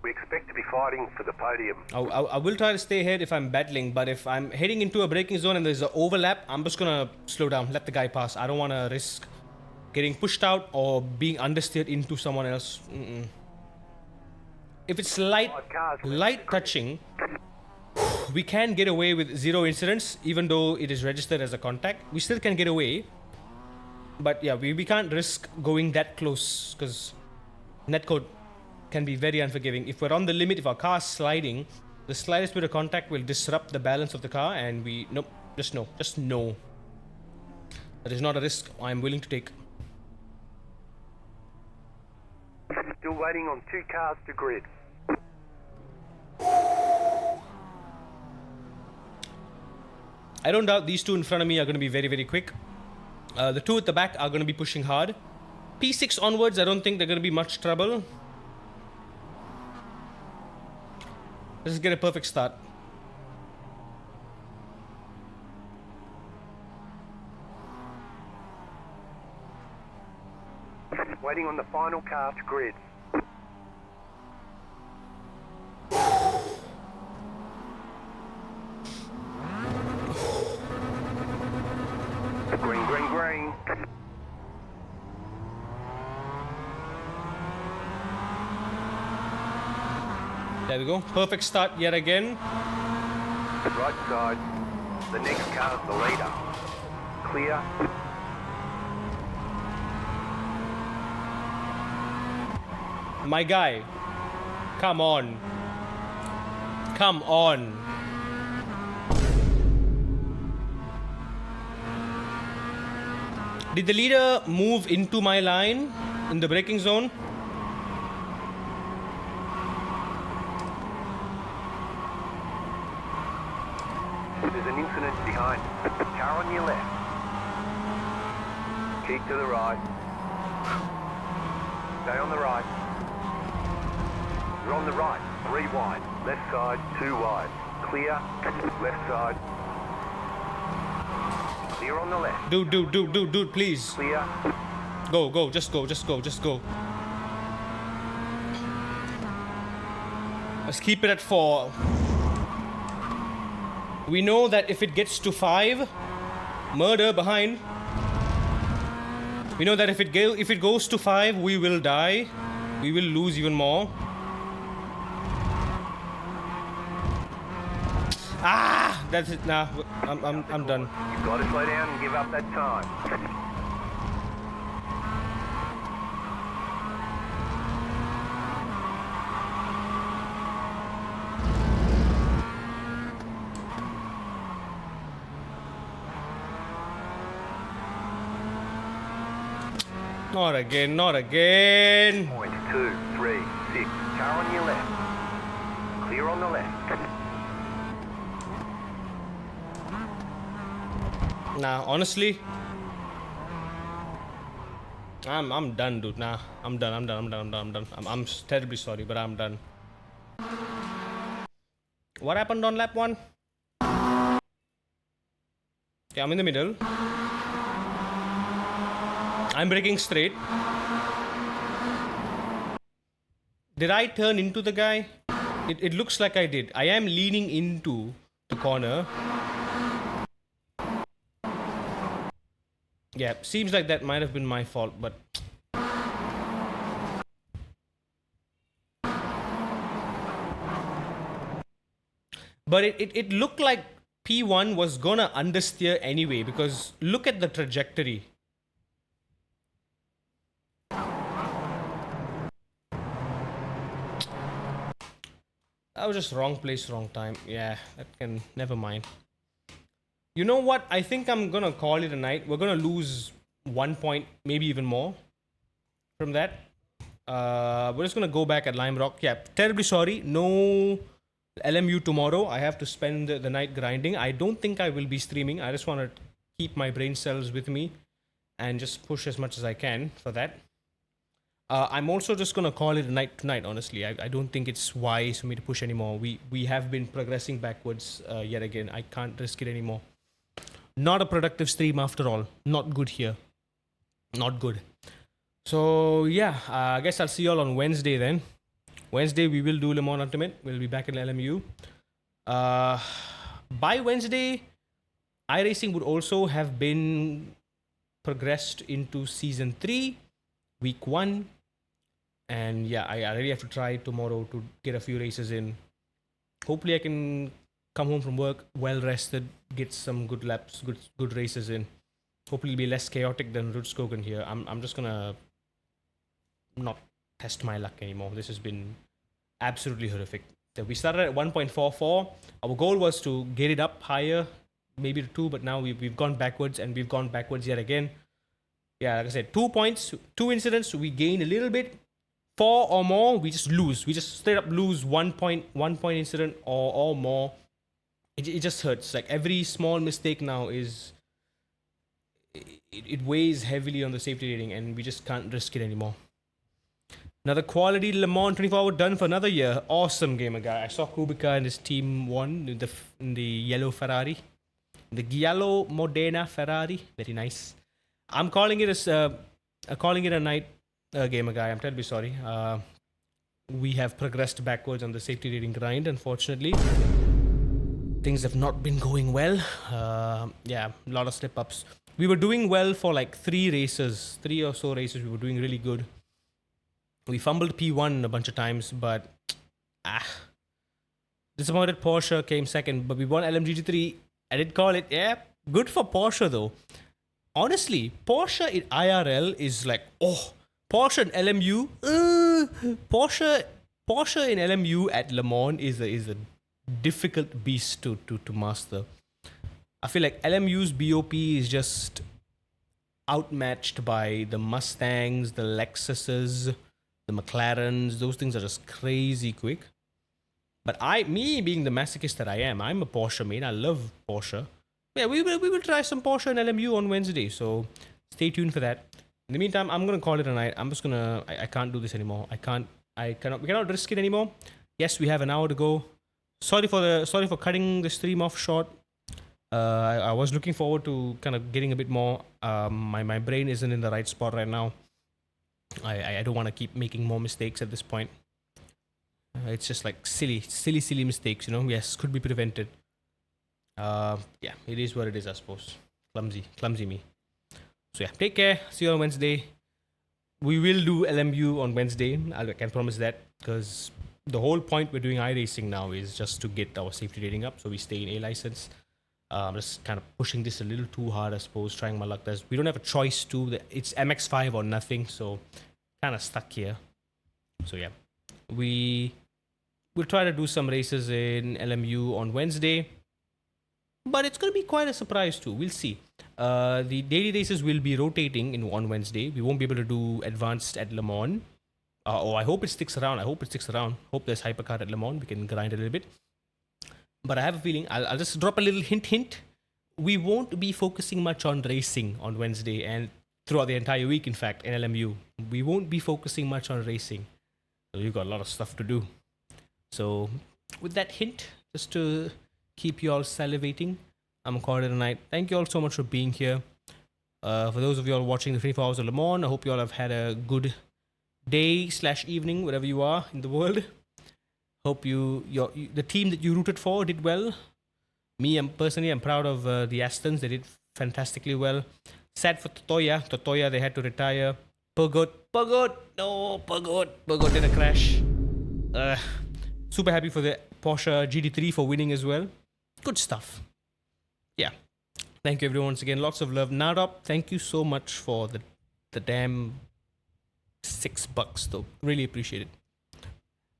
We expect to be fighting for the podium. I will try to stay ahead if I'm battling, but if I'm heading into a braking zone and there's an overlap, I'm just gonna slow down, let the guy pass. I don't want to risk getting pushed out or being understeered into someone else. If it's light touching, we can get away with 0 incidents, even though it is registered as a contact. We still can get away, but yeah, we can't risk going that close because netcode can be very unforgiving. If we're on the limit, if our car's sliding, the slightest bit of contact will disrupt the balance of the car, and just no. That is not a risk I'm willing to take. Still waiting on 2 cars to grid. I don't doubt these 2 in front of me are going to be very, very quick. The 2 at the back are going to be pushing hard. P6 onwards, I don't think they're going to be much trouble. Let's get a perfect start. Waiting on the final car to grid. Green, green, green. There we go. Perfect start yet again. Right side. The next car's the leader. Clear. My guy. Come on. Come on. Did the leader move into my line in the braking zone? There's an incident behind. Car on your left. Keep to the right. Stay on the right. You're on the right. 3 wide. Left side, 2 wide. Clear. Left side. Clear on the left. Dude, please. Clear. Go, just go. Let's keep it at 4. We know that if it gets to 5, murder behind. We know that if it goes to 5, we will die. We will lose even more. Ah, that's it. Nah, I'm done. You've got to slow down and give up that time. Not again, not again. Point 2, 3, 6. Car on your left. Clear on the left. Nah, honestly, I'm done, dude. Nah, I'm done. I'm terribly sorry, but I'm done. What happened on lap 1? Okay, I'm in the middle. I'm braking straight. Did I turn into the guy? It looks like I did. I am leaning into the corner. Yeah, seems like that might have been my fault, but... But it looked like P1 was gonna understeer anyway, because look at the trajectory. That was just wrong place, wrong time. Yeah, that can... Never mind. You know what? I think I'm gonna call it a night. We're gonna lose 1 point, maybe even more from that. We're just gonna go back at Lime Rock. Yeah, terribly sorry. No LMU tomorrow. I have to spend the night grinding. I don't think I will be streaming. I just want to keep my brain cells with me and just push as much as I can for that. I'm also just gonna call it a night tonight, honestly. I don't think it's wise for me to push anymore. We have been progressing backwards yet again. I can't risk it anymore. Not a productive stream after all. Not good here. Not good. So yeah, I guess I'll see you all on Wednesday then. Wednesday we will do Le Mans Ultimate. We'll be back in LMU. By Wednesday, iRacing would also have been progressed into Season 3, Week 1. And yeah, I really have to try tomorrow to get a few races in. Hopefully I can come home from work well rested, get some good laps, good races in. Hopefully it'll be less chaotic than RUDSKOGEN here. I'm just gonna not test my luck anymore. This has been absolutely horrific. So we started at 1.44. Our goal was to get it up higher, maybe to 2, but now we've gone backwards, and we've gone backwards yet again. Yeah, like I said, 2 points, 2 incidents, we gain a little bit. 4 or more, we just lose. We just straight up lose 1 point incident or more. It just hurts. Like every small mistake now is... It weighs heavily on the safety rating, and we just can't risk it anymore. Another quality Le Mans 24-hour done for another year. Awesome gamer guy. I saw Kubica and his team won in the yellow Ferrari. The Giallo Modena Ferrari. Very nice. I'm calling it a night, gamer guy. I'm terribly sorry. We have progressed backwards on the safety rating grind, unfortunately. Things have not been going well. Yeah, a lot of slip-ups. We were doing well for like 3 or so races. We were doing really good. We fumbled P1 a bunch of times, but disappointed Porsche came second, but we won LMGG3. I did call it. Yeah, good for Porsche though. Honestly, Porsche in IRL is like, oh, Porsche in LMU. Porsche in LMU at Le Mans is a difficult beast to master. I feel like LMU's BOP is just outmatched by the Mustangs, the Lexuses, the McLarens. Those things are just crazy quick. But me being the masochist that I am, I'm a Porsche main. I love Porsche. Yeah, we will try some Porsche and LMU on Wednesday. So stay tuned for that. In the meantime, I'm gonna call it a night. I'm just gonna. I can't do this anymore. We cannot risk it anymore. Yes, we have an hour to go. Sorry for cutting the stream off short. I was looking forward to kind of getting a bit more. My brain isn't in the right spot right now. I don't want to keep making more mistakes at this point. It's just like silly mistakes, you know. Yes, could be prevented. Yeah, it is what it is, I suppose. Clumsy me. So yeah, take care. See you on Wednesday. We will do LMU on Wednesday. I can promise that, because the whole point we're doing iRacing now is just to get our safety rating up, so we stay in A license. Just kind of pushing this a little too hard, I suppose. Trying my luck. We don't have a choice to. It's MX5 or nothing, so kind of stuck here. So yeah, we'll try to do some races in LMU on Wednesday, but it's going to be quite a surprise too. We'll see. The daily races will be rotating on Wednesday. We won't be able to do advanced at Le Mans. I hope it sticks around. Hope there's hypercar at Le Mans. We can grind a little bit. But I have a feeling, I'll just drop a little hint. We won't be focusing much on racing on Wednesday and throughout the entire week, in fact, in LMU. We won't be focusing much on racing. So we've got a lot of stuff to do. So with that hint, just to keep you all salivating, I'm calling it a night. Thank you all so much for being here. For those of you all watching the 24 Hours of Le Mans, I hope you all have had a good day/evening, wherever you are in the world. Hope the team that you rooted for did well. I'm proud of the Astons. They did fantastically well. Sad for Totoya, they had to retire. Purgot did a crash. Super happy for the Porsche GT3 for winning as well. Good stuff. Yeah. Thank you everyone once again. Lots of love. Narop, thank you so much for the damn $6 though. Really appreciate it.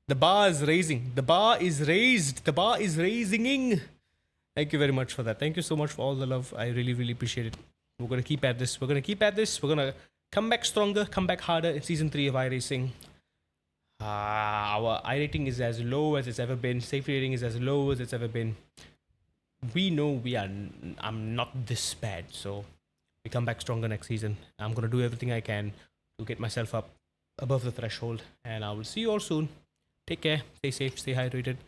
The bar is raising. The bar is raised. The bar is raising. Thank you very much for that. Thank you so much for all the love. I really, really appreciate it. We're going to keep at this. We're going to come back stronger, come back harder in season 3 of iRacing. Our iRating is as low as it's ever been. Safety rating is as low as it's ever been. We know I'm not this bad. So we come back stronger next season. I'm going to do everything I can to get myself up above the threshold. And I will see you all soon. Take care, stay safe, stay hydrated.